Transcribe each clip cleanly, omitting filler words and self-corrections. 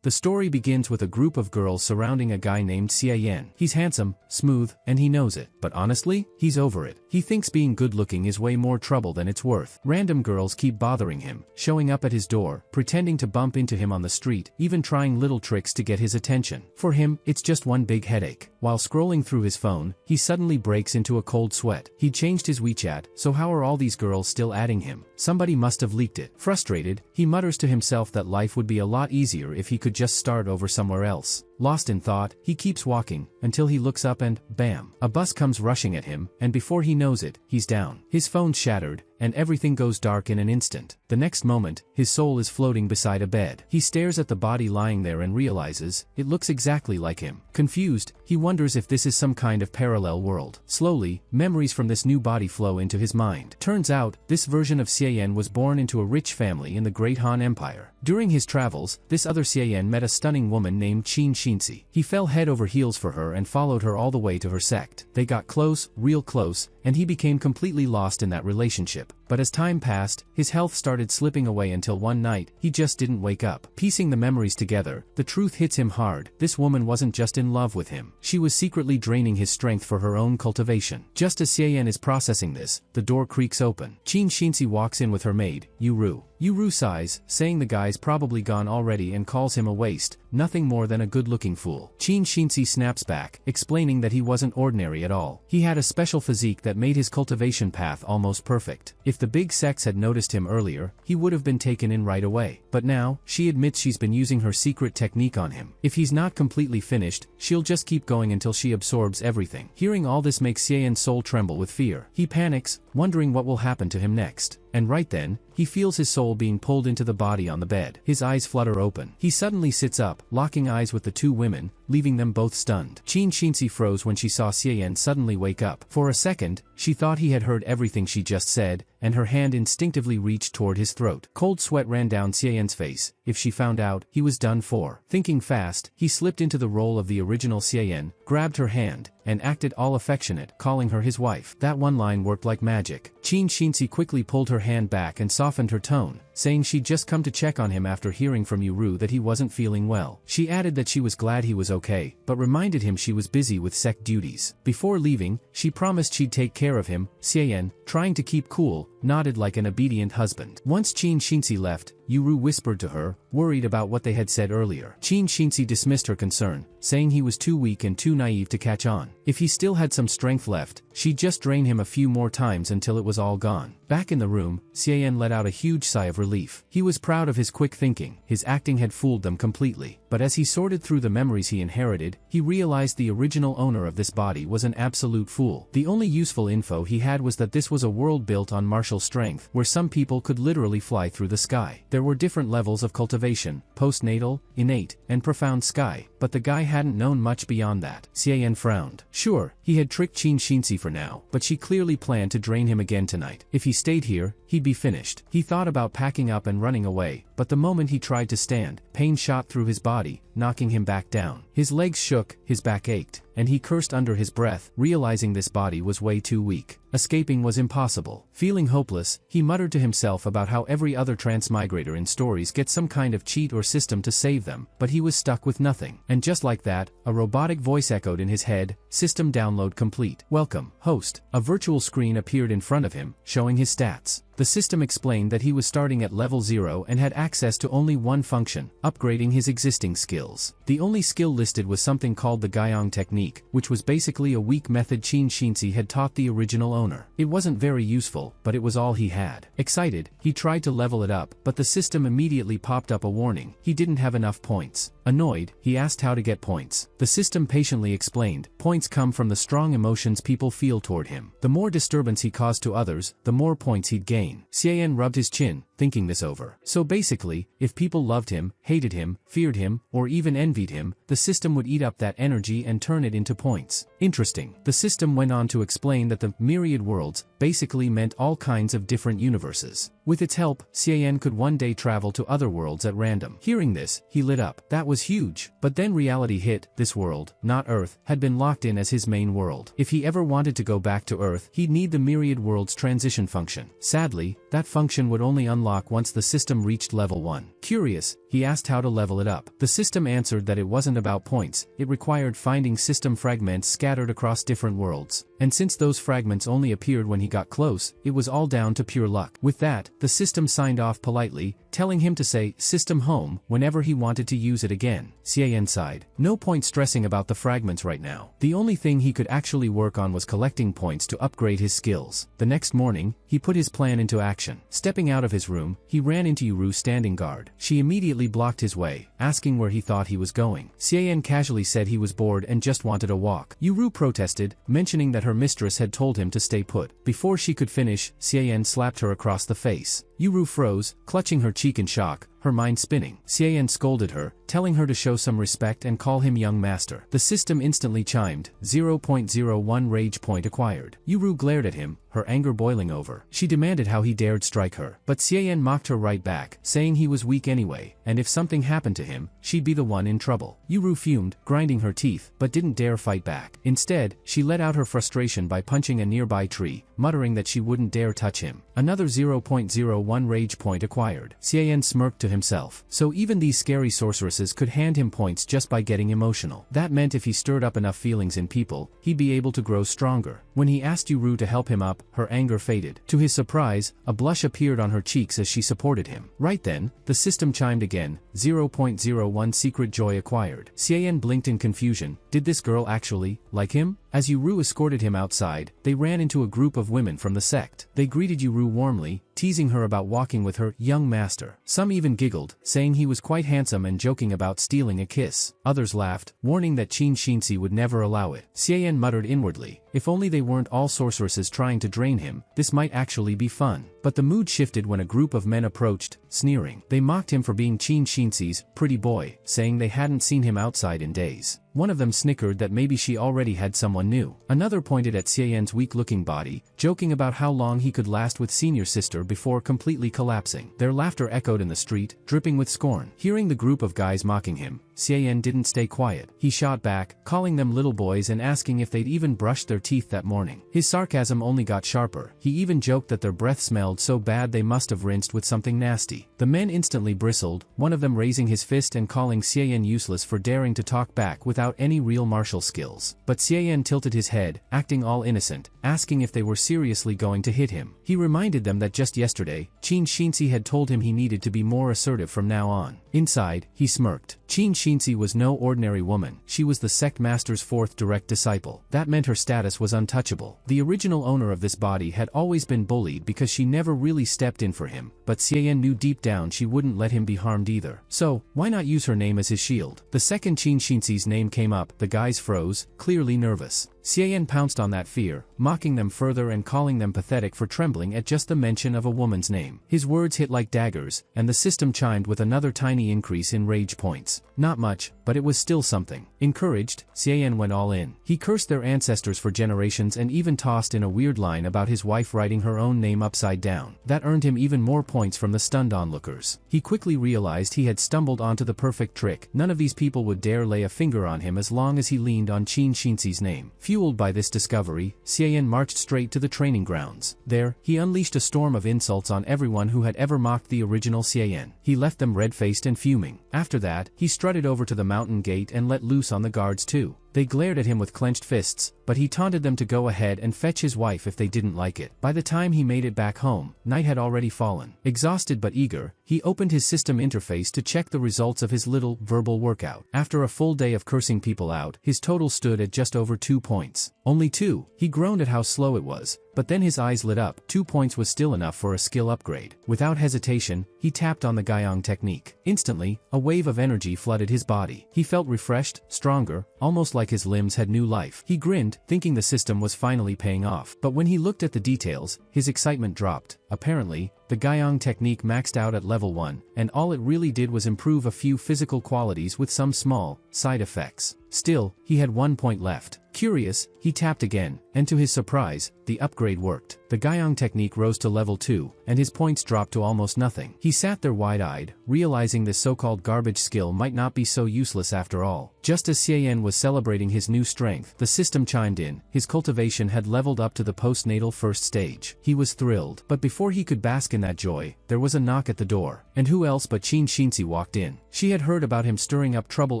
The story begins with a group of girls surrounding a guy named Cian. He's handsome, smooth, and he knows it. But honestly, he's over it. He thinks being good-looking is way more trouble than it's worth. Random girls keep bothering him, showing up at his door, pretending to bump into him on the street, even trying little tricks to get his attention. For him, it's just one big headache. While scrolling through his phone, he suddenly breaks into a cold sweat. He'd changed his WeChat, so how are all these girls still adding him? Somebody must have leaked it. Frustrated, he mutters to himself that life would be a lot easier if he could just start over somewhere else. Lost in thought, he keeps walking, until he looks up and, bam! A bus comes rushing at him, and before he knows it, he's down. His phone's shattered, and everything goes dark in an instant. The next moment, his soul is floating beside a bed. He stares at the body lying there and realizes, it looks exactly like him. Confused, he wonders if this is some kind of parallel world. Slowly, memories from this new body flow into his mind. Turns out, this version of Cian was born into a rich family in the Great Han Empire. During his travels, this other Cian met a stunning woman named Qin Shinsi. He fell head over heels for her and followed her all the way to her sect. They got close, real close, and he became completely lost in that relationship. But as time passed, his health started slipping away until one night, he just didn't wake up. Piecing the memories together, the truth hits him hard. This woman wasn't just in love with him. She was secretly draining his strength for her own cultivation. Just as Cian is processing this, the door creaks open. Qin Shinsi walks in with her maid, Yuru. Yuru sighs, saying the guy's probably gone already and calls him a waste, nothing more than a good-looking fool. Qin Shinsi snaps back, explaining that he wasn't ordinary at all. He had a special physique that made his cultivation path almost perfect. If the big sex had noticed him earlier, he would have been taken in right away. But now, she admits she's been using her secret technique on him. If he's not completely finished, she'll just keep going until she absorbs everything. Hearing all this makes Cian's soul tremble with fear. He panics, wondering what will happen to him next. And right then, he feels his soul being pulled into the body on the bed. His eyes flutter open. He suddenly sits up, locking eyes with the two women, leaving them both stunned. Qin Shinsi froze when she saw Cian suddenly wake up. For a second, she thought he had heard everything she just said, and her hand instinctively reached toward his throat. Cold sweat ran down Cian's face. If she found out, he was done for. Thinking fast, he slipped into the role of the original Cian, grabbed her hand, and acted all affectionate, calling her his wife. That one line worked like magic. Qin Shinsi quickly pulled her hand back and softened her tone, saying she'd just come to check on him after hearing from Yuru that he wasn't feeling well. She added that she was glad he was okay, but reminded him she was busy with sect duties. Before leaving, she promised she'd take care of him. Cian, trying to keep cool, nodded like an obedient husband. Once Qin Shinsi left, Yuru whispered to her, worried about what they had said earlier. Qin Shinsi dismissed her concern, saying he was too weak and too naive to catch on. If he still had some strength left, she'd just drain him a few more times until it was all gone. Back in the room, Cian let out a huge sigh of relief. He was proud of his quick thinking. His acting had fooled them completely. But as he sorted through the memories he inherited, he realized the original owner of this body was an absolute fool. The only useful info he had was that this was a world built on martial strength, where some people could literally fly through the sky. There were different levels of cultivation, postnatal, innate, and profound sky, but the guy hadn't known much beyond that. Cian frowned. Sure, he had tricked Qin Shinsi for now, but she clearly planned to drain him again tonight. If he stayed here, he'd be finished. He thought about packing up and running away, but the moment he tried to stand, pain shot through his body, knocking him back down. His legs shook, his back ached, and he cursed under his breath, realizing this body was way too weak. Escaping was impossible. Feeling hopeless, he muttered to himself about how every other transmigrator in stories gets some kind of cheat or system to save them, but he was stuck with nothing. And just like that, a robotic voice echoed in his head, "System download complete. Welcome, host." A virtual screen appeared in front of him, showing his stats. The system explained that he was starting at level 0 and had access to only one function, upgrading his existing skills. The only skill listed was something called the Guyong technique, which was basically a weak method Qin Shinsi had taught the original owner. It wasn't very useful, but it was all he had. Excited, he tried to level it up, but the system immediately popped up a warning. He didn't have enough points. Annoyed, he asked how to get points. The system patiently explained, points come from the strong emotions people feel toward him. The more disturbance he caused to others, the more points he'd gain. Cian rubbed his chin, thinking this over. So basically, if people loved him, hated him, feared him, or even envied him, the system would eat up that energy and turn it into points. Interesting. The system went on to explain that the myriad worlds basically meant all kinds of different universes. With its help, Cian could one day travel to other worlds at random. Hearing this, he lit up. That was huge. But then reality hit. This world, not Earth, had been locked in as his main world. If he ever wanted to go back to Earth, he'd need the myriad worlds transition function. Sadly, that function would only unlock unlock once the system reached level 1. Curious, he asked how to level it up. The system answered that it wasn't about points, it required finding system fragments scattered across different worlds. And since those fragments only appeared when he got close, it was all down to pure luck. With that, the system signed off politely, telling him to say "System home" whenever he wanted to use it again. Cian sighed. No point stressing about the fragments right now. The only thing he could actually work on was collecting points to upgrade his skills. The next morning, he put his plan into action. Stepping out of his room, he ran into Yuru standing guard. She immediately blocked his way, asking where he thought he was going. Cian casually said he was bored and just wanted a walk. Yuru protested, mentioning that her mistress had told him to stay put. Before she could finish, Cian slapped her across the face. Yuru froze, clutching her cheek in shock, her mind spinning. Cian scolded her, telling her to show some respect and call him young master. The system instantly chimed, 0.01 rage point acquired. Yuru glared at him, her anger boiling over. She demanded how he dared strike her, but Cian mocked her right back, saying he was weak anyway, and if something happened to him, she'd be the one in trouble. Yuru fumed, grinding her teeth, but didn't dare fight back. Instead, she let out her frustration by punching a nearby tree, muttering that she wouldn't dare touch him. Another 0.01 rage point acquired. Cian smirked to himself. So even these scary sorceresses could hand him points just by getting emotional. That meant if he stirred up enough feelings in people, he'd be able to grow stronger. When he asked Yuru to help him up, her anger faded. To his surprise, a blush appeared on her cheeks as she supported him. Right then, the system chimed again, 0.01 secret joy acquired. Cian blinked in confusion. Did this girl actually like him? As Yuru escorted him outside, they ran into a group of women from the sect. They greeted Yuru warmly, teasing her about walking with her young master. Some even giggled, saying he was quite handsome and joking about stealing a kiss. Others laughed, warning that Qin Shinzi would never allow it. Cian muttered inwardly, if only they weren't all sorceresses trying to drain him, this might actually be fun. But the mood shifted when a group of men approached, sneering. They mocked him for being Qin Shinzi's pretty boy, saying they hadn't seen him outside in days. One of them snickered that maybe she already had someone new. Another pointed at Cian's weak-looking body, joking about how long he could last with senior sister before completely collapsing. Their laughter echoed in the street, dripping with scorn. Hearing the group of guys mocking him, Cian didn't stay quiet. He shot back, calling them little boys and asking if they'd even brushed their teeth that morning. His sarcasm only got sharper. He even joked that their breath smelled so bad they must have rinsed with something nasty. The men instantly bristled, one of them raising his fist and calling Cian useless for daring to talk back without any real martial skills. But Cian tilted his head, acting all innocent, asking if they were seriously going to hit him. He reminded them that just yesterday, Qin Shinzi had told him he needed to be more assertive from now on. Inside, he smirked. Qin Shinzi was no ordinary woman. She was the sect master's fourth direct disciple. That meant her status was untouchable. The original owner of this body had always been bullied because she never really stepped in for him, but Cian knew deep down she wouldn't let him be harmed either. So, why not use her name as his shield? The second Qin Shinzi's name came up, the guys froze, clearly nervous. Cian pounced on that fear, mocking them further and calling them pathetic for trembling at just the mention of a woman's name. His words hit like daggers, and the system chimed with another tiny increase in rage points. Not much, but it was still something. Encouraged, Cian went all in. He cursed their ancestors for generations and even tossed in a weird line about his wife writing her own name upside down. That earned him even more points from the stunned onlookers. He quickly realized he had stumbled onto the perfect trick. None of these people would dare lay a finger on him as long as he leaned on Qin Shinzi's name. Fueled by this discovery, Cian marched straight to the training grounds. There, he unleashed a storm of insults on everyone who had ever mocked the original Cian. He left them red-faced and fuming. After that, he strutted over to the mountain gate and let loose on the guards too. They glared at him with clenched fists, but he taunted them to go ahead and fetch his wife if they didn't like it. By the time he made it back home, night had already fallen. Exhausted but eager, he opened his system interface to check the results of his little verbal workout. After a full day of cursing people out, his total stood at just over 2 points. Only 2. He groaned at how slow it was, but then his eyes lit up. 2 points was still enough for a skill upgrade. Without hesitation, he tapped on the Guyong technique. Instantly, a wave of energy flooded his body. He felt refreshed, stronger, almost like his limbs had new life. He grinned, thinking the system was finally paying off. But when he looked at the details, his excitement dropped. Apparently, the Guyong technique maxed out at level 1, and all it really did was improve a few physical qualities with some small side effects. Still, he had 1 point left. Curious, he tapped again, and to his surprise, the upgrade worked. The Guyong technique rose to level 2, and his points dropped to almost nothing. He sat there wide-eyed, realizing this so-called garbage skill might not be so useless after all. Just as Xie was celebrating his new strength, the system chimed in. His cultivation had leveled up to the postnatal first stage. He was thrilled. But before he could bask in that joy, there was a knock at the door. And who else but Qin Shinzi walked in. She had heard about him stirring up trouble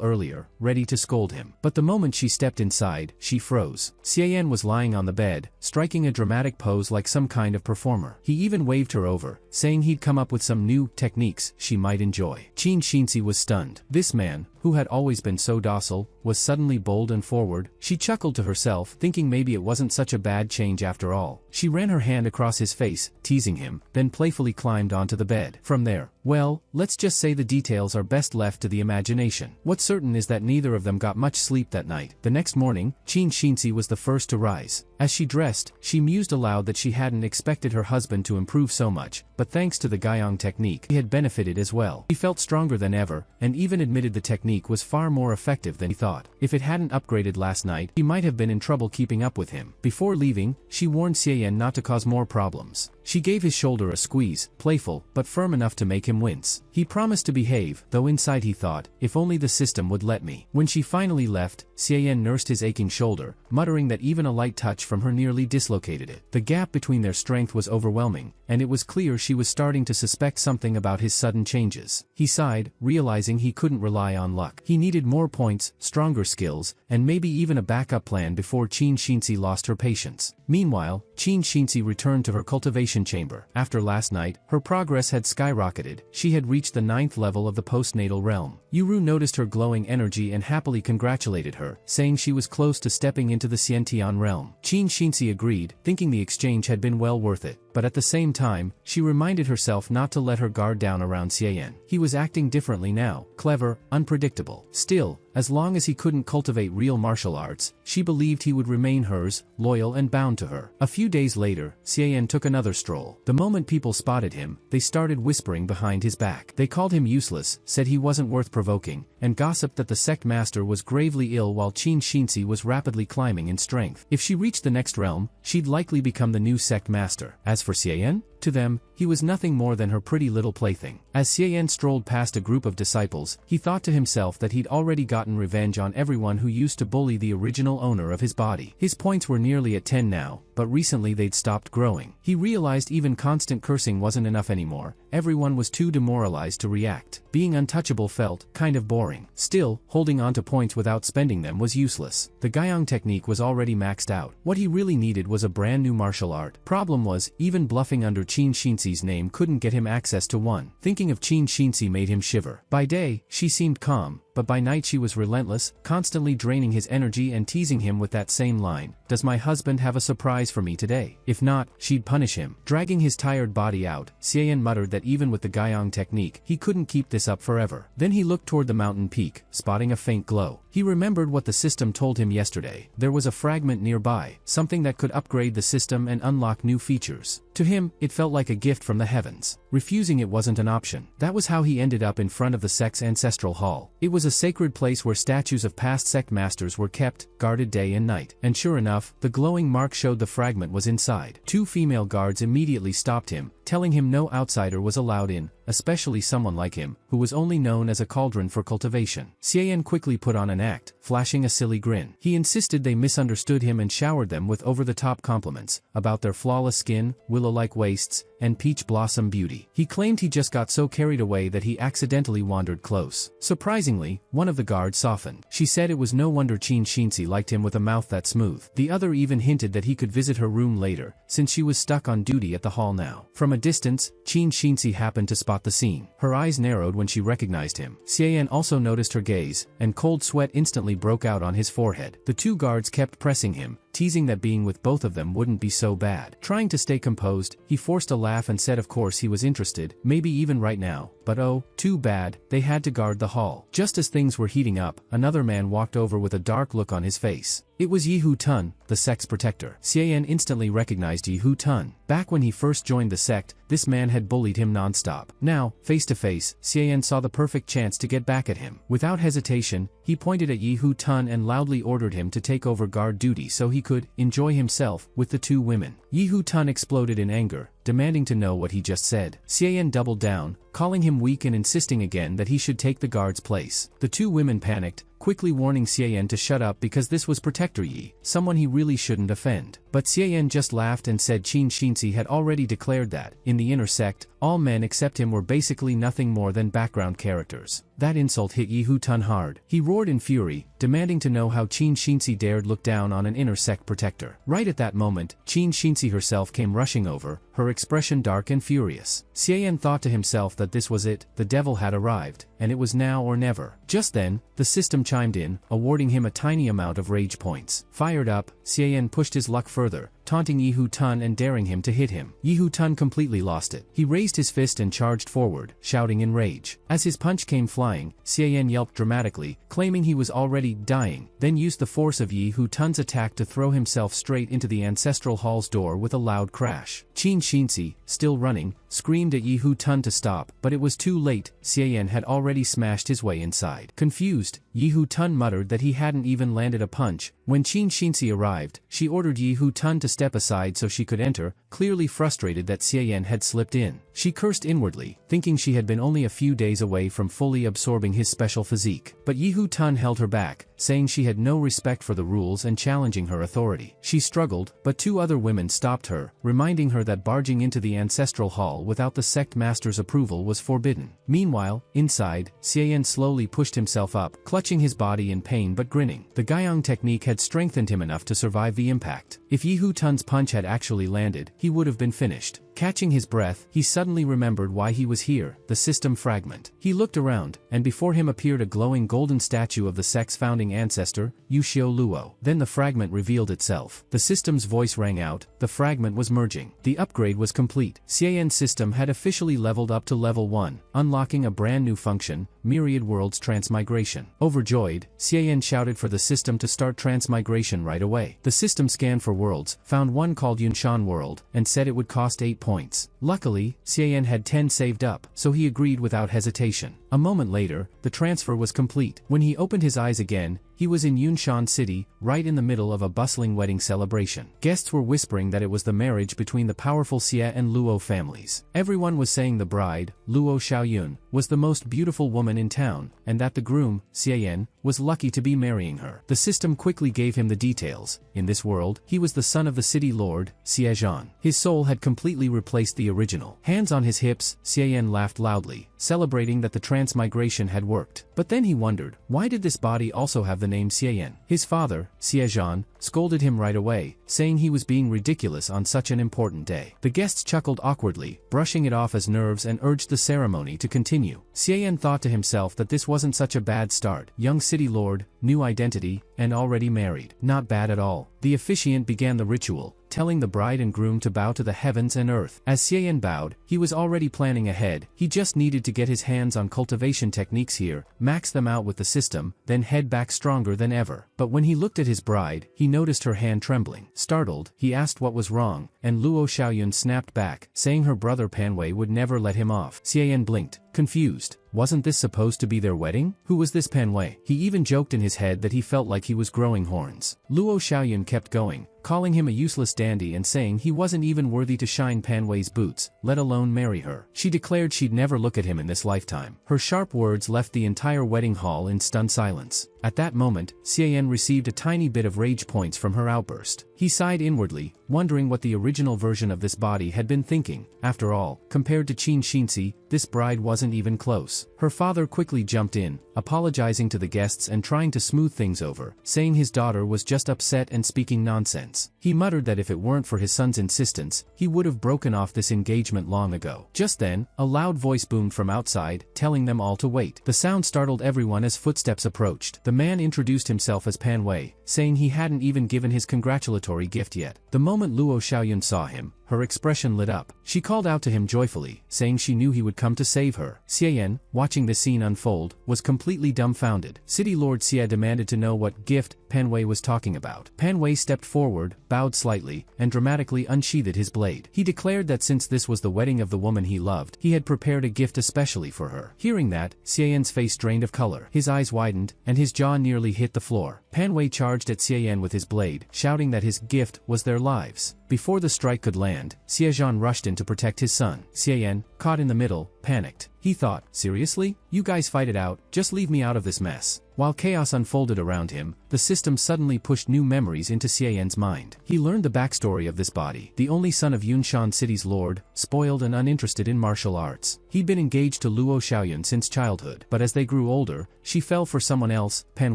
earlier, ready to scold him. But the moment she stepped inside, she froze. Xie was lying on the bed, striking a dramatic pose like some kind of performer. He even waved her over, saying he'd come up with some new techniques she might enjoy. Qin Shinzi was stunned. This man, who had always been so docile, was suddenly bold and forward. She chuckled to herself, thinking maybe it wasn't such a bad change after all. She ran her hand across his face, teasing him, then playfully climbed onto the bed. From there, well, let's just say the details are best left to the imagination. What's certain is that neither of them got much sleep that night. The next morning, Qin Shinzi was the first to rise. As she dressed, she mused aloud that she hadn't expected her husband to improve so much, but thanks to the Guyong technique, he had benefited as well. He felt stronger than ever, and even admitted the technique was far more effective than he thought. If it hadn't upgraded last night, he might have been in trouble keeping up with him. Before leaving, she warned Xie not to cause more problems. She gave his shoulder a squeeze, playful, but firm enough to make him wince. He promised to behave, though inside he thought, if only the system would let me. When she finally left, Xie nursed his aching shoulder, muttering that even a light touch from her nearly dislocated it. The gap between their strength was overwhelming, and it was clear she was starting to suspect something about his sudden changes. He sighed, realizing he couldn't rely on luck. He needed more points, stronger skills, and maybe even a backup plan before Qin Shinzi lost her patience. Meanwhile, Qin Shinzi returned to her cultivation chamber. After last night, her progress had skyrocketed. She had reached the 9th level of the postnatal realm. Yuru noticed her glowing energy and happily congratulated her, saying she was close to stepping into the Xiantian realm. Qin Shinzi agreed, thinking the exchange had been well worth it. But at the same time, she reminded herself not to let her guard down around Xie. He was acting differently now, clever, unpredictable. Still, as long as he couldn't cultivate real martial arts, she believed he would remain hers, loyal and bound to her. A few days later, Xie took another stroll. The moment people spotted him, they started whispering behind his back. They called him useless, said he wasn't worth provoking, and gossiped that the sect master was gravely ill while Qin Shinzi was rapidly climbing in strength. If she reached the next realm, she'd likely become the new sect master. As for Xie, to them, he was nothing more than her pretty little plaything. As Xie strolled past a group of disciples, he thought to himself that he'd already gotten revenge on everyone who used to bully the original owner of his body. His points were nearly at 10 now, but recently they'd stopped growing. He realized even constant cursing wasn't enough anymore. Everyone was too demoralized to react. Being untouchable felt kind of boring. Still, holding on to points without spending them was useless. The Guyong technique was already maxed out. What he really needed was a brand new martial art. Problem was, even bluffing under Qin Shinzi's name couldn't get him access to one. Thinking of Qin Shinzi made him shiver. By day, she seemed calm, but by night she was relentless, constantly draining his energy and teasing him with that same line. Does my husband have a surprise for me today? If not, she'd punish him. Dragging his tired body out, Xie muttered that even with the Guyong technique, he couldn't keep this up forever. Then he looked toward the mountain peak, spotting a faint glow. He remembered what the system told him yesterday. There was a fragment nearby, something that could upgrade the system and unlock new features. To him, it felt like a gift from the heavens. Refusing it wasn't an option. That was how he ended up in front of the sect's ancestral hall. It was a sacred place where statues of past sect masters were kept, guarded day and night. And sure enough, the glowing mark showed the fragment was inside. 2 female guards immediately stopped him, telling him no outsider was allowed in, especially someone like him, who was only known as a cauldron for cultivation. Xie quickly put on an act, flashing a silly grin. He insisted they misunderstood him and showered them with over-the-top compliments about their flawless skin, willow-like waists, and peach blossom beauty. He claimed he just got so carried away that he accidentally wandered close. Surprisingly, one of the guards softened. She said it was no wonder Qin Shinzi liked him with a mouth that smooth. The other even hinted that he could visit her room later, since she was stuck on duty at the hall now. From a distance, Qin Shinzi happened to spot the scene. Her eyes narrowed when she recognized him. Xie also noticed her gaze, and cold sweat instantly broke out on his forehead. The 2 guards kept pressing him, teasing that being with both of them wouldn't be so bad. Trying to stay composed, he forced a laugh and said of course he was interested, maybe even right now, but oh, too bad, they had to guard the hall. Just as things were heating up, another man walked over with a dark look on his face. It was Yihu Tun, the sect's protector. Xian instantly recognized Yihu Tun. Back when he first joined the sect, this man had bullied him non-stop. Now, face to face, Xian saw the perfect chance to get back at him. Without hesitation, he pointed at Yihu Tun and loudly ordered him to take over guard duty so he could enjoy himself with the two women. Yihu Tun exploded in anger, demanding to know what he just said. Xian doubled down, calling him weak and insisting again that he should take the guard's place. The two women panicked, quickly warning Xian to shut up because this was Protector Yi, someone he really shouldn't offend. But Xian just laughed and said Qin Shinzi had already declared that, in the inner sect, all men except him were basically nothing more than background characters. That insult hit Yihu Tun hard. He roared in fury, demanding to know how Qin Shinzi dared look down on an inner sect protector. Right at that moment, Qin Shinzi herself came rushing over, her expression dark and furious. Xian thought to himself that this was it, the devil had arrived, and it was now or never. Just then, the system chimed in, awarding him a tiny amount of rage points. Fired up, Xian pushed his luck further, taunting Yihu Tun and daring him to hit him. Yihu Tun completely lost it. He raised his fist and charged forward, shouting in rage. As his punch came flying, Xian yelped dramatically, claiming he was already dying, then used the force of Yihu Tun's attack to throw himself straight into the ancestral hall's door with a loud crash. Qin Shinzi, still running, screamed at Yihu Tun to stop, but it was too late. Xian had already smashed his way inside. Confused, Yihu Tun muttered that he hadn't even landed a punch. When Qin Shinzi arrived, she ordered Yihu Tun to step aside so she could enter, clearly frustrated that Xian had slipped in. She cursed inwardly, thinking she had been only a few days away from fully absorbing his special physique. But Yihu Tun held her back, saying she had no respect for the rules and challenging her authority. She struggled, but two other women stopped her, reminding her that barging into the ancestral hall without the sect master's approval was forbidden. Meanwhile, inside, Xian slowly pushed himself up, clutching his body in pain but grinning. The Guiyang technique had strengthened him enough to survive the impact. If Yihu Tun's punch had actually landed, he would have been finished. Catching his breath, he suddenly remembered why he was here, the system fragment. He looked around, and before him appeared a glowing golden statue of the sect's founding ancestor, Yuxiu Luo. Then the fragment revealed itself. The system's voice rang out, the fragment was merging. The upgrade was complete. Xian's system had officially leveled up to level 1, unlocking a brand new function, Myriad Worlds Transmigration. Overjoyed, Xian shouted for the system to start transmigration right away. The system scanned for worlds, found one called Yunshan World, and said it would cost 8 points. Luckily, Xian had 10 saved up, so he agreed without hesitation. A moment later, the transfer was complete. When he opened his eyes again, he was in Yunshan City, right in the middle of a bustling wedding celebration. Guests were whispering that it was the marriage between the powerful Xie and Luo families. Everyone was saying the bride, Luo Xiaoyun, was the most beautiful woman in town, and that the groom, Xiayan, was lucky to be marrying her. The system quickly gave him the details. In this world, he was the son of the city lord, Xiezhan. His soul had completely replaced the original. Hands on his hips, Xiayan laughed loudly, celebrating that the transmigration had worked. But then he wondered, why did this body also have the name Xiayan? His father, Xiezhan, scolded him right away, saying he was being ridiculous on such an important day. The guests chuckled awkwardly, brushing it off as nerves, and urged the ceremony to continue. Xiayan thought to himself that this wasn't such a bad start. Young city lord, new identity, and already married. Not bad at all. The officiant began the ritual, telling the bride and groom to bow to the heavens and earth. As Xiayan bowed, he was already planning ahead. He just needed to get his hands on cultivation techniques here, max them out with the system, then head back stronger than ever. But when he looked at his bride, he noticed her hand trembling. Startled, he asked what was wrong, and Luo Xiaoyun snapped back, saying her brother Panwei would never let him off. Xiayan blinked, confused. Wasn't this supposed to be their wedding? Who was this Panwei? He even joked in his head that he felt like he was growing horns. Luo Xiaoyun kept going, calling him a useless dandy and saying he wasn't even worthy to shine Panwei's boots, let alone marry her. She declared she'd never look at him in this lifetime. Her sharp words left the entire wedding hall in stunned silence. At that moment, Xiayan received a tiny bit of rage points from her outburst. He sighed inwardly, wondering what the original version of this body had been thinking. After all, compared to Qin Shinzi, this bride wasn't even close. Her father quickly jumped in, apologizing to the guests and trying to smooth things over, saying his daughter was just upset and speaking nonsense. He muttered that if it weren't for his son's insistence, he would have broken off this engagement long ago. Just then, a loud voice boomed from outside, telling them all to wait. The sound startled everyone as footsteps approached. The man introduced himself as Panwei, saying he hadn't even given his congratulatory gift yet. The moment Luo Xiaoyun saw him, her expression lit up. She called out to him joyfully, saying she knew he would come to save her. Xie, watching the scene unfold, was completely dumbfounded. City Lord Xie demanded to know what gift Pan Wei was talking about. Pan Wei stepped forward, bowed slightly, and dramatically unsheathed his blade. He declared that since this was the wedding of the woman he loved, he had prepared a gift especially for her. Hearing that, Xian's face drained of color. His eyes widened, and his jaw nearly hit the floor. Pan Wei charged at Xian with his blade, shouting that his gift was their lives. Before the strike could land, Xiezhan rushed in to protect his son. Xian, caught in the middle, panicked. He thought, seriously? You guys fight it out, just leave me out of this mess. While chaos unfolded around him, the system suddenly pushed new memories into Xian's mind. He learned the backstory of this body, the only son of Yunshan City's lord, spoiled and uninterested in martial arts. He'd been engaged to Luo Xiaoyun since childhood, but as they grew older, she fell for someone else, Pan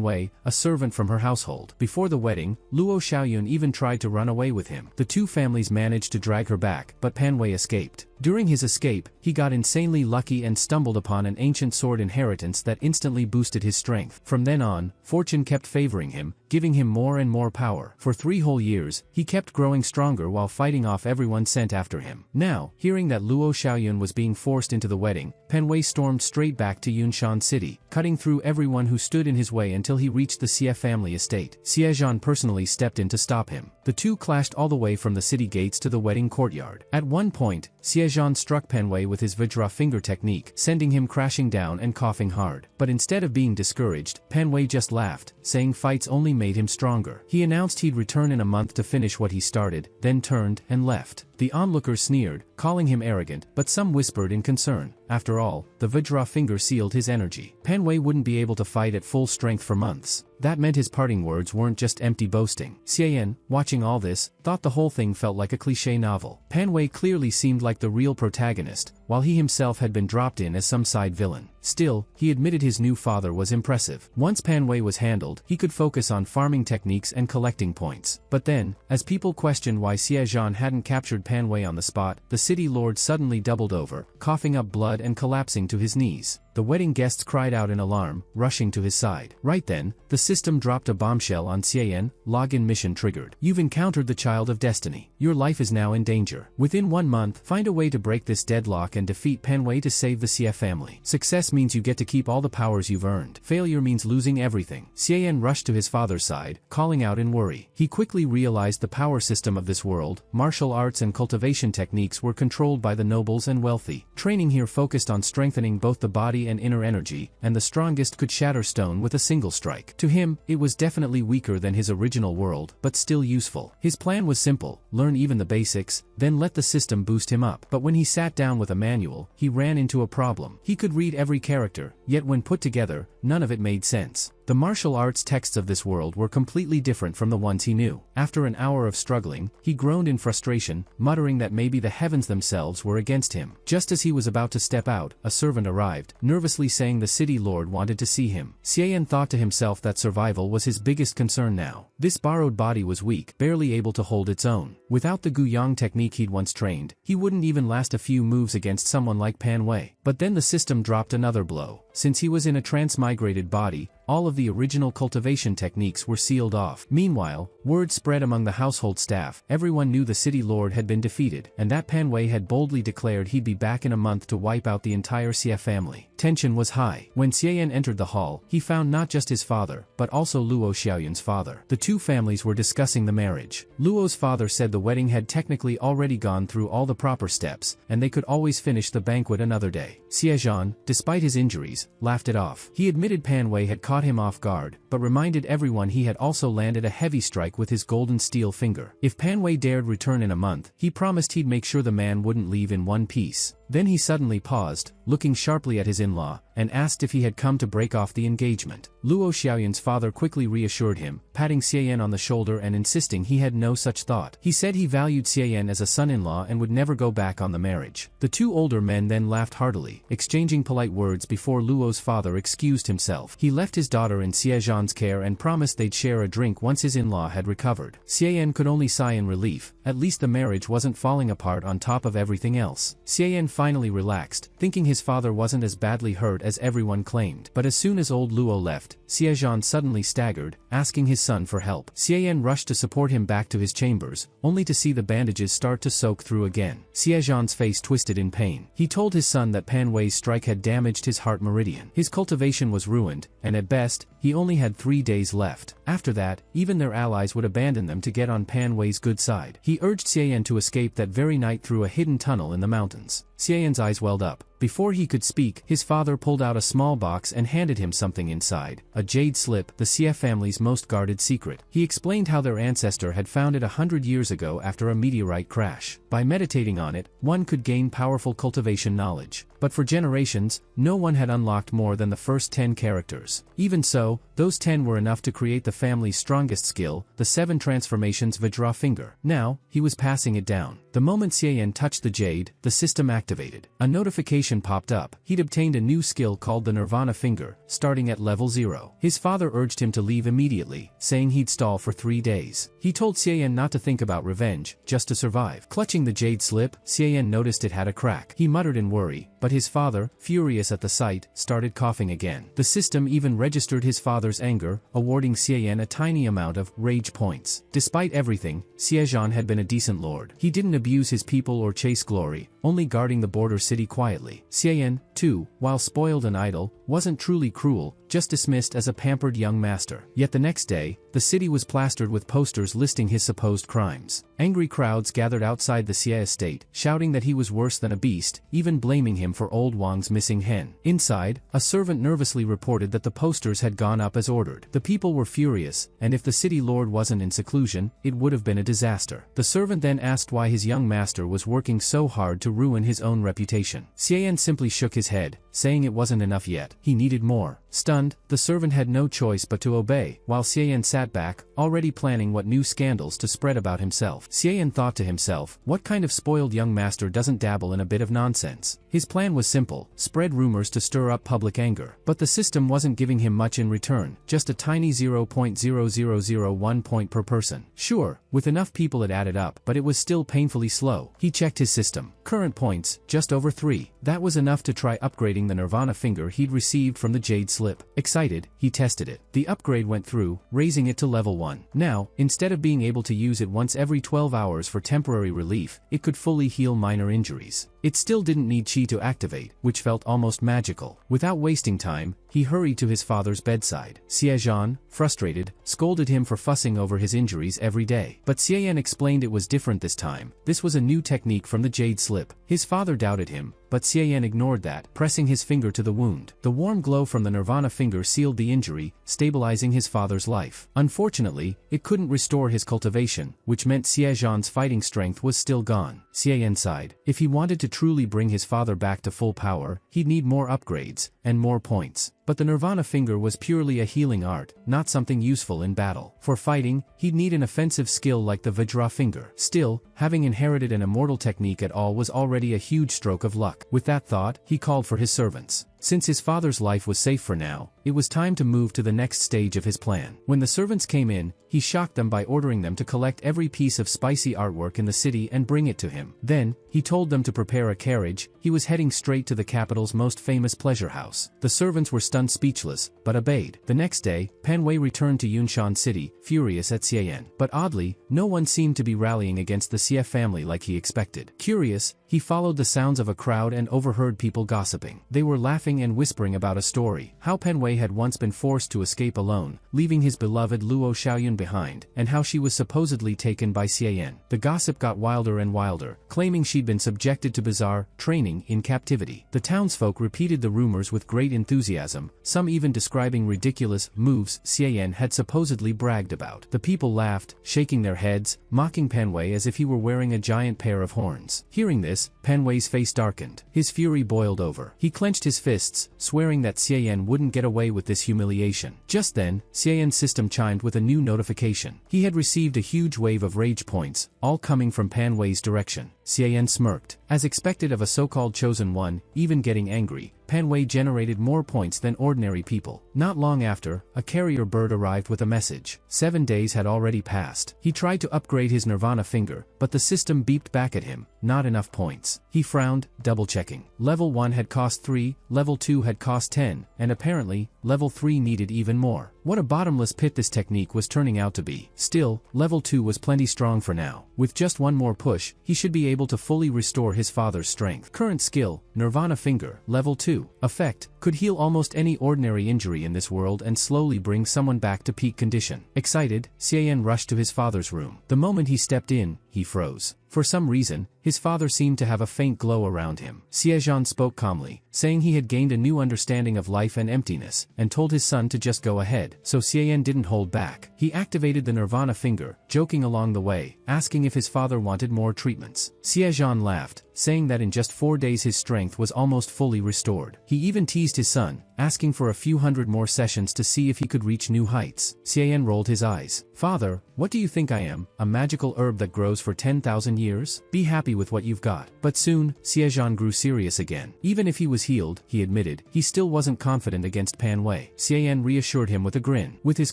Wei, a servant from her household. Before the wedding, Luo Xiaoyun even tried to run away with him. The two families managed to drag her back, but Pan Wei escaped. During his escape, he got insanely lucky and stumbled upon an ancient sword inheritance that instantly boosted his strength. From then on, fortune kept favoring him, giving him more and more power. For 3 whole years, he kept growing stronger while fighting off everyone sent after him. Now, hearing that Luo Xiaoyun was being forced into the wedding, Pan Wei stormed straight back to Yunshan City, cutting through everyone who stood in his way until he reached the Xie family estate. Xiezhan personally stepped in to stop him. The two clashed all the way from the city gates to the wedding courtyard. At one point, Xiezhan struck Pan Wei with his Vajra finger technique, sending him crashing down and coughing hard. But instead of being discouraged, Pan Wei just laughed, saying fights only made him stronger. He announced he'd return in a month to finish what he started, then turned and left. The onlookers sneered, calling him arrogant, but some whispered in concern. After all, the Vajra finger sealed his energy. Pan Wei wouldn't be able to fight at full strength for months. That meant his parting words weren't just empty boasting. Xian, watching all this, thought the whole thing felt like a cliché novel. Pan Wei clearly seemed like the real protagonist, while he himself had been dropped in as some side villain. Still, he admitted his new father was impressive. Once Pan Wei was handled, he could focus on farming techniques and collecting points. But then, as people questioned why Xiezhan hadn't captured Pan Wei on the spot, the city lord suddenly doubled over, coughing up blood and collapsing to his knees. The wedding guests cried out in alarm, rushing to his side. Right then, the system dropped a bombshell on Xian. Login mission triggered. You've encountered the child of destiny. Your life is now in danger. Within 1 month, find a way to break this deadlock and defeat Pan Wei to save the Xie family. Success means you get to keep all the powers you've earned. Failure means losing everything. Xian rushed to his father's side, calling out in worry. He quickly realized the power system of this world. Martial arts and cultivation techniques were controlled by the nobles and wealthy. Training here focused on strengthening both the body and inner energy, and the strongest could shatter stone with a single strike. To him, it was definitely weaker than his original world, but still useful. His plan was simple: learn even the basics, then let the system boost him up. But when he sat down with a manual, he ran into a problem. He could read every character, yet when put together, none of it made sense. The martial arts texts of this world were completely different from the ones he knew. After an hour of struggling, he groaned in frustration, muttering that maybe the heavens themselves were against him. Just as he was about to step out, a servant arrived, nervously saying the city lord wanted to see him. Xian thought to himself that survival was his biggest concern now. This borrowed body was weak, barely able to hold its own. Without the Guyang technique he'd once trained, he wouldn't even last a few moves against someone like Pan Wei. But then the system dropped another blow. Since he was in a transmigrated body, all of the original cultivation techniques were sealed off. Meanwhile, word spread among the household staff. Everyone knew the city lord had been defeated, and that Pan Wei had boldly declared he'd be back in a month to wipe out the entire Xie family. Tension was high. When Xian entered the hall, he found not just his father, but also Luo Xiaoyun's father. The two families were discussing the marriage. Luo's father said the wedding had technically already gone through all the proper steps, and they could always finish the banquet another day. Xiezhan, despite his injuries, laughed it off. He admitted Pan Wei had caught him off guard, but reminded everyone he had also landed a heavy strike with his golden steel finger. If Pan Wei dared return in a month, he promised he'd make sure the man wouldn't leave in one piece. Then he suddenly paused, looking sharply at his in-law, and asked if he had come to break off the engagement. Luo Xiaoyun's father quickly reassured him, patting Xian on the shoulder and insisting he had no such thought. He said he valued Xian as a son-in-law and would never go back on the marriage. The two older men then laughed heartily, exchanging polite words before Luo's father excused himself. He left his daughter in Xiezhan's care and promised they'd share a drink once his in-law had recovered. Xian could only sigh in relief. At least the marriage wasn't falling apart on top of everything else. Xian finally relaxed, thinking his father wasn't as badly hurt as everyone claimed. But as soon as old Luo left, Xie suddenly staggered, asking his son for help. Xie rushed to support him back to his chambers, only to see the bandages start to soak through again. Xie face twisted in pain. He told his son that Pan Wei's strike had damaged his heart meridian. His cultivation was ruined, and at best, he only had 3 days left. After that, even their allies would abandon them to get on Pan Wei's good side. He urged Xie to escape that very night through a hidden tunnel in the mountains. Xie's eyes welled up. Before he could speak, his father pulled out a small box and handed him something inside, a jade slip, the Xie family's most guarded secret. He explained how their ancestor had found it 100 years ago after a meteorite crash. By meditating on it, one could gain powerful cultivation knowledge. But for generations, no one had unlocked more than the first 10 characters. Even so, those 10 were enough to create the family's strongest skill, the 7 transformations Vajra finger. Now, he was passing it down. The moment Xie touched the jade, the system activated. A notification popped up. He'd obtained a new skill called the Nirvana finger, starting at level 0. His father urged him to leave immediately, saying he'd stall for 3 days. He told Xie not to think about revenge, just to survive. Clutching the jade slip, Xie noticed it had a crack. He muttered in worry, but his father, furious at the sight, started coughing again. The system even registered his father's anger, awarding Xie a tiny amount of rage points. Despite everything, Xie had been a decent lord. He didn't abuse his people or chase glory, only guarding the border city quietly. Xie, too, while spoiled and idle, wasn't truly cruel, just dismissed as a pampered young master. Yet the next day, the city was plastered with posters listing his supposed crimes. Angry crowds gathered outside the Xie estate, shouting that he was worse than a beast, even blaming him for old Wang's missing hen. Inside, a servant nervously reported that the posters had gone up as ordered. The people were furious, and if the city lord wasn't in seclusion, it would have been a disaster. The servant then asked why his young master was working so hard to ruin his own reputation. Xie simply shook his head, saying it wasn't enough yet. He needed more. Stunned, the servant had no choice but to obey, while Xie sat back, already planning what new scandals to spread about himself. Xie thought to himself, what kind of spoiled young master doesn't dabble in a bit of nonsense? His plan was simple, spread rumors to stir up public anger. But the system wasn't giving him much in return, just a tiny 0.0001 point per person. Sure, with enough people it added up, but it was still painfully slow. He checked his system. Current points, just over 3. That was enough to try upgrading the Nirvana finger he'd received from the jade slip. Excited, he tested it. The upgrade went through, raising it to level 1. Now, instead of being able to use it once every 12 hours for temporary relief, it could fully heal minor injuries. It still didn't need chi to activate, which felt almost magical. Without wasting time, he hurried to his father's bedside. Xie, frustrated, scolded him for fussing over his injuries every day. But Xie explained it was different this time. This was a new technique from the jade slip. His father doubted him, but Xie ignored that, pressing his finger to the wound. The warm glow from the Nirvana finger sealed the injury, stabilizing his father's life. Unfortunately, it couldn't restore his cultivation, which meant Xie's fighting strength was still gone. Xie sighed. If he wanted to truly bring his father back to full power, he'd need more upgrades, and more points. But the Nirvana finger was purely a healing art, not something useful in battle. For fighting, he'd need an offensive skill like the Vajra finger. Still, having inherited an immortal technique at all was already a huge stroke of luck. With that thought, he called for his servants. Since his father's life was safe for now, it was time to move to the next stage of his plan. When the servants came in, he shocked them by ordering them to collect every piece of spicy artwork in the city and bring it to him. Then, he told them to prepare a carriage. He was heading straight to the capital's most famous pleasure house. The servants were stunned speechless, but obeyed. The next day, Pan Wei returned to Yunshan City, furious at Xie. But oddly, no one seemed to be rallying against the Xie family like he expected. Curious, he followed the sounds of a crowd and overheard people gossiping. They were laughing and whispering about a story, how Pan Wei had once been forced to escape alone, leaving his beloved Luo Xiaoyun behind, and how she was supposedly taken by Xie. The gossip got wilder and wilder, claiming she'd been subjected to bizarre training in captivity. The townsfolk repeated the rumors with great enthusiasm, some even describing ridiculous moves Xie had supposedly bragged about. The people laughed, shaking their heads, mocking Pan Wei as if he were wearing a giant pair of horns. Hearing this, Pan Wei's face darkened. His fury boiled over. He clenched his fists, swearing that Xie wouldn't get away with this humiliation. Just then, Xie's system chimed with a new notification. He had received a huge wave of rage points, all coming from Pan Wei's direction. Xian smirked. As expected of a so-called chosen one, even getting angry, Pan Wei generated more points than ordinary people. Not long after, a carrier bird arrived with a message. 7 days had already passed. He tried to upgrade his Nirvana finger, but the system beeped back at him, not enough points. He frowned, double-checking. Level 1 had cost 3, level 2 had cost 10, and apparently, level 3 needed even more. What a bottomless pit this technique was turning out to be. Still, level 2 was plenty strong for now. With just one more push, he should be able to fully restore his father's strength. Current skill, Nirvana finger, level 2. Effect, could heal almost any ordinary injury in this world and slowly bring someone back to peak condition. Excited, Xian rushed to his father's room. The moment he stepped in, he froze. For some reason, his father seemed to have a faint glow around him. Xiaozhan spoke calmly, saying he had gained a new understanding of life and emptiness, and told his son to just go ahead. So Xian didn't hold back. He activated the Nirvana finger, joking along the way, asking if his father wanted more treatments. Xiaozhan laughed, saying that in just 4 days his strength was almost fully restored. He even teased his son, asking for a few hundred more sessions to see if he could reach new heights. Xian rolled his eyes. Father, what do you think I am, a magical herb that grows for 10,000 years? Be happy with what you've got. But soon, Xiaozhan grew serious again. Even if he was healed, he admitted, he still wasn't confident against Pan Wei. Xian reassured him with a grin. With his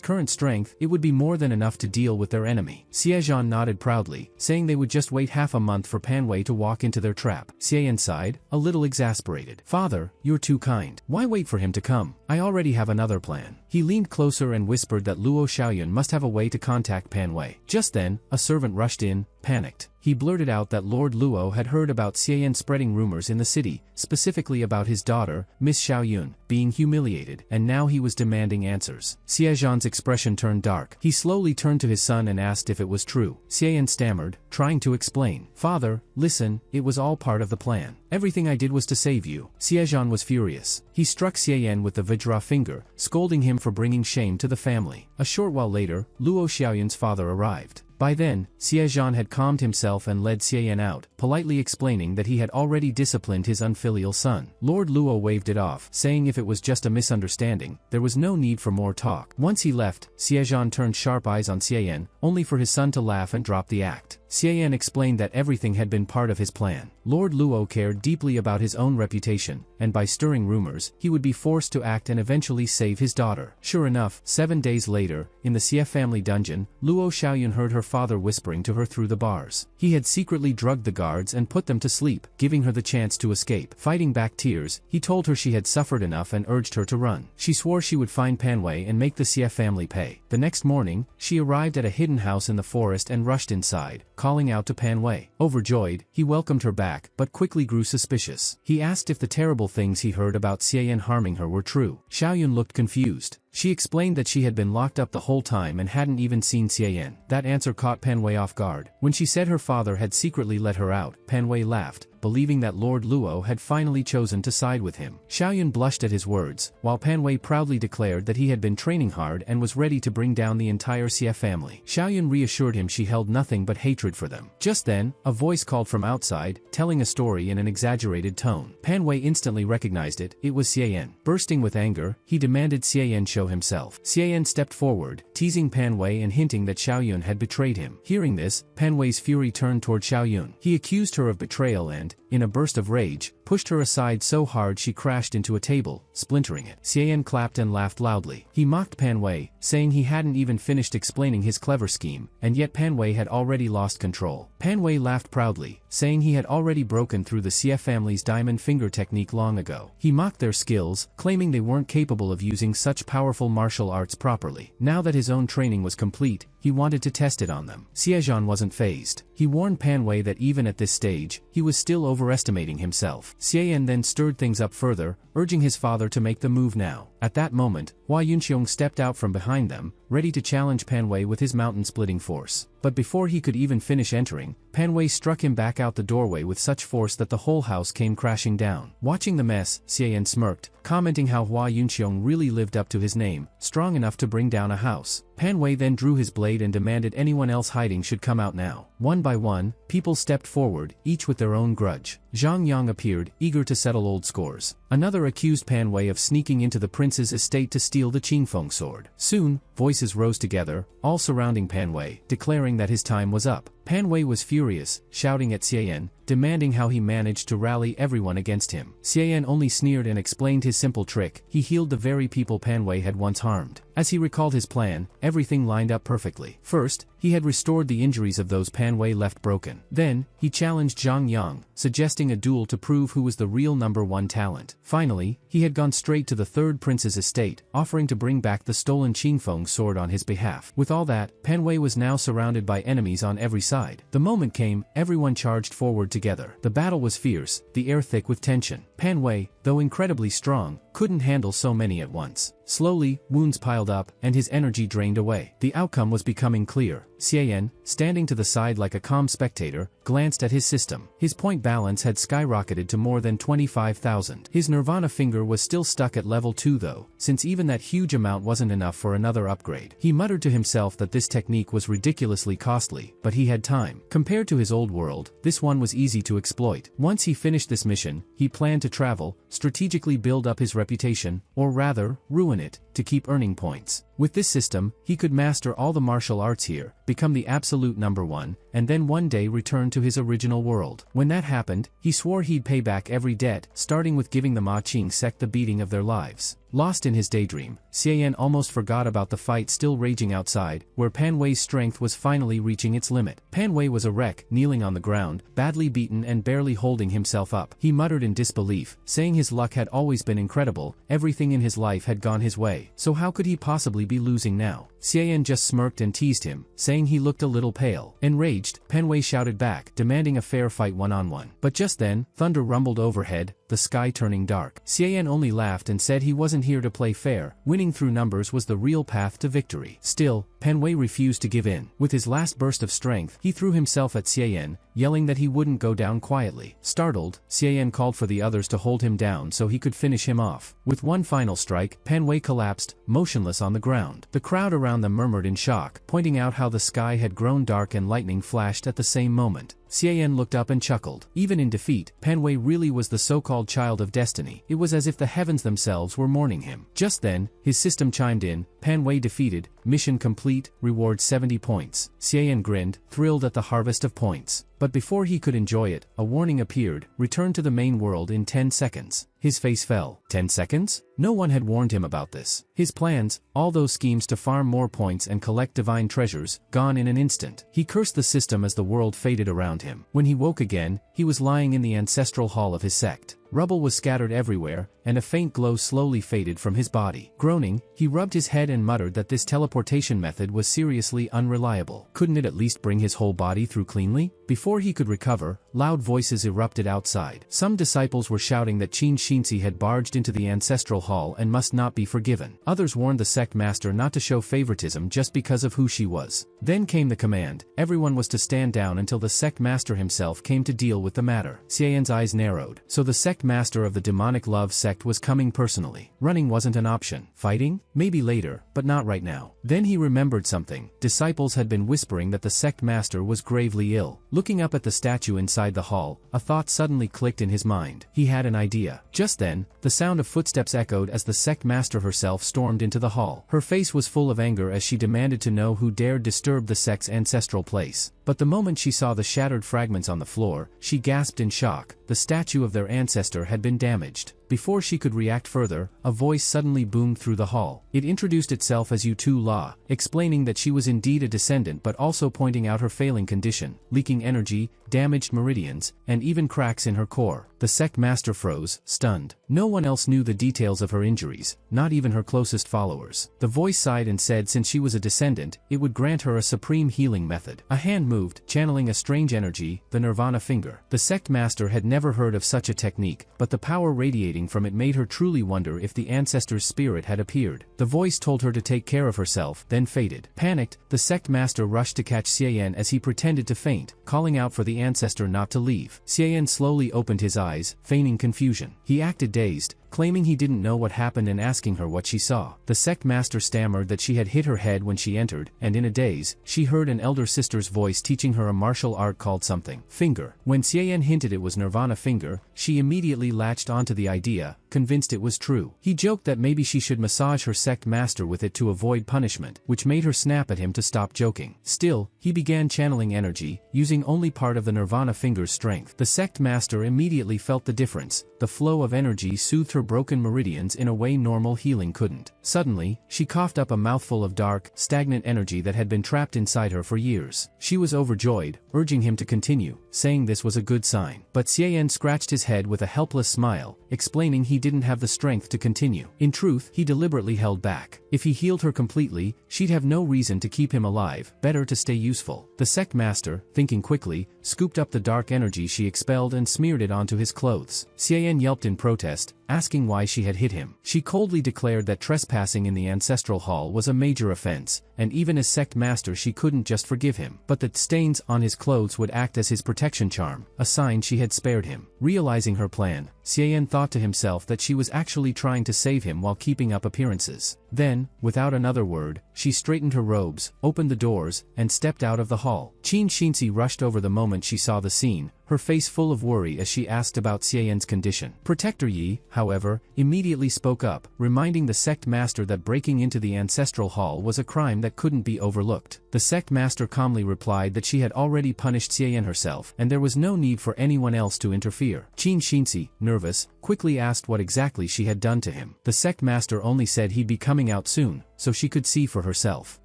current strength, it would be more than enough to deal with their enemy. Xiaozhan nodded proudly, saying they would just wait half a month for Pan Wei to walk into their trap. Xian sighed, a little exasperated. Father, you're too kind. Why wait for him to come? I already have another plan. He leaned closer and whispered that Luo Xiaoyun must have a way to contact Pan Wei. Just then, a servant rushed in, panicked. He blurted out that Lord Luo had heard about Xian spreading rumors in the city, specifically about his daughter, Miss Xiaoyun, being humiliated, and now he was demanding answers. Xiaozhan's expression turned dark. He slowly turned to his son and asked if it was true. Xian stammered, trying to explain. Father, listen, it was all part of the plan. Everything I did was to save you. Xiaozhan was furious. He struck Xian with the Vajra finger, scolding him for bringing shame to the family. A short while later, Luo Xiaoyun's father arrived. By then, Xiaozhan had calmed himself and led Xian out, politely explaining that he had already disciplined his unfilial son. Lord Luo waved it off, saying if it was just a misunderstanding, there was no need for more talk. Once he left, Xiaozhan turned sharp eyes on Xian, only for his son to laugh and drop the act. Xian explained that everything had been part of his plan. Lord Luo cared deeply about his own reputation, and by stirring rumors, he would be forced to act and eventually save his daughter. Sure enough, 7 days later, in the Xie family dungeon, Luo Xiaoyun heard her father whispering to her through the bars. He had secretly drugged the guards and put them to sleep, giving her the chance to escape. Fighting back tears, he told her she had suffered enough and urged her to run. She swore she would find Pan Wei and make the Xie family pay. The next morning, she arrived at a hidden house in the forest and rushed inside, calling out to Pan Wei. Overjoyed, he welcomed her back, but quickly grew suspicious. He asked if the terrible things he heard about Xian harming her were true. Xiaoyun looked confused. She explained that she had been locked up the whole time and hadn't even seen Xian. That answer caught Pan Wei off guard. When she said her father had secretly let her out, Pan Wei laughed, believing that Lord Luo had finally chosen to side with him. Xiaoyun blushed at his words, while Pan Wei proudly declared that he had been training hard and was ready to bring down the entire Xie family. Xiaoyun reassured him she held nothing but hatred for them. Just then, a voice called from outside, telling a story in an exaggerated tone. Pan Wei instantly recognized it. It was Xian. Bursting with anger, he demanded Xian show himself. Xian stepped forward, teasing Pan Wei and hinting that Xiaoyun had betrayed him. Hearing this, Pan Wei's fury turned toward Xiaoyun. He accused her of betrayal and, in a burst of rage, pushed her aside so hard she crashed into a table, splintering it. Xian clapped and laughed loudly. He mocked Pan Wei, saying he hadn't even finished explaining his clever scheme, and yet Pan Wei had already lost control. Pan Wei laughed proudly, saying he had already broken through the Xie family's diamond finger technique long ago. He mocked their skills, claiming they weren't capable of using such powerful martial arts properly. Now that his own training was complete, he wanted to test it on them. Xiaozhan wasn't fazed. He warned Pan Wei that even at this stage, he was still overestimating himself. Xian then stirred things up further, urging his father to make the move now. At that moment, Hua Yunxiong stepped out from behind them, ready to challenge Pan Wei with his mountain-splitting force. But before he could even finish entering, Pan Wei struck him back out the doorway with such force that the whole house came crashing down. Watching the mess, Xian smirked, commenting how Hua Yunxiong really lived up to his name, strong enough to bring down a house. Pan Wei then drew his blade and demanded anyone else hiding should come out now. One by one, people stepped forward, each with their own grudge. Zhang Yang appeared, eager to settle old scores. Another accused Pan Wei of sneaking into the prince's estate to steal the Qingfeng sword. Soon, voices rose together, all surrounding Pan Wei, declaring that his time was up. Pan Wei was furious, shouting at Xian, demanding how he managed to rally everyone against him. Xian only sneered and explained his simple trick: he healed the very people Pan Wei had once harmed. As he recalled his plan, everything lined up perfectly. First, he had restored the injuries of those Pan Wei left broken. Then, he challenged Zhang Yang, suggesting a duel to prove who was the real #1 talent. Finally, he had gone straight to the third prince's estate, offering to bring back the stolen Qingfeng sword on his behalf. With all that, Pan Wei was now surrounded by enemies on every side. The moment came, everyone charged forward together. The battle was fierce, the air thick with tension. Pan Wei, though incredibly strong, couldn't handle so many at once. Slowly, wounds piled up, and his energy drained away. The outcome was becoming clear. Xian, standing to the side like a calm spectator, glanced at his system. His point balance had skyrocketed to more than 25,000. His nirvana finger was still stuck at level 2 though, since even that huge amount wasn't enough for another upgrade. He muttered to himself that this technique was ridiculously costly, but he had time. Compared to his old world, this one was easy to exploit. Once he finished this mission, he planned to travel, strategically build up his reputation, or rather, ruin it, to keep earning points. With this system, he could master all the martial arts here, become the absolute #1, and then one day return to his original world. When that happened, he swore he'd pay back every debt, starting with giving the Ma Qing sect the beating of their lives. Lost in his daydream, Xian almost forgot about the fight still raging outside, where Pan Wei's strength was finally reaching its limit. Pan Wei was a wreck, kneeling on the ground, badly beaten and barely holding himself up. He muttered in disbelief, saying his luck had always been incredible, everything in his life had gone his way, so how could he possibly be losing now? Xian just smirked and teased him, saying he looked a little pale. Enraged, Pan Wei shouted back, demanding a fair fight one-on-one. But just then, thunder rumbled overhead, the sky turning dark. Xian only laughed and said he wasn't here to play fair. Winning through numbers was the real path to victory. Still, Pan Wei refused to give in. With his last burst of strength, he threw himself at Xian, yelling that he wouldn't go down quietly. Startled, Xian called for the others to hold him down so he could finish him off. With one final strike, Pan Wei collapsed, motionless on the ground. The crowd around them murmured in shock, pointing out how the sky had grown dark and lightning flashed at the same moment. Xian looked up and chuckled. Even in defeat, Pan Wei really was the so-called child of destiny. It was as if the heavens themselves were mourning him. Just then, his system chimed in, Pan Wei defeated, mission complete, reward 70 points. Xian grinned, thrilled at the harvest of points. But before he could enjoy it, a warning appeared: return to the main world in 10 seconds. His face fell. 10 seconds? No one had warned him about this. His plans, all those schemes to farm more points and collect divine treasures, gone in an instant. He cursed the system as the world faded around him. When he woke again, he was lying in the ancestral hall of his sect. Rubble was scattered everywhere, and a faint glow slowly faded from his body. Groaning, he rubbed his head and muttered that this teleportation method was seriously unreliable. Couldn't it at least bring his whole body through cleanly? Before he could recover, loud voices erupted outside. Some disciples were shouting that Qin Shinzi had barged into the ancestral hall and must not be forgiven. Others warned the sect master not to show favoritism just because of who she was. Then came the command: everyone was to stand down until the sect master himself came to deal with the matter. Xian's eyes narrowed. So the sect master of the demonic love sect was coming personally. Running wasn't an option. Fighting? Maybe later, but not right now. Then he remembered something. Disciples had been whispering that the sect master was gravely ill. Looking up at the statue inside the hall, a thought suddenly clicked in his mind. He had an idea. Just then, the sound of footsteps echoed as the sect master herself stormed into the hall. Her face was full of anger as she demanded to know who dared disturb the sect's ancestral place. But the moment she saw the shattered fragments on the floor, she gasped in shock. The statue of their ancestor had been damaged. Before she could react further, a voice suddenly boomed through the hall. It introduced itself as Yutu La, explaining that she was indeed a descendant but also pointing out her failing condition, leaking energy, damaged meridians, and even cracks in her core. The sect master froze, stunned. No one else knew the details of her injuries, not even her closest followers. The voice sighed and said since she was a descendant, it would grant her a supreme healing method. A hand moved, channeling a strange energy, the nirvana finger. The sect master had never heard of such a technique, but the power radiating from it made her truly wonder if the ancestor's spirit had appeared. The voice told her to take care of herself, then faded. Panicked, the sect master rushed to catch Xian as he pretended to faint, calling out for the ancestor not to leave. Xian slowly opened his eyes, feigning confusion. He acted dazed, claiming he didn't know what happened and asking her what she saw. The sect master stammered that she had hit her head when she entered, and in a daze, she heard an elder sister's voice teaching her a martial art called something finger. When Xiaoyan hinted it was Nirvana finger, she immediately latched onto the idea, convinced it was true. He joked that maybe she should massage her sect master with it to avoid punishment, which made her snap at him to stop joking. Still, he began channeling energy, using only part of the Nirvana finger's strength. The sect master immediately felt the difference. The flow of energy soothed her broken meridians in a way normal healing couldn't. Suddenly, she coughed up a mouthful of dark, stagnant energy that had been trapped inside her for years. She was overjoyed, urging him to continue, saying this was a good sign. But Xiaoyan scratched his head with a helpless smile, explaining he didn't have the strength to continue. In truth, he deliberately held back. If he healed her completely, she'd have no reason to keep him alive, better to stay useful. The sect master, thinking quickly, scooped up the dark energy she expelled and smeared it onto his clothes. Xiaoyan yelped in protest, asking why she had hit him. She coldly declared that trespassing in the ancestral hall was a major offense, and even as sect master she couldn't just forgive him, but that stains on his clothes would act as his protection charm, a sign she had spared him. Realizing her plan, Xiaoyan thought to himself that she was actually trying to save him while keeping up appearances. Then, without another word, she straightened her robes, opened the doors, and stepped out of the hall. Qin Shinzi rushed over the moment she saw the scene, her face full of worry as she asked about Xiaoyan's condition. Protector Yi, however, immediately spoke up, reminding the sect master that breaking into the ancestral hall was a crime that couldn't be overlooked. The sect master calmly replied that she had already punished Xiaoyan herself, and there was no need for anyone else to interfere. Qin Shinzi, nervous, quickly asked what exactly she had done to him. The sect master only said he'd be coming out soon, so she could see for herself.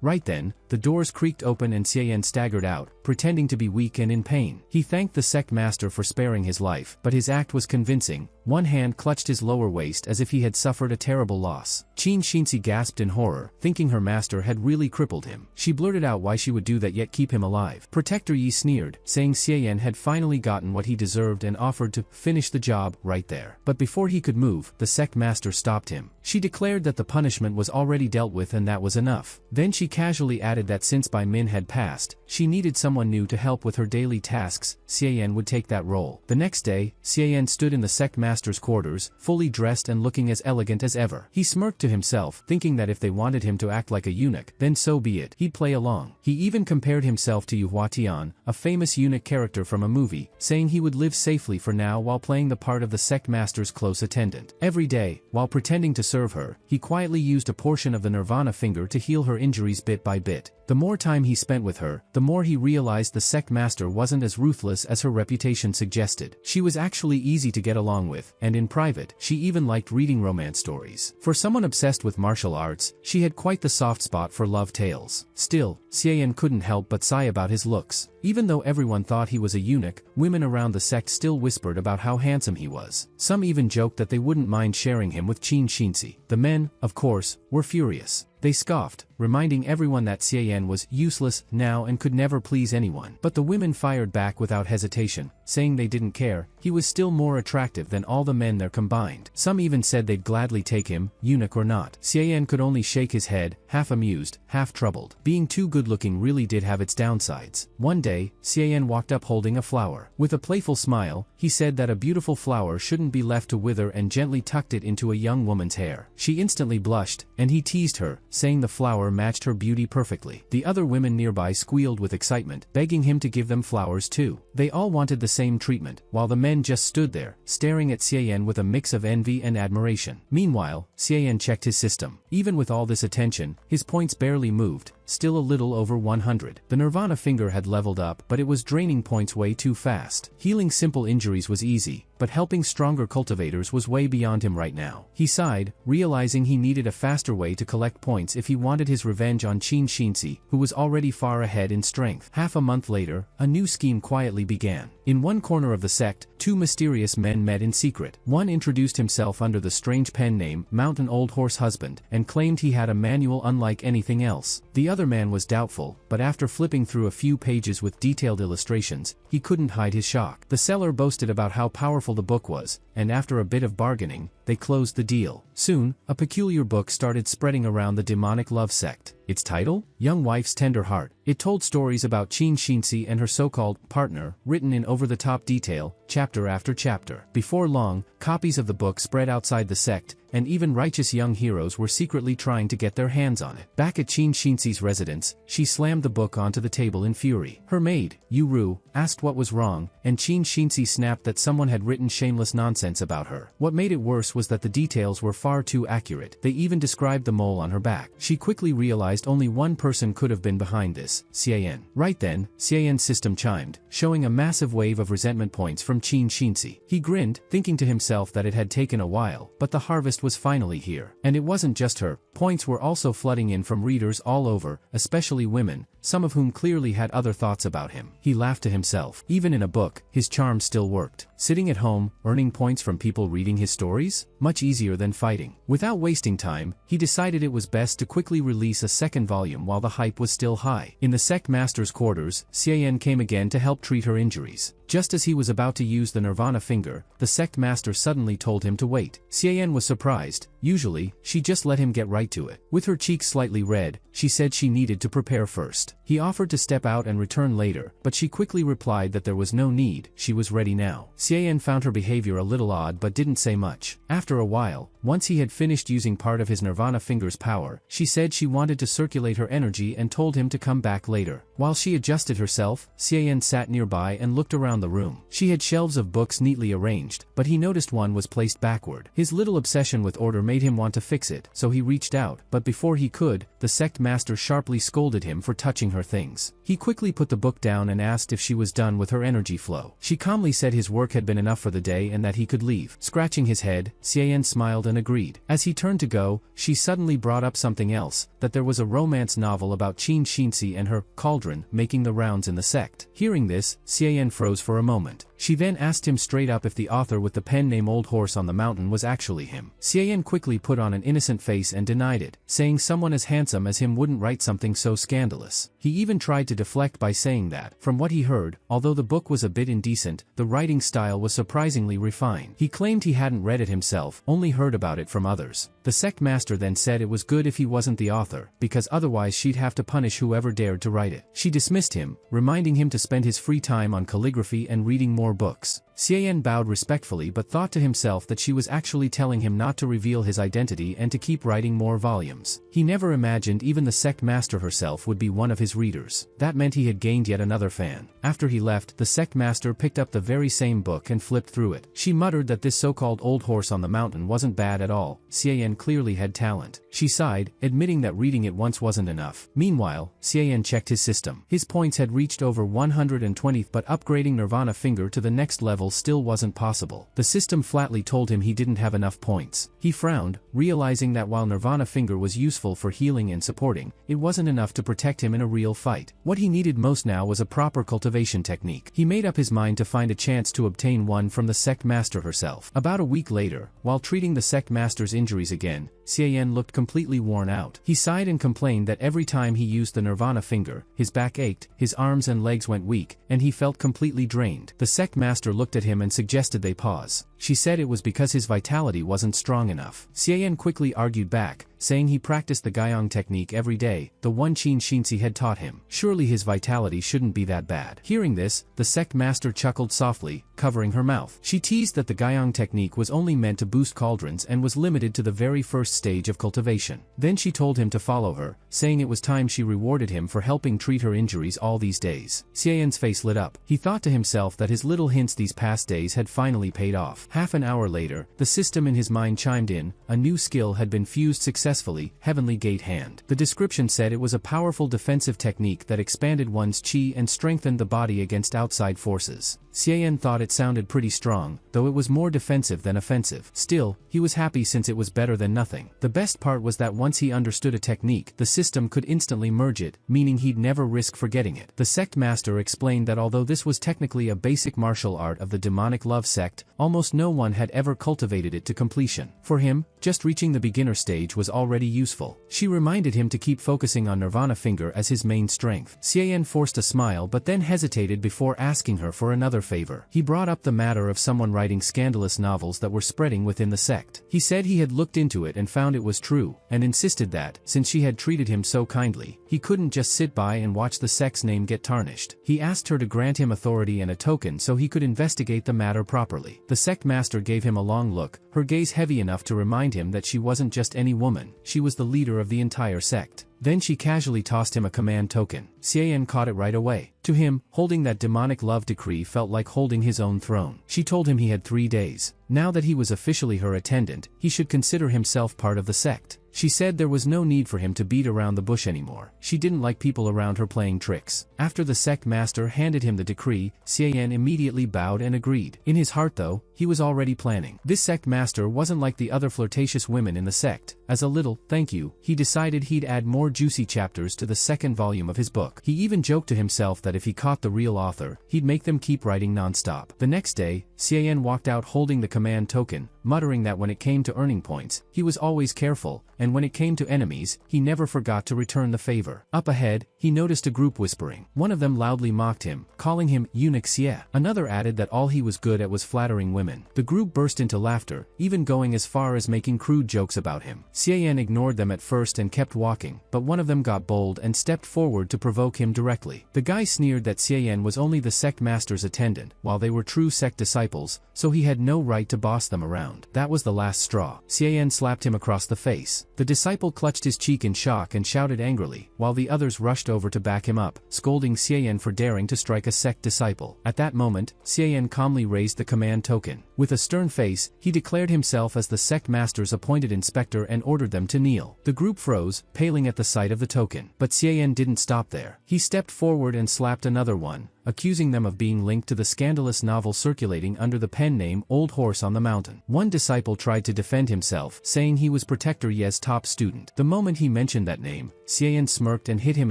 Right then, the doors creaked open and Xiaoyan staggered out, pretending to be weak and in pain. He thanked the sect master for sparing his life, but his act was convincing. One hand clutched his lower waist as if he had suffered a terrible loss. Qin Shinzi gasped in horror, thinking her master had really crippled him. She blurted out why she would do that yet keep him alive. Protector Yi sneered, saying Xiaoyan had finally gotten what he deserved and offered to finish the job right there. But before he could move, the sect master stopped him. She declared that the punishment was already dealt with and that was enough. Then she casually added that since Bai Min had passed, she needed someone new to help with her daily tasks. Xiaoyan would take that role. The next day, Xiaoyan stood in the sect master's quarters, fully dressed and looking as elegant as ever. He smirked to himself, thinking that if they wanted him to act like a eunuch, then so be it. He'd play along. He even compared himself to Yu Huatian, a famous eunuch character from a movie, saying he would live safely for now while playing the part of the sect master's close attendant. Every day, while pretending to serve her, he quietly used a portion of the Nirvana finger to heal her injuries bit by bit. The more time he spent with her, the more he realized the sect master wasn't as ruthless as her reputation suggested. She was actually easy to get along with, and in private, she even liked reading romance stories. For someone obsessed with martial arts, she had quite the soft spot for love tales. Still, Xiaoyan couldn't help but sigh about his looks. Even though everyone thought he was a eunuch, women around the sect still whispered about how handsome he was. Some even joked that they wouldn't mind sharing him with Qin Shinzi. The men, of course, were furious. They scoffed, reminding everyone that Xiaoyan was useless now and could never please anyone. But the women fired back without hesitation, saying they didn't care. He was still more attractive than all the men there combined. Some even said they'd gladly take him, eunuch or not. Xiaoyan could only shake his head, half amused, half troubled. Being too good-looking really did have its downsides. One day, Xiaoyan walked up holding a flower. With a playful smile, he said that a beautiful flower shouldn't be left to wither and gently tucked it into a young woman's hair. She instantly blushed, and he teased her, saying the flower matched her beauty perfectly. The other women nearby squealed with excitement, begging him to give them flowers too. They all wanted the same treatment, while the men just stood there, staring at Xiaoyan with a mix of envy and admiration. Meanwhile, Xiaoyan checked his system. Even with all this attention, his points barely moved, still a little over 100. The Nirvana finger had leveled up, but it was draining points way too fast. Healing simple injuries was easy, but helping stronger cultivators was way beyond him right now. He sighed, realizing he needed a faster way to collect points if he wanted his revenge on Qin Shinzi, who was already far ahead in strength. Half a month later, a new scheme quietly began. In one corner of the sect, two mysterious men met in secret. One introduced himself under the strange pen name Mountain Old Horse Husband, and claimed he had a manual unlike anything else. The other man was doubtful, but after flipping through a few pages with detailed illustrations, he couldn't hide his shock. The seller boasted about how powerful the book was, and after a bit of bargaining, they closed the deal. Soon, a peculiar book started spreading around the demonic love sect. Its title? Young Wife's Tender Heart. It told stories about Qin Shinsi and her so-called partner, written in over-the-top detail, chapter after chapter. Before long, copies of the book spread outside the sect, and even righteous young heroes were secretly trying to get their hands on it. Back at Qin Shinsi's residence, she slammed the book onto the table in fury. Her maid, Yu-Ru, asked what was wrong, and Qin Shinsi snapped that someone had written shameless nonsense about her. What made it worse was that the details were far too accurate. They even described the mole on her back. She quickly realized only one person could have been behind this, Xian. Right then, Xian's system chimed, showing a massive wave of resentment points from Qin Shinsi. He grinned, thinking to himself that it had taken a while, but the harvest was finally here. And it wasn't just her. Points were also flooding in from readers all over, especially women, some of whom clearly had other thoughts about him. He laughed to himself. Even in a book, his charm still worked. Sitting at home, earning points from people reading his stories? Much easier than fighting. Without wasting time, he decided it was best to quickly release a second volume while the hype was still high. In the sect master's quarters, Xian came again to help treat her injuries. Just as he was about to use the Nirvana finger, the sect master suddenly told him to wait. Xian was surprised. Usually, she just let him get right to it. With her cheeks slightly red, she said she needed to prepare first. He offered to step out and return later, but she quickly replied that there was no need, she was ready now. Xian found her behavior a little odd but didn't say much. After a while, once he had finished using part of his Nirvana finger's power, she said she wanted to circulate her energy and told him to come back later. While she adjusted herself, Xian sat nearby and looked around the room. She had shelves of books neatly arranged, but he noticed one was placed backward. His little obsession with order made him want to fix it, so he reached out, but before he could, the sect master sharply scolded him for touching her things. He quickly put the book down and asked if she was done with her energy flow. She calmly said his work had been enough for the day and that he could leave. Scratching his head, Xian smiled and agreed. As he turned to go, she suddenly brought up something else, that there was a romance novel about Qin Shinsi and her cauldron making the rounds in the sect. Hearing this, Xian froze for a moment. She then asked him straight up if the author with the pen name Old Horse on the Mountain was actually him. Xian quickly put on an innocent face and denied it, saying someone as handsome as him wouldn't write something so scandalous. He even tried to deflect by saying that, from what he heard, although the book was a bit indecent, the writing style was surprisingly refined. He claimed he hadn't read it himself, only heard about it from others. The sect master then said it was good if he wasn't the author, because otherwise she'd have to punish whoever dared to write it. She dismissed him, reminding him to spend his free time on calligraphy and reading more books. Xian bowed respectfully but thought to himself that she was actually telling him not to reveal his identity and to keep writing more volumes. He never imagined even the sect master herself would be one of his readers. That meant he had gained yet another fan. After he left, the sect master picked up the very same book and flipped through it. She muttered that this so-called Old Horse on the Mountain wasn't bad at all. Xian clearly had talent. She sighed, admitting that reading it once wasn't enough. Meanwhile, Xian checked his system. His points had reached over 120, but upgrading Nirvana finger to the next level still wasn't possible. The system flatly told him he didn't have enough points. He frowned, realizing that while Nirvana finger was useful for healing and supporting, it wasn't enough to protect him in a real fight. What he needed most now was a proper cultivation technique. He made up his mind to find a chance to obtain one from the sect master herself. About a week later, while treating the sect master's injuries again, Xian looked completely worn out. He sighed and complained that every time he used the Nirvana finger, his back ached, his arms and legs went weak, and he felt completely drained. The sect master looked at him and suggested they pause. She said it was because his vitality wasn't strong enough. Xian quickly argued back, saying he practiced the Gaiyang technique every day, the one Qin Shinsi had taught him. Surely his vitality shouldn't be that bad. Hearing this, the sect master chuckled softly, covering her mouth. She teased that the Gaiyang technique was only meant to boost cauldrons and was limited to the very first stage of cultivation. Then she told him to follow her, saying it was time she rewarded him for helping treat her injuries all these days. Xian's face lit up. He thought to himself that his little hints these past days had finally paid off. Half an hour later, the system in his mind chimed in. A new skill had been fused successfully, Heavenly Gate Hand. The description said it was a powerful defensive technique that expanded one's chi and strengthened the body against outside forces. Xian thought it sounded pretty strong, though it was more defensive than offensive. Still, he was happy since it was better than nothing. The best part was that once he understood a technique, the system could instantly merge it, meaning he'd never risk forgetting it. The sect master explained that although this was technically a basic martial art of the demonic love sect, almost no one had ever cultivated it to completion. For him, just reaching the beginner stage was already useful. She reminded him to keep focusing on Nirvana Finger as his main strength. Xian forced a smile but then hesitated before asking her for another favor. He brought up the matter of someone writing scandalous novels that were spreading within the sect. He said he had looked into it and found it was true, and insisted that, since she had treated him so kindly, he couldn't just sit by and watch the sect's name get tarnished. He asked her to grant him authority and a token so he could investigate the matter properly. The sect master gave him a long look, her gaze heavy enough to remind him that she wasn't just any woman, she was the leader of the entire sect. Then she casually tossed him a command token. Xian caught it right away. To him, holding that demonic love decree felt like holding his own throne. She told him he had 3 days. Now that he was officially her attendant, he should consider himself part of the sect. She said there was no need for him to beat around the bush anymore. She didn't like people around her playing tricks. After the sect master handed him the decree, Xian immediately bowed and agreed. In his heart though, he was already planning. This sect master wasn't like the other flirtatious women in the sect. As a little thank you, he decided he'd add more juicy chapters to the 2nd volume of his book. He even joked to himself that if he caught the real author, he'd make them keep writing non-stop. The next day, Xian walked out holding the command token, muttering that when it came to earning points, he was always careful, and when it came to enemies, he never forgot to return the favor. Up ahead, he noticed a group whispering. One of them loudly mocked him, calling him eunuch Xie. Another added that all he was good at was flattering women. The group burst into laughter, even going as far as making crude jokes about him. Xian ignored them at first and kept walking, but one of them got bold and stepped forward to provoke him directly. The guy sneered that Xian was only the sect master's attendant, while they were true sect disciples, so he had no right to boss them around. That was the last straw. Xian slapped him across the face. The disciple clutched his cheek in shock and shouted angrily, while the others rushed over to back him up, scolding Xian for daring to strike a sect disciple. At that moment, Xian calmly raised the command token. With a stern face, he declared himself as the sect master's appointed inspector and ordered them to kneel. The group froze, paling at the sight of the token. But Xian didn't stop there. He stepped forward and slapped another one, accusing them of being linked to the scandalous novel circulating under the pen name Old Horse on the Mountain. One disciple tried to defend himself, saying he was Protector Ye's top student. The moment he mentioned that name, Xian smirked and hit him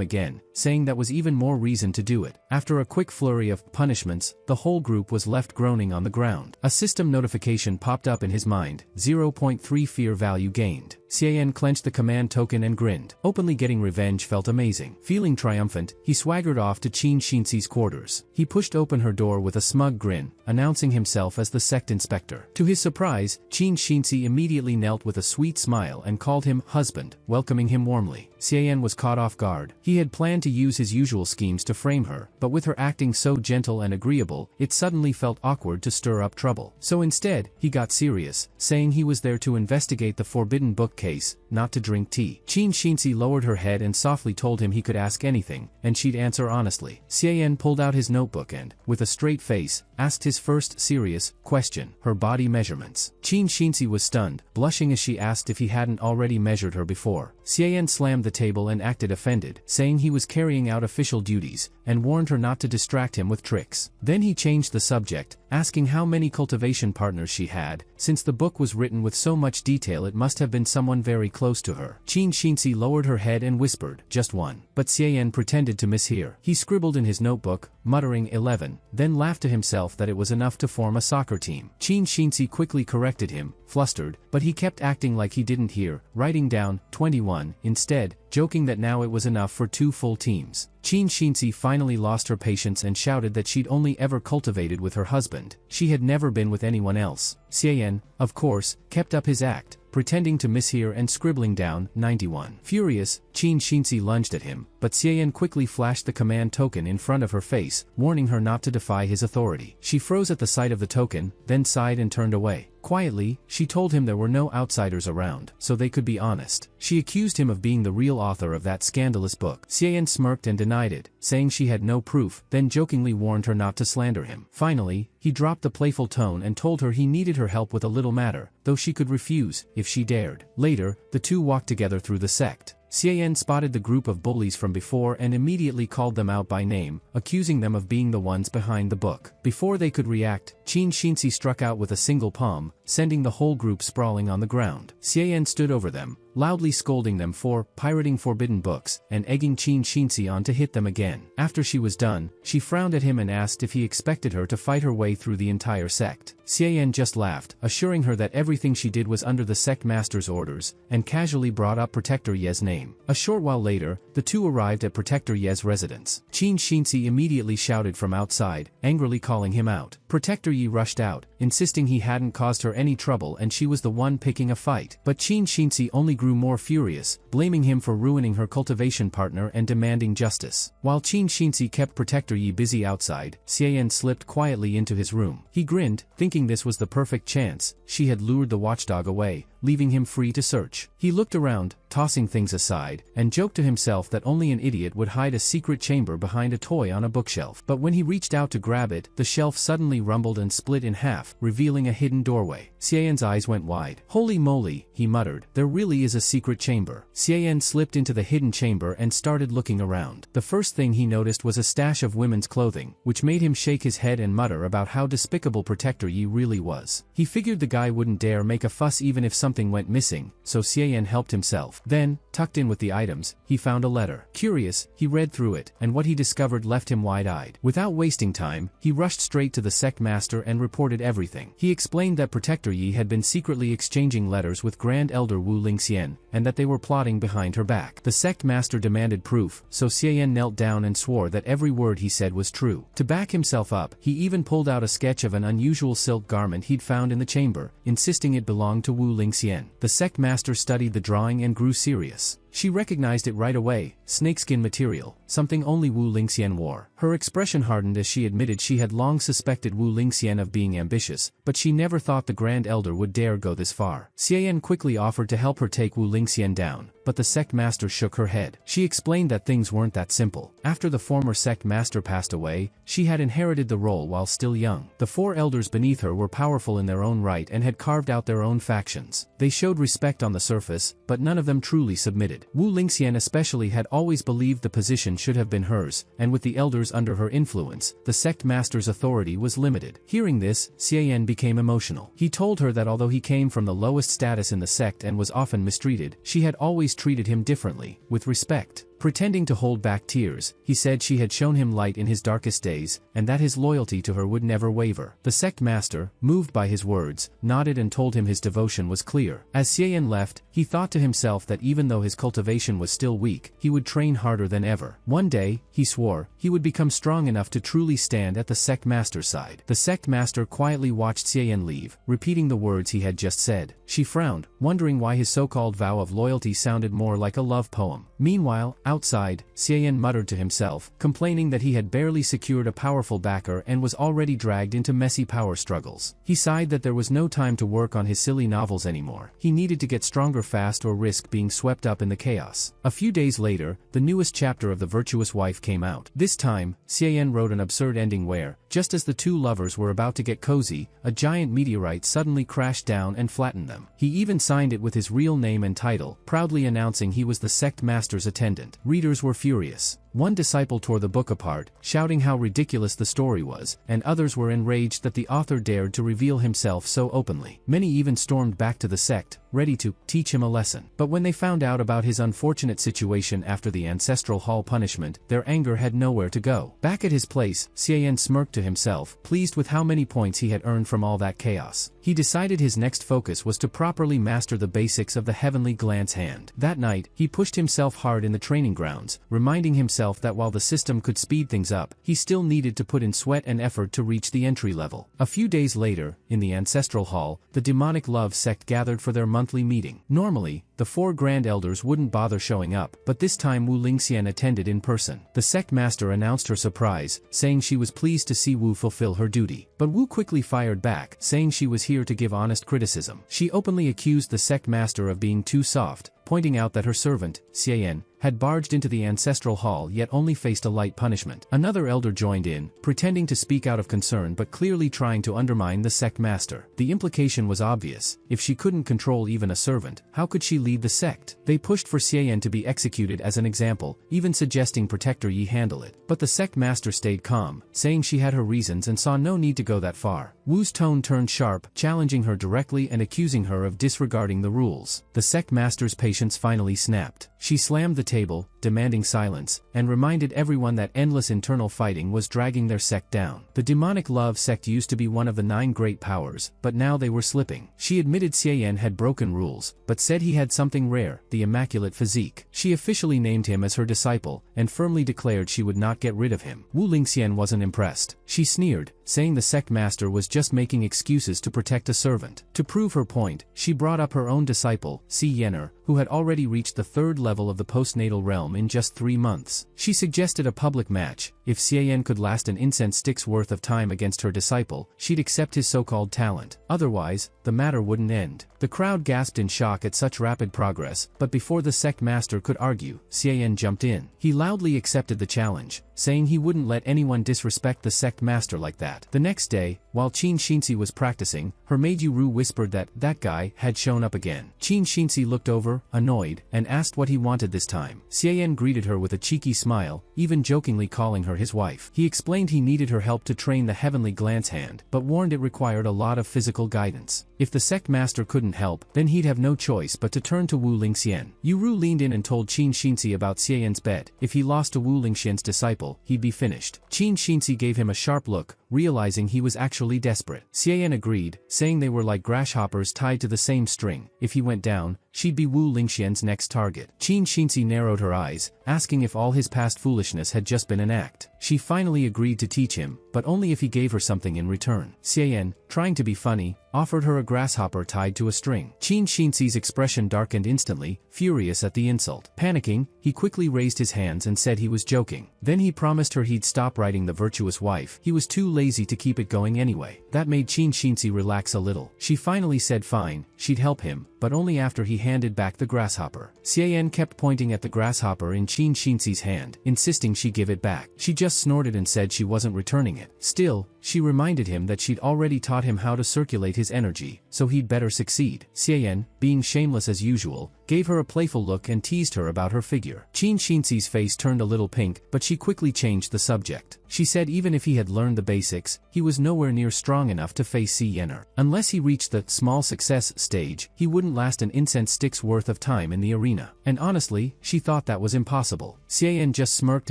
again, saying that was even more reason to do it. After a quick flurry of punishments, the whole group was left groaning on the ground. A system notification popped up in his mind, 0.3 fear value gained. Xian clenched the command token and grinned. Openly getting revenge felt amazing. Feeling triumphant, he swaggered off to Qin Shinxi's quarters. He pushed open her door with a smug grin, announcing himself as the sect inspector. To his surprise, Qin Shinxi immediately knelt with a sweet smile and called him husband, welcoming him warmly. Xian was caught off guard. He had planned to use his usual schemes to frame her, but with her acting so gentle and agreeable, it suddenly felt awkward to stir up trouble. So instead, he got serious, saying he was there to investigate the forbidden book case, not to drink tea. Qin Shinxi lowered her head and softly told him he could ask anything, and she'd answer honestly. Xian pulled out his notebook and, with a straight face, asked his first serious question, her body measurements. Qin Shinxi was stunned, blushing as she asked if he hadn't already measured her before. Xian slammed the table and acted offended, saying he was carrying out official duties, and warned her not to distract him with tricks. Then he changed the subject, asking how many cultivation partners she had. Since the book was written with so much detail, it must have been someone very close to her. Qin Shinxi lowered her head and whispered, just one. But Xian pretended to mishear. He scribbled in his notebook, muttering 11, then laughed to himself that it was enough to form a soccer team. Qin Shinxi quickly corrected him, flustered, but he kept acting like he didn't hear, writing down 21 instead, joking that now it was enough for 2 full teams. Qin Shinxi finally lost her patience and shouted that she'd only ever cultivated with her husband. She had never been with anyone else. Xian, of course, kept up his act, pretending to mishear and scribbling down 91. Furious, Qin Shinxi lunged at him, but Xian quickly flashed the command token in front of her face, warning her not to defy his authority. She froze at the sight of the token, then sighed and turned away. Quietly, she told him there were no outsiders around, so they could be honest. She accused him of being the real author of that scandalous book. Xian smirked and denied it, saying she had no proof, then jokingly warned her not to slander him. Finally, he dropped the playful tone and told her he needed her help with a little matter, though she could refuse, if she dared. Later, the two walked together through the sect. Xian spotted the group of bullies from before and immediately called them out by name, accusing them of being the ones behind the book. Before they could react, Qin Shinxi struck out with a single palm, sending the whole group sprawling on the ground. Xian stood over them, loudly scolding them for pirating forbidden books and egging Qin Shinzi on to hit them again. After she was done, she frowned at him and asked if he expected her to fight her way through the entire sect. Xian just laughed, assuring her that everything she did was under the sect master's orders, and casually brought up Protector Ye's name. A short while later, the two arrived at Protector Ye's residence. Qin Shinzi immediately shouted from outside, angrily calling him out. Protector Ye rushed out, insisting he hadn't caused her any trouble and she was the one picking a fight. But Qin Shinzi only grew more furious, blaming him for ruining her cultivation partner and demanding justice. While Qin Shinzi kept Protector Yi busy outside, Xian slipped quietly into his room. He grinned, thinking this was the perfect chance. She had lured the watchdog away, leaving him free to search. He looked around, tossing things aside, and joked to himself that only an idiot would hide a secret chamber behind a toy on a bookshelf. But when he reached out to grab it, the shelf suddenly rumbled and split in half, revealing a hidden doorway. Xian's eyes went wide. "Holy moly," he muttered, "there really is a secret chamber." Xian slipped into the hidden chamber and started looking around. The first thing he noticed was a stash of women's clothing, which made him shake his head and mutter about how despicable Protector Yi really was. He figured the guy wouldn't dare make a fuss even if something went missing, so Xian helped himself. Then, tucked in with the items, he found a letter. Curious, he read through it, and what he discovered left him wide-eyed. Without wasting time, he rushed straight to the sect master and reported everything. He explained that Protector Yi had been secretly exchanging letters with Grand Elder Wu Lingxian, and that they were plotting behind her back. The sect master demanded proof, so Xian knelt down and swore that every word he said was true. To back himself up, he even pulled out a sketch of an unusual silk garment he'd found in the chamber, insisting it belonged to Wu Lingxian. The sect master studied the drawing and grew serious. She recognized it right away, snakeskin material, something only Wu Lingxian wore. Her expression hardened as she admitted she had long suspected Wu Lingxian of being ambitious, but she never thought the Grand Elder would dare go this far. Xian quickly offered to help her take Wu Lingxian down, but the sect master shook her head. She explained that things weren't that simple. After the former sect master passed away, she had inherited the role while still young. The four elders beneath her were powerful in their own right and had carved out their own factions. They showed respect on the surface, but none of them truly submitted. Wu Lingxian especially had always believed the position should have been hers, and with the elders under her influence, the sect master's authority was limited. Hearing this, Xian became emotional. He told her that although he came from the lowest status in the sect and was often mistreated, she had always treated him differently, with respect. Pretending to hold back tears, he said she had shown him light in his darkest days, and that his loyalty to her would never waver. The sect master, moved by his words, nodded and told him his devotion was clear. As Xian left, he thought to himself that even though his cultivation was still weak, he would train harder than ever. One day, he swore, he would become strong enough to truly stand at the sect master's side. The sect master quietly watched Xian leave, repeating the words he had just said. She frowned, wondering why his so-called vow of loyalty sounded more like a love poem. Meanwhile, outside, Xian muttered to himself, complaining that he had barely secured a powerful backer and was already dragged into messy power struggles. He sighed that there was no time to work on his silly novels anymore. He needed to get stronger fast or risk being swept up in the chaos. A few days later, the newest chapter of The Virtuous Wife came out. This time, Xian wrote an absurd ending where, just as the two lovers were about to get cozy, a giant meteorite suddenly crashed down and flattened them. He even signed it with his real name and title, proudly announcing he was the sect master's attendant. Readers were furious. One disciple tore the book apart, shouting how ridiculous the story was, and others were enraged that the author dared to reveal himself so openly. Many even stormed back to the sect, ready to teach him a lesson. But when they found out about his unfortunate situation after the ancestral hall punishment, their anger had nowhere to go. Back at his place, Xian smirked to himself, pleased with how many points he had earned from all that chaos. He decided his next focus was to properly master the basics of the heavenly glance hand. That night, he pushed himself hard in the training grounds, reminding himself that while the system could speed things up, he still needed to put in sweat and effort to reach the entry level. A few days later, in the ancestral hall, the demonic love sect gathered for their monthly meeting. Normally, the four grand elders wouldn't bother showing up, but this time Wu Lingxian attended in person. The sect master announced her surprise, saying she was pleased to see Wu fulfill her duty. But Wu quickly fired back, saying she was here to give honest criticism. She openly accused the sect master of being too soft, pointing out that her servant, Xian, had barged into the ancestral hall yet only faced a light punishment. Another elder joined in, pretending to speak out of concern but clearly trying to undermine the sect master. The implication was obvious: if she couldn't control even a servant, how could she lead the sect? They pushed for Xian to be executed as an example, even suggesting Protector Yi handle it. But the sect master stayed calm, saying she had her reasons and saw no need to go that far. Wu's tone turned sharp, challenging her directly and accusing her of disregarding the rules. The sect master's patience finally snapped. She slammed the table, demanding silence, and reminded everyone that endless internal fighting was dragging their sect down. The demonic love sect used to be one of the 9 great powers, but now they were slipping. She admitted Xian had broken rules, but said he had something rare, the immaculate physique. She officially named him as her disciple, and firmly declared she would not get rid of him. Wu Lingxian wasn't impressed. She sneered, saying the sect master was just making excuses to protect a servant. To prove her point, she brought up her own disciple, Si Yener, who had already reached the 3rd level of the postnatal realm in just 3 months. She suggested a public match. If Xian could last an incense stick's worth of time against her disciple, she'd accept his so-called talent. Otherwise, the matter wouldn't end. The crowd gasped in shock at such rapid progress, but before the sect master could argue, Xian jumped in. He loudly accepted the challenge, saying he wouldn't let anyone disrespect the sect master like that. The next day, while Qin Shinzi was practicing, her maid Yu Ru whispered that guy had shown up again. Qin Shinzi looked over, annoyed, and asked what he wanted this time. Xian greeted her with a cheeky smile, even jokingly calling her his wife. He explained he needed her help to train the heavenly glance hand, but warned it required a lot of physical guidance. If the sect master couldn't help, then he'd have no choice but to turn to Wu Lingxian. Yu Ru leaned in and told Qin Shinzi about Xian's bet. If he lost to Wu Lingxian's disciple, he'd be finished. Qin Shinzi gave him a sharp look, realizing he was actually desperate. Xian agreed, saying they were like grasshoppers tied to the same string. If he went down, she'd be Wu Lingxian's next target. Qin Shinzi narrowed her eyes, asking if all his past foolishness had just been an act. She finally agreed to teach him, but only if he gave her something in return. Xian, trying to be funny, offered her a grasshopper tied to a string. Qin Shinzi's expression darkened instantly, furious at the insult. Panicking, he quickly raised his hands and said he was joking. Then he promised her he'd stop writing the virtuous wife. He was too lazy to keep it going anyway. That made Qin Shinzi relax a little. She finally said fine, she'd help him, but only after he handed back the grasshopper. Xian kept pointing at the grasshopper in Qin Shinzi's hand, insisting she give it back. She just snorted and said she wasn't returning it. Still, she reminded him that she'd already taught him how to circulate his energy, so he'd better succeed. Xian, being shameless as usual, gave her a playful look and teased her about her figure. Qin Shinzi's face turned a little pink, but she quickly changed the subject. She said even if he had learned the basics, he was nowhere near strong enough to face Si Yener. Unless he reached the small success stage, he wouldn't last an incense stick's worth of time in the arena. And honestly, she thought that was impossible. Xian just smirked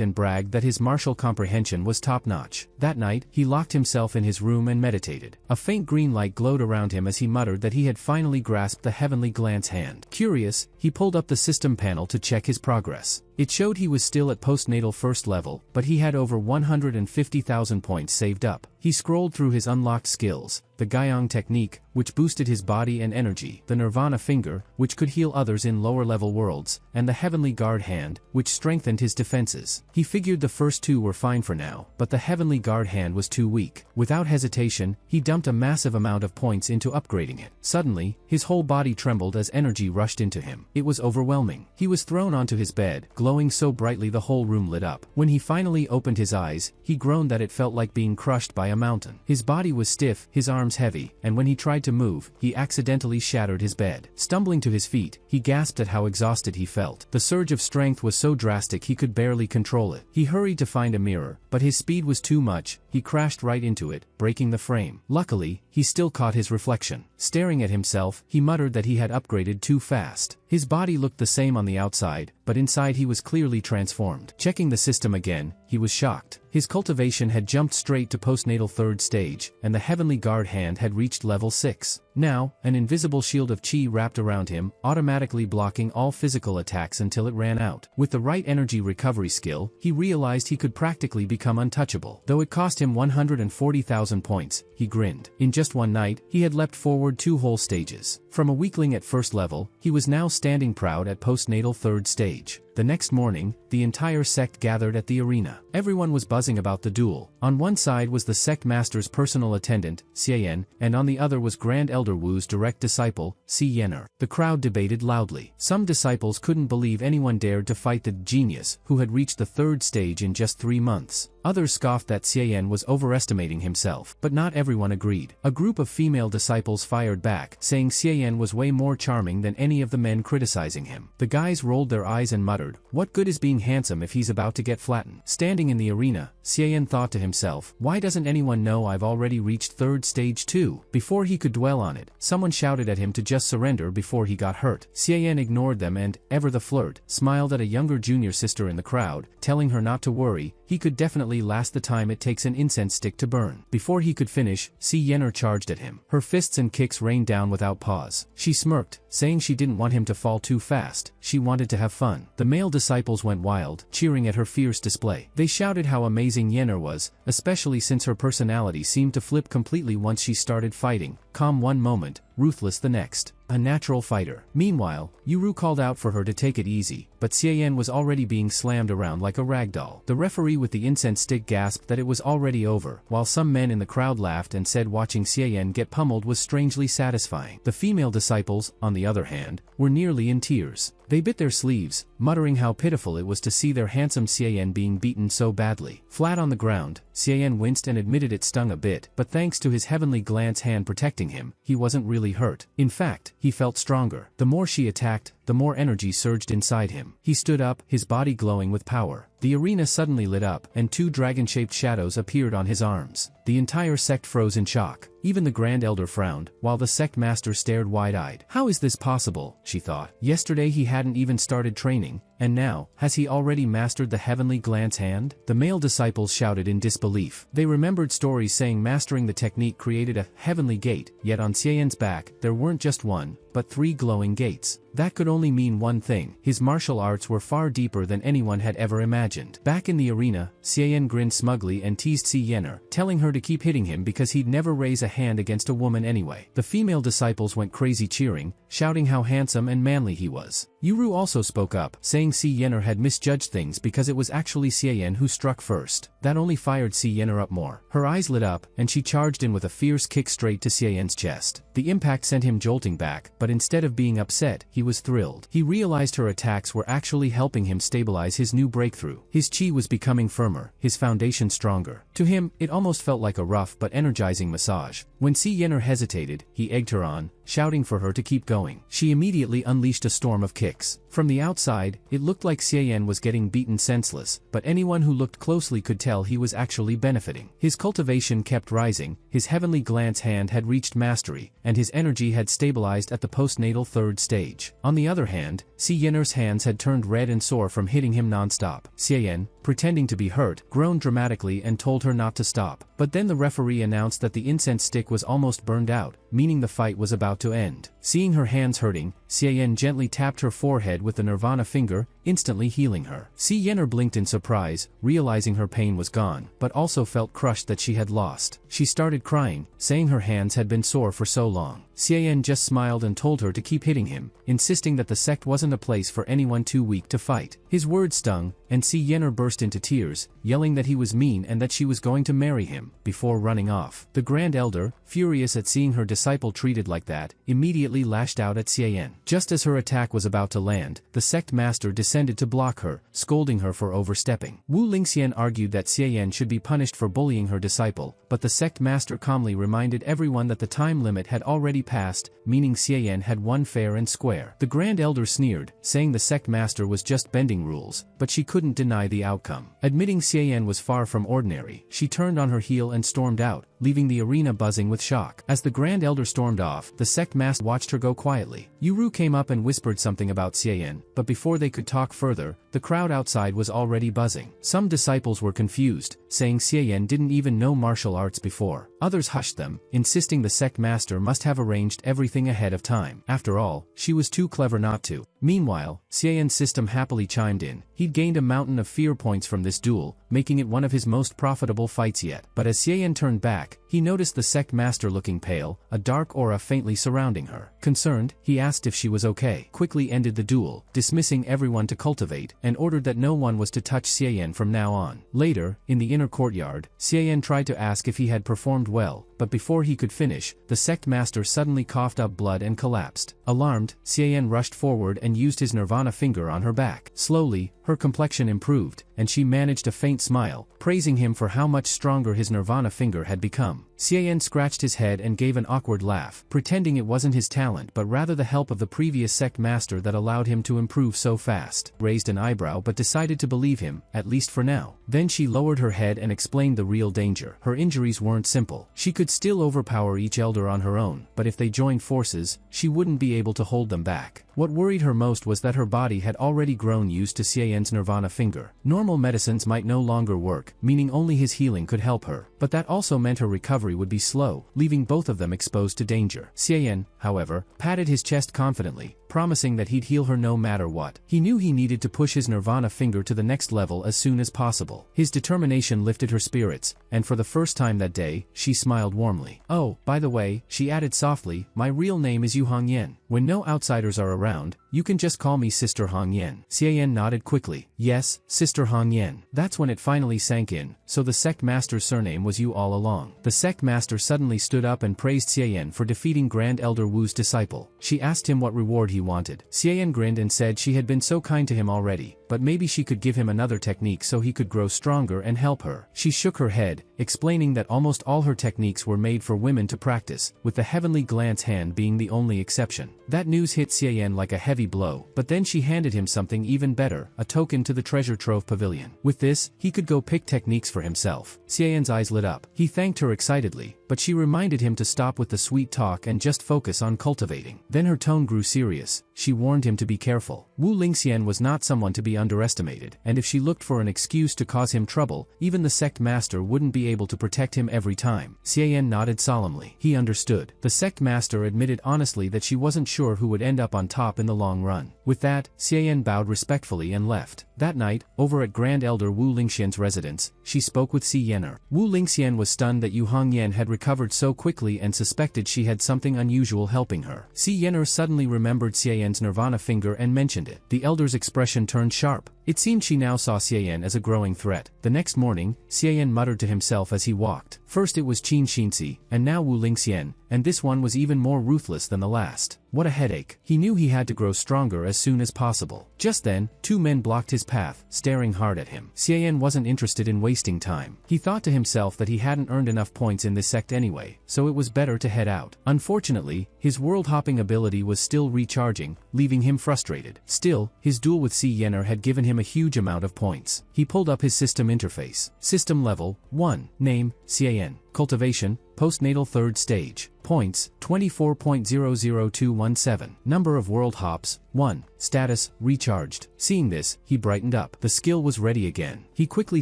and bragged that his martial comprehension was top-notch. That night, he locked himself in his room and meditated. A faint green light glowed around him as he muttered that he had finally grasped the heavenly glance hand. Curious, he pulled up the system panel to check his progress. It showed he was still at postnatal 1st level, but he had over 150,000 points saved up. He scrolled through his unlocked skills: the Guiyang technique, which boosted his body and energy; the Nirvana finger, which could heal others in lower-level worlds; and the Heavenly Guard hand, which strengthened his defenses. He figured the first 2 were fine for now, but the Heavenly Guard hand was too weak. Without hesitation, he dumped a massive amount of points into upgrading it. Suddenly, his whole body trembled as energy rushed into him. It was overwhelming. He was thrown onto his bed, glowing so brightly the whole room lit up. When he finally opened his eyes, he groaned that it felt like being crushed by a mountain. His body was stiff, his arms heavy, and when he tried to move, he accidentally shattered his bed. Stumbling to his feet, he gasped at how exhausted he felt. The surge of strength was so drastic he could barely control it. He hurried to find a mirror, but his speed was too much. He crashed right into it, breaking the frame. Luckily, he still caught his reflection. Staring at himself, he muttered that he had upgraded too fast. His body looked the same on the outside, but inside he was clearly transformed. Checking the system again, he was shocked. His cultivation had jumped straight to postnatal 3rd stage, and the Heavenly Guard hand had reached level 6. Now, an invisible shield of chi wrapped around him, automatically blocking all physical attacks until it ran out. With the right energy recovery skill, he realized he could practically become untouchable. Though it cost him 140,000 points, he grinned. In just one night, he had leapt forward 2 whole stages. From a weakling at 1st level, he was now standing proud at postnatal 3rd stage. The The next morning, the entire sect gathered at the arena. Everyone was buzzing about the duel. On one side was the sect master's personal attendant, Xiayan, and on the other was Grand Elder Wu's direct disciple, Si Yener. The crowd debated loudly. Some disciples couldn't believe anyone dared to fight the genius, who had reached the 3rd stage in just 3 months. Others scoffed that Xiayan was overestimating himself, but not everyone agreed. A group of female disciples fired back, saying Xiayan was way more charming than any of the men criticizing him. The guys rolled their eyes and muttered, "What good is being handsome if he's about to get flattened?" Standing in the arena, Xiayan thought to himself, "Why doesn't anyone know I've already reached 3rd stage too?" Before he could dwell on it, someone shouted at him to just surrender before he got hurt. Xiayan ignored them and, ever the flirt, smiled at a younger junior sister in the crowd, telling her not to worry, he could definitely last the time it takes an incense stick to burn. Before he could finish, Si Yener charged at him. Her fists and kicks rained down without pause. She smirked, saying she didn't want him to fall too fast, she wanted to have fun. The male disciples went wild, cheering at her fierce display. They shouted how amazing Yener was, especially since her personality seemed to flip completely once she started fighting, calm one moment, ruthless the next. A natural fighter. Meanwhile, Yuru called out for her to take it easy, but Xiayan was already being slammed around like a ragdoll. The referee with the incense stick gasped that it was already over, while some men in the crowd laughed and said watching Xiayan get pummeled was strangely satisfying. The female disciples, on the other hand, were nearly in tears. They bit their sleeves, muttering how pitiful it was to see their handsome Xiayan being beaten so badly. Flat on the ground, Xiayan winced and admitted it stung a bit, but thanks to his heavenly glance hand protecting him, he wasn't really hurt. In fact, he felt stronger. The more she attacked, the more energy surged inside him. He stood up, his body glowing with power. The arena suddenly lit up, and 2 dragon-shaped shadows appeared on his arms. The entire sect froze in shock. Even the Grand Elder frowned, while the sect master stared wide-eyed. How is this possible, she thought. Yesterday he hadn't even started training, and now, has he already mastered the heavenly glance hand? The male disciples shouted in disbelief. They remembered stories saying mastering the technique created a heavenly gate, yet on Xiayan's back, there weren't just 1, but 3 glowing gates. That could only mean one thing: his martial arts were far deeper than anyone had ever imagined. Back in the arena, Xiayan grinned smugly and teased Si Yener, telling her to keep hitting him because he'd never raise a hand against a woman anyway. The female disciples went crazy cheering, shouting how handsome and manly he was. Yuru also spoke up, saying Si Yener had misjudged things because it was actually Xiayan who struck first. That only fired Si Yener up more. Her eyes lit up, and she charged in with a fierce kick straight to Xiayan's chest. The impact sent him jolting back, but instead of being upset, he was thrilled. He realized her attacks were actually helping him stabilize his new breakthrough. His chi was becoming firmer, his foundation stronger. To him, it almost felt like a rough but energizing massage. When Si Yener hesitated, he egged her on, shouting for her to keep going. She immediately unleashed a storm of kicks. From the outside, it looked like Xiayan was getting beaten senseless, but anyone who looked closely could tell he was actually benefiting. His cultivation kept rising, his heavenly glance hand had reached mastery, and his energy had stabilized at the postnatal 3rd stage. On the other hand, Si Yener's hands had turned red and sore from hitting him non-stop. Xiayan, pretending to be hurt, groaned dramatically and told her not to stop. But then the referee announced that the incense stick was almost burned out, meaning the fight was about to end. Seeing her hands hurting, Xiayan gently tapped her forehead with the nirvana finger, instantly healing her. Si Yener blinked in surprise, realizing her pain was gone, but also felt crushed that she had lost. She started crying, saying her hands had been sore for so long. Xiayan just smiled and told her to keep hitting him, insisting that the sect wasn't a place for anyone too weak to fight. His words stung, and Si Yener burst into tears, yelling that he was mean and that she was going to marry him, before running off. The Grand Elder, furious at seeing her disciple treated like that, immediately lashed out at Xiayan. Just as her attack was about to land, the sect master descended to block her, scolding her for overstepping. Wu Lingxian argued that Xiayan should be punished for bullying her disciple, but the sect master calmly reminded everyone that the time limit had already passed, meaning Xiayan had won fair and square. The Grand Elder sneered, saying the sect master was just bending rules, but she couldn't deny the outcome. Admitting Xiayan was far from ordinary, she turned on her heel and stormed out, leaving the arena buzzing with shock. As the Grand Elder stormed off, the sect master watched her go quietly. Yuru came up and whispered something about Xiayan, but before they could talk further, the crowd outside was already buzzing. Some disciples were confused, saying Xiayan didn't even know martial arts before. Others hushed them, insisting the sect master must have arranged everything ahead of time. After all, she was too clever not to. Meanwhile, Xiayan's system happily chimed in. He'd gained a mountain of fear points from this duel, making it one of his most profitable fights yet. But as Xie turned back, he noticed the sect master looking pale, a dark aura faintly surrounding her. Concerned, he asked if she was okay, quickly ended the duel, dismissing everyone to cultivate, and ordered that no one was to touch Xie from now on. Later, in the inner courtyard, Xie tried to ask if he had performed well, but before he could finish, the sect master suddenly coughed up blood and collapsed. Alarmed, Xie rushed forward and used his nirvana finger on her back. Slowly, her complexion improved, and she managed a faint smile, praising him for how much stronger his nirvana finger had become. Xie scratched his head and gave an awkward laugh, pretending it wasn't his talent but rather the help of the previous sect master that allowed him to improve so fast. Raised an eyebrow but decided to believe him, at least for now. Then she lowered her head and explained the real danger. Her injuries weren't simple. She could still overpower each elder on her own, but if they joined forces, she wouldn't be able to hold them back. What worried her most was that her body had already grown used to Xian's nirvana finger. Normal medicines might no longer work, meaning only his healing could help her, but that also meant her recovery would be slow, leaving both of them exposed to danger. Xian, however, patted his chest confidently, promising that he'd heal her no matter what. He knew he needed to push his nirvana finger to the next level as soon as possible. His determination lifted her spirits, and for the first time that day, she smiled warmly. "Oh, by the way," she added softly, "my real name is Yu Hongyan. When no outsiders are around, you can just call me Sister Hongyan." Xian nodded quickly. "Yes, Sister Hongyan." That's when it finally sank in, so the sect master's surname was Yu all along. The sect master suddenly stood up and praised Xian for defeating Grand Elder Wu's disciple. She asked him what reward he wanted. Xian grinned and said she had been so kind to him already, but maybe she could give him another technique so he could grow stronger and help her. She shook her head, explaining that almost all her techniques were made for women to practice, with the heavenly glance hand being the only exception. That news hit Xian like a heavy blow, but then she handed him something even better, a token to the treasure trove pavilion. With this, he could go pick techniques for himself. Xian's eyes lit up. He thanked her excitedly, but she reminded him to stop with the sweet talk and just focus on cultivating. Then her tone grew serious. She warned him to be careful. Wu Lingxian was not someone to be underestimated, and if she looked for an excuse to cause him trouble, even the sect master wouldn't be able to protect him every time. Xian nodded solemnly. He understood. The sect master admitted honestly that she wasn't sure who would end up on top in the long run. With that, Xian bowed respectfully and left. That night, over at Grand Elder Wu Lingxian's residence, she spoke with Si Yener. Wu Lingxian was stunned that Yu Hongyan had recovered so quickly and suspected she had something unusual helping her. Si Yener suddenly remembered Xian's nirvana finger and mentioned it. The elder's expression turned sharp. It seemed she now saw Xian as a growing threat. The next morning, Xian muttered to himself as he walked. First it was Qin Xinzi, and now Wu Lingxian, and this one was even more ruthless than the last. What a headache. He knew he had to grow stronger as soon as possible. Just then, two men blocked his path, staring hard at him. Xian wasn't interested in wasting time. He thought to himself that he hadn't earned enough points in this sect anyway, so it was better to head out. Unfortunately, his world-hopping ability was still recharging, leaving him frustrated. Still, his duel with Si Yener had given him a huge amount of points. He pulled up his system interface. System level 1. Name, Xian. Cultivation, postnatal 3rd stage. Points, 24.00217. Number of world hops, 1. Status, recharged. Seeing this, he brightened up. The skill was ready again. He quickly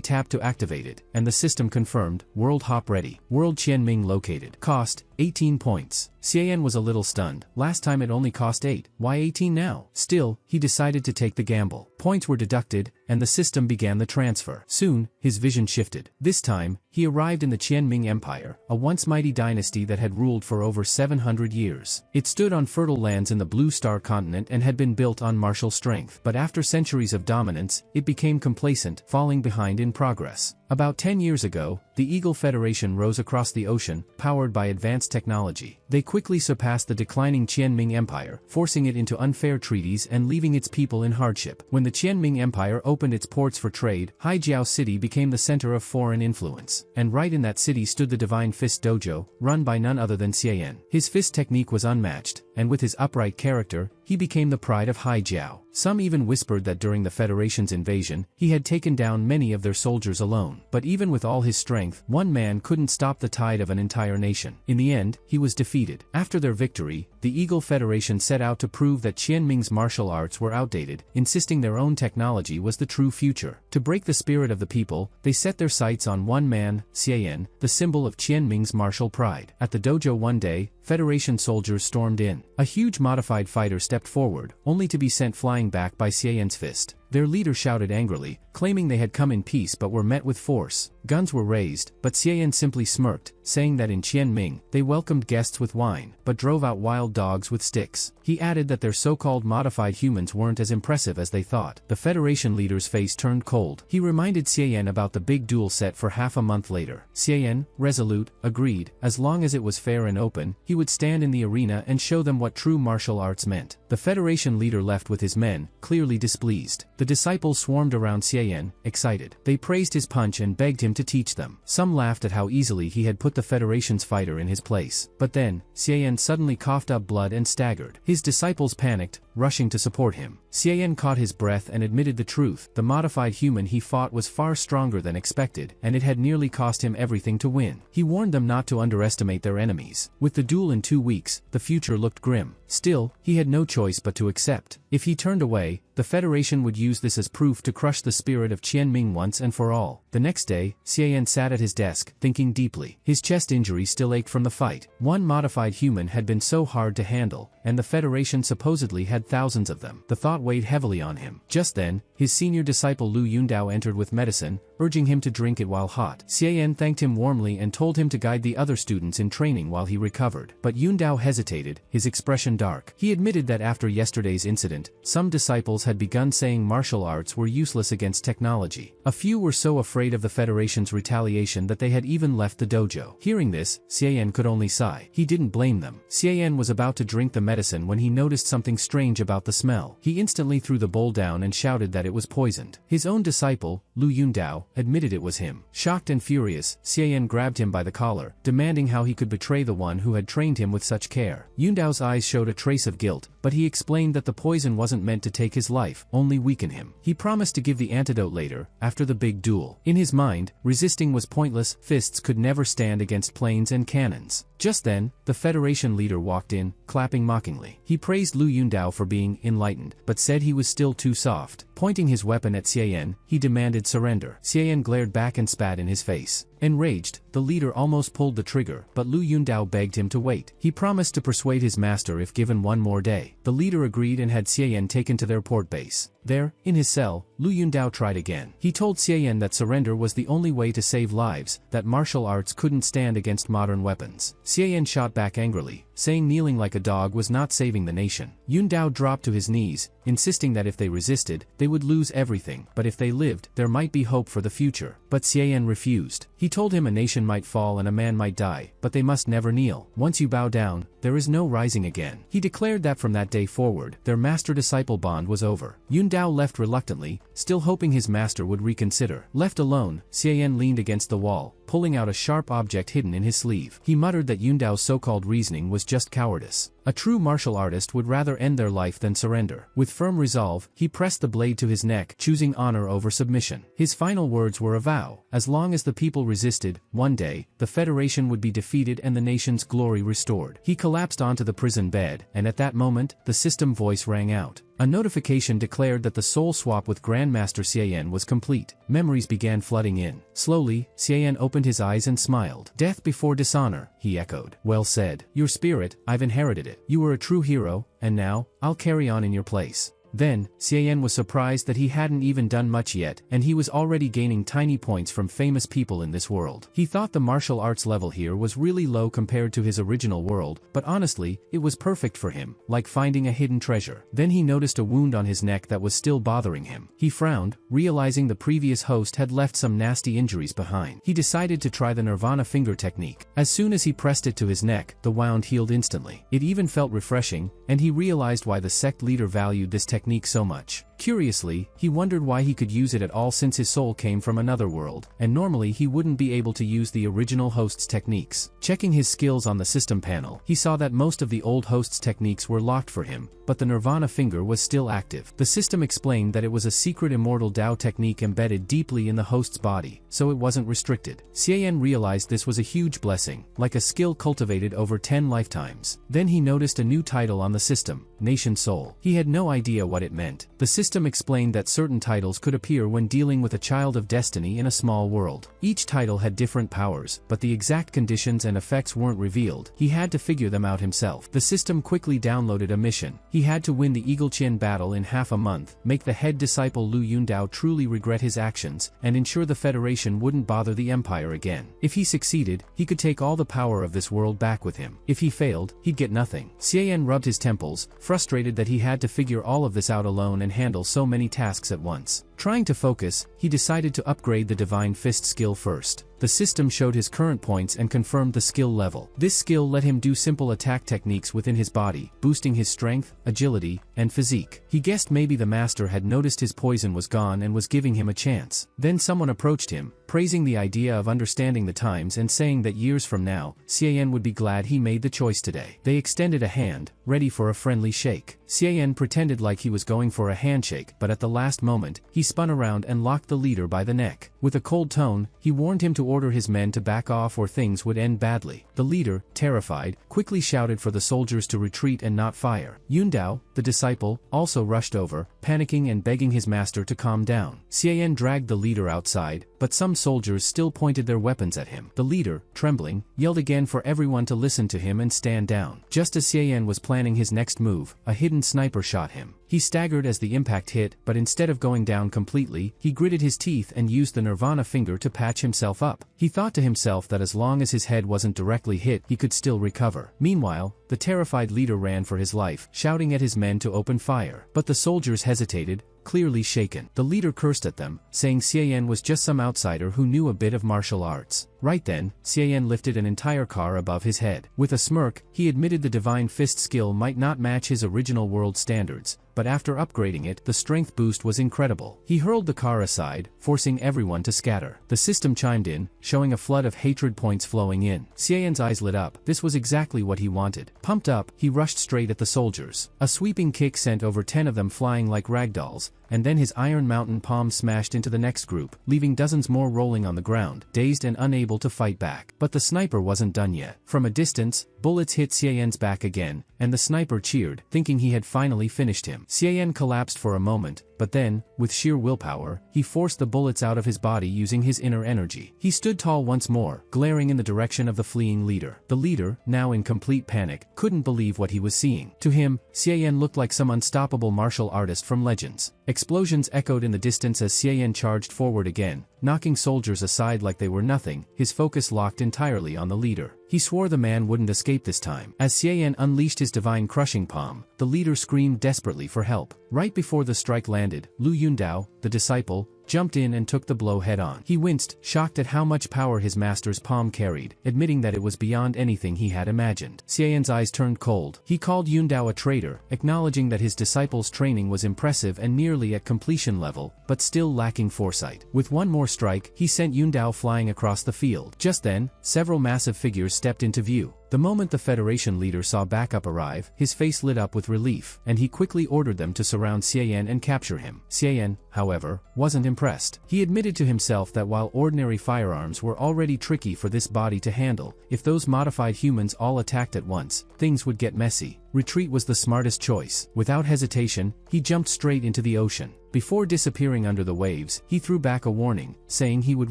tapped to activate it, and the system confirmed, world hop ready. World Qianming located. Cost, 18 points. Xian was a little stunned. Last time it only cost 8. Why 18 now? Still, he decided to take the gamble. Points were deducted, and the system began the transfer. Soon, his vision shifted. This time, he arrived in the Qianming Empire, a once mighty dynasty that had ruled for over 700 years. It stood on fertile lands in the Blue Star continent and had been built on martial strength. But after centuries of dominance, it became complacent, falling behind in progress. About 10 years ago, the Eagle Federation rose across the ocean, powered by advanced technology. They quickly surpassed the declining Qianming Empire, forcing it into unfair treaties and leaving its people in hardship. When the Qianming Empire opened its ports for trade, Haijiao City became the center of foreign influence. And right in that city stood the Divine Fist Dojo, run by none other than Xian. His fist technique was unmatched, and with his upright character, he became the pride of Haijiao. Some even whispered that during the Federation's invasion, he had taken down many of their soldiers alone. But even with all his strength, one man couldn't stop the tide of an entire nation. In the end, he was defeated. After their victory, the Eagle Federation set out to prove that Qianming's martial arts were outdated, insisting their own technology was the true future. To break the spirit of the people, they set their sights on one man, Xian, the symbol of Qianming's martial pride. At the dojo one day, Federation soldiers stormed in. A huge modified fighter stepped forward, only to be sent flying back by Xian's fist. Their leader shouted angrily, claiming they had come in peace but were met with force. Guns were raised, but Xian simply smirked, saying that in Qianming, they welcomed guests with wine, but drove out wild dogs with sticks. He added that their so-called modified humans weren't as impressive as they thought. The Federation leader's face turned cold. He reminded Xian about the big duel set for half a month later. Xian, resolute, agreed, as long as it was fair and open, he would stand in the arena and show them what true martial arts meant. The Federation leader left with his men, clearly displeased. The disciples swarmed around Xian, excited. They praised his punch and begged him to teach them. Some laughed at how easily he had put the Federation's fighter in his place. But then, Xian suddenly coughed up blood and staggered. His disciples panicked, rushing to support him. Xian caught his breath and admitted the truth. The modified human he fought was far stronger than expected, and it had nearly cost him everything to win. He warned them not to underestimate their enemies. With the duel in 2 weeks, the future looked grim. Still, he had no choice but to accept. If he turned away, the Federation would use this as proof to crush the spirit of Qianming once and for all. The next day, Xian sat at his desk, thinking deeply. His chest injury still ached from the fight. One modified human had been so hard to handle, and the Federation supposedly had thousands of them. The thought weighed heavily on him. Just then, his senior disciple Lu Yundao entered with medicine, urging him to drink it while hot. Xian thanked him warmly and told him to guide the other students in training while he recovered. But Yundao hesitated, his expression dark. He admitted that after yesterday's incident, some disciples had begun saying martial arts were useless against technology. A few were so afraid of the Federation's retaliation that they had even left the dojo. Hearing this, Xian could only sigh. He didn't blame them. Xian was about to drink the medicine when he noticed something strange about the smell. He instantly threw the bowl down and shouted that it was poisoned. His own disciple, Lu Yundao, admitted it was him. Shocked and furious, Xian grabbed him by the collar, demanding how he could betray the one who had trained him with such care. Yundao's eyes showed a trace of guilt, but he explained that the poison wasn't meant to take his life, only weaken him. He promised to give the antidote later, after the big duel. In his mind, resisting was pointless, fists could never stand against planes and cannons. Just then, the Federation leader walked in, clapping mockingly. He praised Lu Yundao for being enlightened, but said he was still too soft. Pointing his weapon at Xian, he demanded surrender. Xian glared back and spat in his face. Enraged, the leader almost pulled the trigger, but Lu Yundao begged him to wait. He promised to persuade his master if given one more day. The leader agreed and had Xian taken to their port base. There, in his cell, Lu Yundao tried again. He told Xian that surrender was the only way to save lives, that martial arts couldn't stand against modern weapons. Xian shot back angrily, saying kneeling like a dog was not saving the nation. Yundao dropped to his knees, insisting that if they resisted, they would lose everything, but if they lived, there might be hope for the future. But Xian refused. He told him a nation might fall and a man might die, but they must never kneel. Once you bow down, there is no rising again. He declared that from that day forward, their master-disciple bond was over. Yundao left reluctantly, still hoping his master would reconsider. Left alone, Xian leaned against the wall, pulling out a sharp object hidden in his sleeve. He muttered that Yundao's so-called reasoning was just cowardice. A true martial artist would rather end their life than surrender. With firm resolve, he pressed the blade to his neck, choosing honor over submission. His final words were a vow. As long as the people resisted, one day, the Federation would be defeated and the nation's glory restored. He collapsed onto the prison bed, and at that moment, the system voice rang out. A notification declared that the soul swap with Grandmaster Xian was complete. Memories began flooding in. Slowly, Xian opened his eyes and smiled. Death before dishonor, he echoed. Well said. Your spirit, I've inherited it. You were a true hero, and now, I'll carry on in your place. Then, Xian was surprised that he hadn't even done much yet, and he was already gaining tiny points from famous people in this world. He thought the martial arts level here was really low compared to his original world, but honestly, it was perfect for him, like finding a hidden treasure. Then he noticed a wound on his neck that was still bothering him. He frowned, realizing the previous host had left some nasty injuries behind. He decided to try the Nirvana finger technique. As soon as he pressed it to his neck, the wound healed instantly. It even felt refreshing, and he realized why the sect leader valued this technique so much. Curiously, he wondered why he could use it at all since his soul came from another world, and normally he wouldn't be able to use the original host's techniques. Checking his skills on the system panel, he saw that most of the old host's techniques were locked for him, but the Nirvana finger was still active. The system explained that it was a secret immortal Tao technique embedded deeply in the host's body, so it wasn't restricted. Xian realized this was a huge blessing, like a skill cultivated over 10 lifetimes. Then he noticed a new title on the system, Nation Soul. He had no idea what it meant. The system system explained that certain titles could appear when dealing with a child of destiny in a small world. Each title had different powers, but the exact conditions and effects weren't revealed. He had to figure them out himself. The system quickly downloaded a mission. He had to win the Eagle Qin battle in half a month, make the head disciple Lu Yundao truly regret his actions, and ensure the Federation wouldn't bother the Empire again. If he succeeded, he could take all the power of this world back with him. If he failed, he'd get nothing. Xian rubbed his temples, frustrated that he had to figure all of this out alone and handle so many tasks at once. Trying to focus, he decided to upgrade the Divine Fist skill first. The system showed his current points and confirmed the skill level. This skill let him do simple attack techniques within his body, boosting his strength, agility, and physique. He guessed maybe the master had noticed his poison was gone and was giving him a chance. Then someone approached him, praising the idea of understanding the times and saying that years from now, Xian would be glad he made the choice today. They extended a hand, ready for a friendly shake. Xian pretended like he was going for a handshake, but at the last moment, he spun around and locked the leader by the neck. With a cold tone, he warned him to order his men to back off or things would end badly. The leader, terrified, quickly shouted for the soldiers to retreat and not fire. Yundao, the disciple, also rushed over, panicking and begging his master to calm down. Xian dragged the leader outside, but some soldiers still pointed their weapons at him. The leader, trembling, yelled again for everyone to listen to him and stand down. Just as Xian was planning his next move, a hidden sniper shot him. He staggered as the impact hit, but instead of going down completely, he gritted his teeth and used the Nirvana finger to patch himself up. He thought to himself that as long as his head wasn't directly hit, he could still recover. Meanwhile, the terrified leader ran for his life, shouting at his men to open fire. But the soldiers hesitated, clearly shaken. The leader cursed at them, saying Xian was just some outsider who knew a bit of martial arts. Right then, Xian lifted an entire car above his head. With a smirk, he admitted the Divine Fist skill might not match his original world standards, but after upgrading it, the strength boost was incredible. He hurled the car aside, forcing everyone to scatter. The system chimed in, showing a flood of hatred points flowing in. Xian's eyes lit up. This was exactly what he wanted. Pumped up, he rushed straight at the soldiers. A sweeping kick sent over 10 of them flying like ragdolls, and then his Iron Mountain palm smashed into the next group, leaving dozens more rolling on the ground, dazed and unable to fight back. But the sniper wasn't done yet. From a distance, bullets hit Xian's back again, and the sniper cheered, thinking he had finally finished him. Xian collapsed for a moment, but then, with sheer willpower, he forced the bullets out of his body using his inner energy. He stood tall once more, glaring in the direction of the fleeing leader. The leader, now in complete panic, couldn't believe what he was seeing. To him, Xian looked like some unstoppable martial artist from Legends. Explosions echoed in the distance as Xian charged forward again, knocking soldiers aside like they were nothing, his focus locked entirely on the leader. He swore the man wouldn't escape this time. As Xian unleashed his divine crushing palm, the leader screamed desperately for help. Right before the strike landed, Lu Yundao, the disciple, jumped in and took the blow head-on. He winced, shocked at how much power his master's palm carried, admitting that it was beyond anything he had imagined. Xian's eyes turned cold. He called Yundao a traitor, acknowledging that his disciple's training was impressive and nearly at completion level, but still lacking foresight. With one more strike, he sent Yundao flying across the field. Just then, several massive figures stepped into view. The moment the Federation leader saw backup arrive, his face lit up with relief, and he quickly ordered them to surround Xian and capture him. Xian, however, wasn't impressed. He admitted to himself that while ordinary firearms were already tricky for this body to handle, if those modified humans all attacked at once, things would get messy. Retreat was the smartest choice. Without hesitation, he jumped straight into the ocean. Before disappearing under the waves, he threw back a warning, saying he would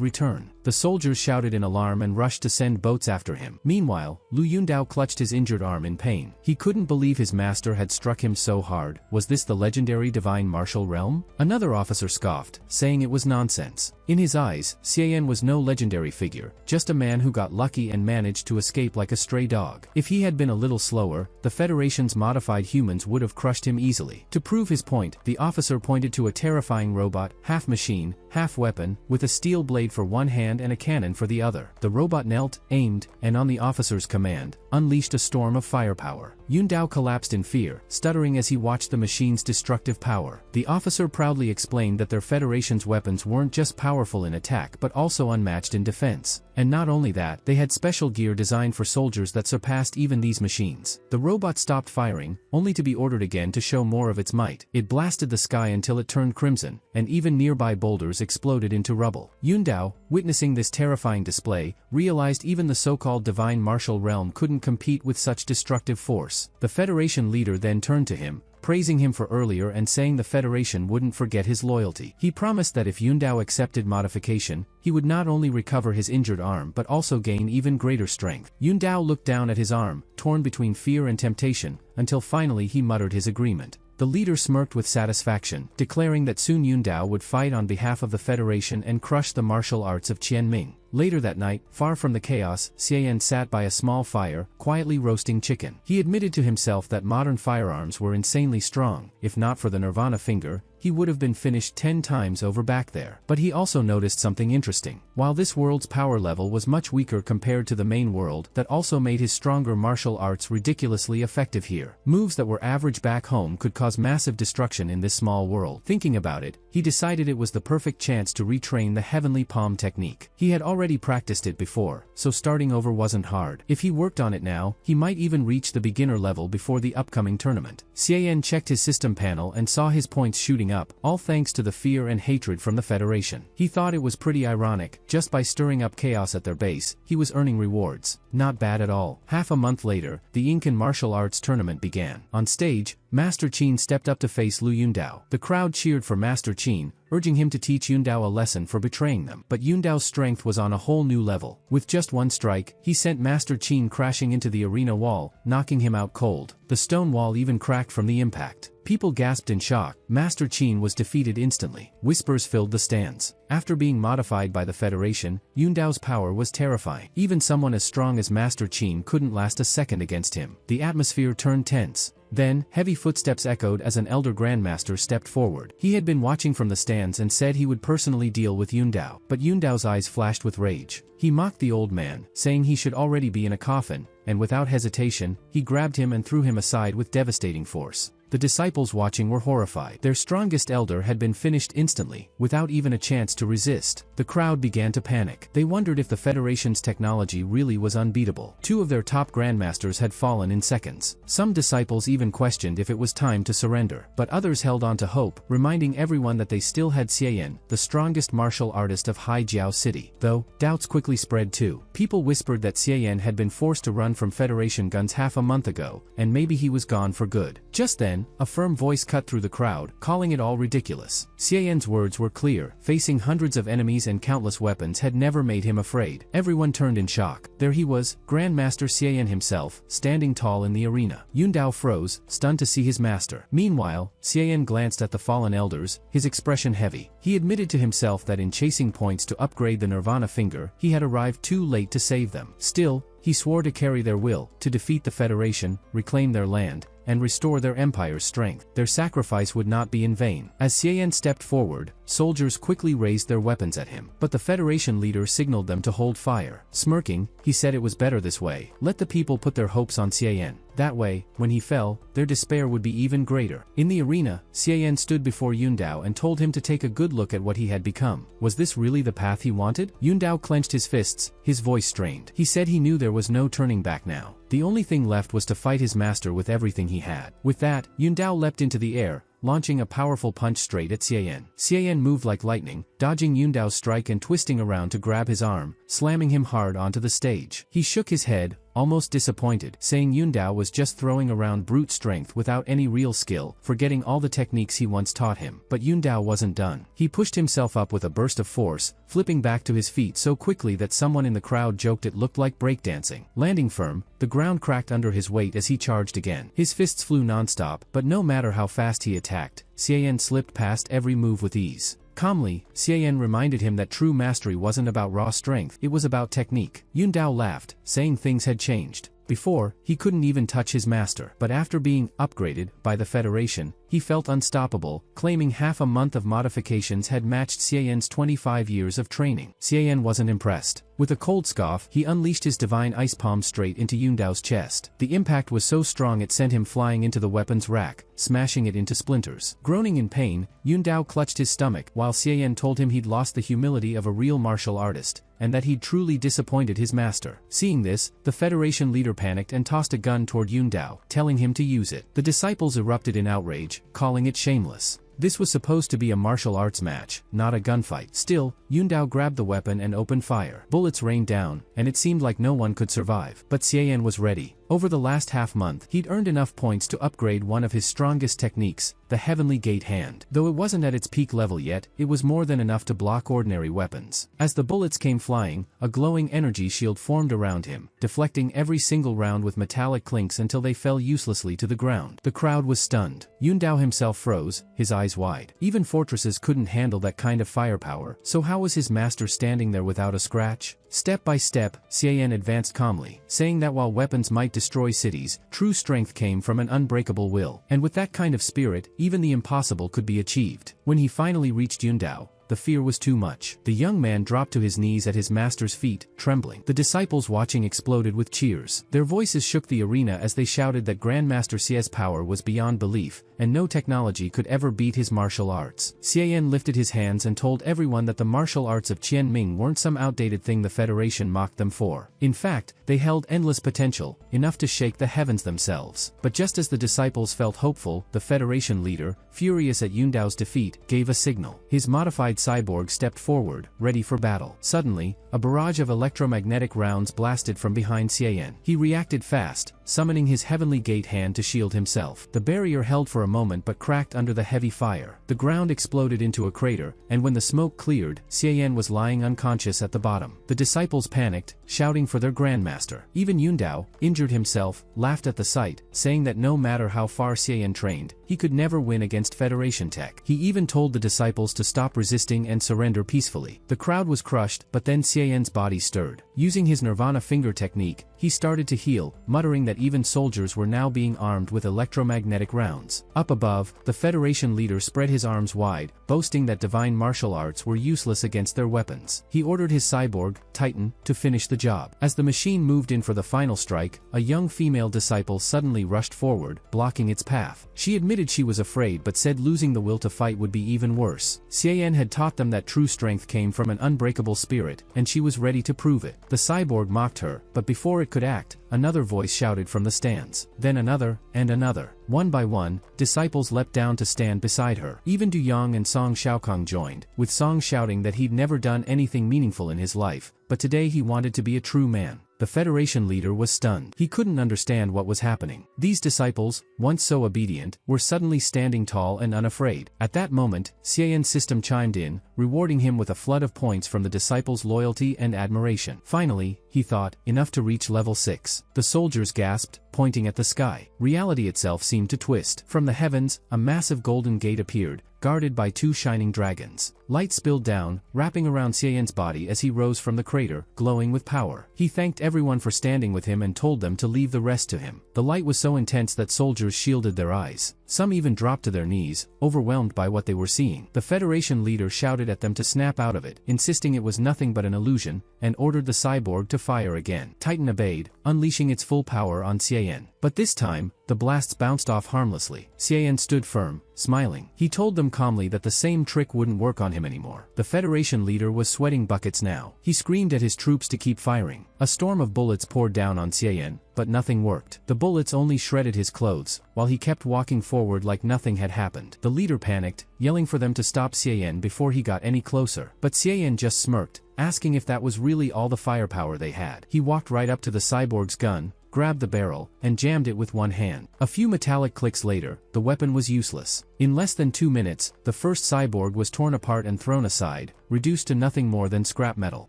return. The soldiers shouted in alarm and rushed to send boats after him. Meanwhile, Lu Yundao clutched his injured arm in pain. He couldn't believe his master had struck him so hard. Was this the legendary divine martial realm? Another officer scoffed, saying it was nonsense. In his eyes, Xian was no legendary figure, just a man who got lucky and managed to escape like a stray dog. If he had been a little slower, the Federation's modified humans would have crushed him easily. To prove his point, the officer pointed to a terrifying robot, half machine, half weapon, with a steel blade for one hand and a cannon for the other. The robot knelt, aimed, and on the officer's command, unleashed a storm of firepower. Yundao collapsed in fear, stuttering as he watched the machine's destructive power. The officer proudly explained that their Federation's weapons weren't just powerful in attack but also unmatched in defense. And not only that, they had special gear designed for soldiers that surpassed even these machines. The robot stopped firing, only to be ordered again to show more of its might. It blasted the sky until it turned crimson, and even nearby boulders exploded into rubble. Yundao, witnessing this terrifying display, realized even the so-called divine martial realm couldn't compete with such destructive force. The Federation leader then turned to him, praising him for earlier and saying the Federation wouldn't forget his loyalty. He promised that if Yundao accepted modification, he would not only recover his injured arm but also gain even greater strength. Yundao looked down at his arm, torn between fear and temptation, until finally he muttered his agreement. The leader smirked with satisfaction, declaring that soon Yundao would fight on behalf of the Federation and crush the martial arts of Qianming. Later that night, far from the chaos, Xiaoyan sat by a small fire, quietly roasting chicken. He admitted to himself that modern firearms were insanely strong. If not for the Nirvana finger, he would have been finished 10 times over back there. But he also noticed something interesting. While this world's power level was much weaker compared to the main world, that also made his stronger martial arts ridiculously effective here. Moves that were average back home could cause massive destruction in this small world. Thinking about it, he decided it was the perfect chance to retrain the heavenly palm technique. He had already practiced it before, so starting over wasn't hard. If he worked on it now, he might even reach the beginner level before the upcoming tournament. Xiaoyan checked his system panel and saw his points shooting up, all thanks to the fear and hatred from the Federation. He thought it was pretty ironic, just by stirring up chaos at their base, he was earning rewards. Not bad at all. Half a month later, the Incan martial arts tournament began. On stage, Master Qin stepped up to face Lu Yundao. The crowd cheered for Master Qin, urging him to teach Yundao a lesson for betraying them. But Yundao's strength was on a whole new level. With just one strike, he sent Master Qin crashing into the arena wall, knocking him out cold. The stone wall even cracked from the impact. People gasped in shock. Master Qin was defeated instantly. Whispers filled the stands. After being modified by the Federation, Yundao's power was terrifying. Even someone as strong as Master Qin couldn't last a second against him. The atmosphere turned tense. Then, heavy footsteps echoed as an elder grandmaster stepped forward. He had been watching from the stands and said he would personally deal with Yundao. But Yundao's eyes flashed with rage. He mocked the old man, saying he should already be in a coffin, and without hesitation, he grabbed him and threw him aside with devastating force. The disciples watching were horrified. Their strongest elder had been finished instantly, without even a chance to resist. The crowd began to panic. They wondered if the Federation's technology really was unbeatable. 2 of their top grandmasters had fallen in seconds. Some disciples even questioned if it was time to surrender. But others held on to hope, reminding everyone that they still had Xiaoyan, the strongest martial artist of Haijiao City. Though, doubts quickly spread too. People whispered that Xiaoyan had been forced to run from Federation guns half a month ago, and maybe he was gone for good. Just then, a firm voice cut through the crowd, calling it all ridiculous. Xiaoyan's words were clear. Facing hundreds of enemies and countless weapons had never made him afraid. Everyone turned in shock. There he was, Grandmaster Xiaoyan himself, standing tall in the arena. Yundao froze, stunned to see his master. Meanwhile, Xiaoyan glanced at the fallen elders, his expression heavy. He admitted to himself that in chasing points to upgrade the Nirvana finger, he had arrived too late to save them. Still, he swore to carry their will, to defeat the Federation, reclaim their land, and restore their empire's strength. Their sacrifice would not be in vain. As Xiaoyan stepped forward, soldiers quickly raised their weapons at him. But the Federation leader signaled them to hold fire. Smirking, he said it was better this way. Let the people put their hopes on Xiaoyan. That way, when he fell, their despair would be even greater. In the arena, Xiaoyan stood before Yundao and told him to take a good look at what he had become. Was this really the path he wanted? Yundao clenched his fists, his voice strained. He said he knew there was no turning back now. The only thing left was to fight his master with everything he had. With that, Yundao leapt into the air, launching a powerful punch straight at Xiaoyan. Xiaoyan moved like lightning, dodging Yundao's strike and twisting around to grab his arm, slamming him hard onto the stage. He shook his head, almost disappointed, saying Yundao was just throwing around brute strength without any real skill, forgetting all the techniques he once taught him. But Yundao wasn't done. He pushed himself up with a burst of force, flipping back to his feet so quickly that someone in the crowd joked it looked like breakdancing. Landing firm, the ground cracked under his weight as he charged again. His fists flew nonstop, but no matter how fast he attacked, Xiaoyan slipped past every move with ease. Calmly, Xiaoyan reminded him that true mastery wasn't about raw strength, it was about technique. Yundao laughed, saying things had changed. Before, he couldn't even touch his master. But after being upgraded by the Federation, he felt unstoppable, claiming half a month of modifications had matched Xiaoyan's 25 years of training. Xiaoyan wasn't impressed. With a cold scoff, he unleashed his divine ice palm straight into Yundao's chest. The impact was so strong it sent him flying into the weapon's rack, smashing it into splinters. Groaning in pain, Yundao clutched his stomach, while Xiaoyan told him he'd lost the humility of a real martial artist, and that he'd truly disappointed his master. Seeing this, the Federation leader panicked and tossed a gun toward Yundao, telling him to use it. The disciples erupted in outrage, calling it shameless. This was supposed to be a martial arts match, not a gunfight. Still, Yundao grabbed the weapon and opened fire. Bullets rained down, and it seemed like no one could survive. But Xiaoyan was ready. Over the last half-month, he'd earned enough points to upgrade one of his strongest techniques, the Heavenly Gate Hand. Though it wasn't at its peak level yet, it was more than enough to block ordinary weapons. As the bullets came flying, a glowing energy shield formed around him, deflecting every single round with metallic clinks until they fell uselessly to the ground. The crowd was stunned. Yundao himself froze, his eyes wide. Even fortresses couldn't handle that kind of firepower, so how was his master standing there without a scratch? Step by step, Xian advanced calmly, saying that while weapons might destroy cities, true strength came from an unbreakable will. And with that kind of spirit, even the impossible could be achieved. When he finally reached Yundao, the fear was too much. The young man dropped to his knees at his master's feet, trembling. The disciples watching exploded with cheers. Their voices shook the arena as they shouted that Grandmaster Xie's power was beyond belief, and no technology could ever beat his martial arts. Xian lifted his hands and told everyone that the martial arts of Qianming weren't some outdated thing the Federation mocked them for. In fact, they held endless potential, enough to shake the heavens themselves. But just as the disciples felt hopeful, the Federation leader, furious at Yundao's defeat, gave a signal. His modified cyborg stepped forward, ready for battle. Suddenly, a barrage of electromagnetic rounds blasted from behind Xian. He reacted fast, summoning his Heavenly Gate Hand to shield himself. The barrier held for a moment but cracked under the heavy fire. The ground exploded into a crater, and when the smoke cleared, Xian was lying unconscious at the bottom. The disciples panicked, shouting for their grandmaster. Even Yundao, injured himself, laughed at the sight, saying that no matter how far Xian trained, he could never win against Federation tech. He even told the disciples to stop resisting and surrender peacefully. The crowd was crushed, but then Xian's body stirred. Using his Nirvana finger technique, he started to heal, muttering that even soldiers were now being armed with electromagnetic rounds. Up above, the Federation leader spread his arms wide, boasting that divine martial arts were useless against their weapons. He ordered his cyborg, Titan, to finish the job. As the machine moved in for the final strike, a young female disciple suddenly rushed forward, blocking its path. She admitted she was afraid but said losing the will to fight would be even worse. Xian had taught them that true strength came from an unbreakable spirit, and she was ready to prove it. The cyborg mocked her, but before it could act, another voice shouted from the stands. Then another, and another. One by one, disciples leapt down to stand beside her. Even Du Yang and Song Xiaokong joined, with Song shouting that he'd never done anything meaningful in his life, but today he wanted to be a true man. The Federation leader was stunned. He couldn't understand what was happening. These disciples, once so obedient, were suddenly standing tall and unafraid. At that moment, Xian's system chimed in, rewarding him with a flood of points from the disciples' loyalty and admiration. Finally, he thought, enough to reach level 6. The soldiers gasped, pointing at the sky. Reality itself seemed to twist. From the heavens, a massive golden gate appeared, guarded by 2 shining dragons. Light spilled down, wrapping around Xian's body as he rose from the crater, glowing with power. He thanked everyone for standing with him and told them to leave the rest to him. The light was so intense that soldiers shielded their eyes. Some even dropped to their knees, overwhelmed by what they were seeing. The Federation leader shouted at them to snap out of it, insisting it was nothing but an illusion, and ordered the cyborg to fire again. Titan obeyed, unleashing its full power on Xian. But this time, the blasts bounced off harmlessly. Xian stood firm, smiling. He told them calmly that the same trick wouldn't work on him anymore. The Federation leader was sweating buckets now. He screamed at his troops to keep firing. A storm of bullets poured down on Xian, but nothing worked. The bullets only shredded his clothes, while he kept walking forward like nothing had happened. The leader panicked, yelling for them to stop Xian before he got any closer. But Xian just smirked, asking if that was really all the firepower they had. He walked right up to the cyborg's gun, grabbed the barrel, and jammed it with one hand. A few metallic clicks later, the weapon was useless. In less than 2 minutes, the first cyborg was torn apart and thrown aside, reduced to nothing more than scrap metal.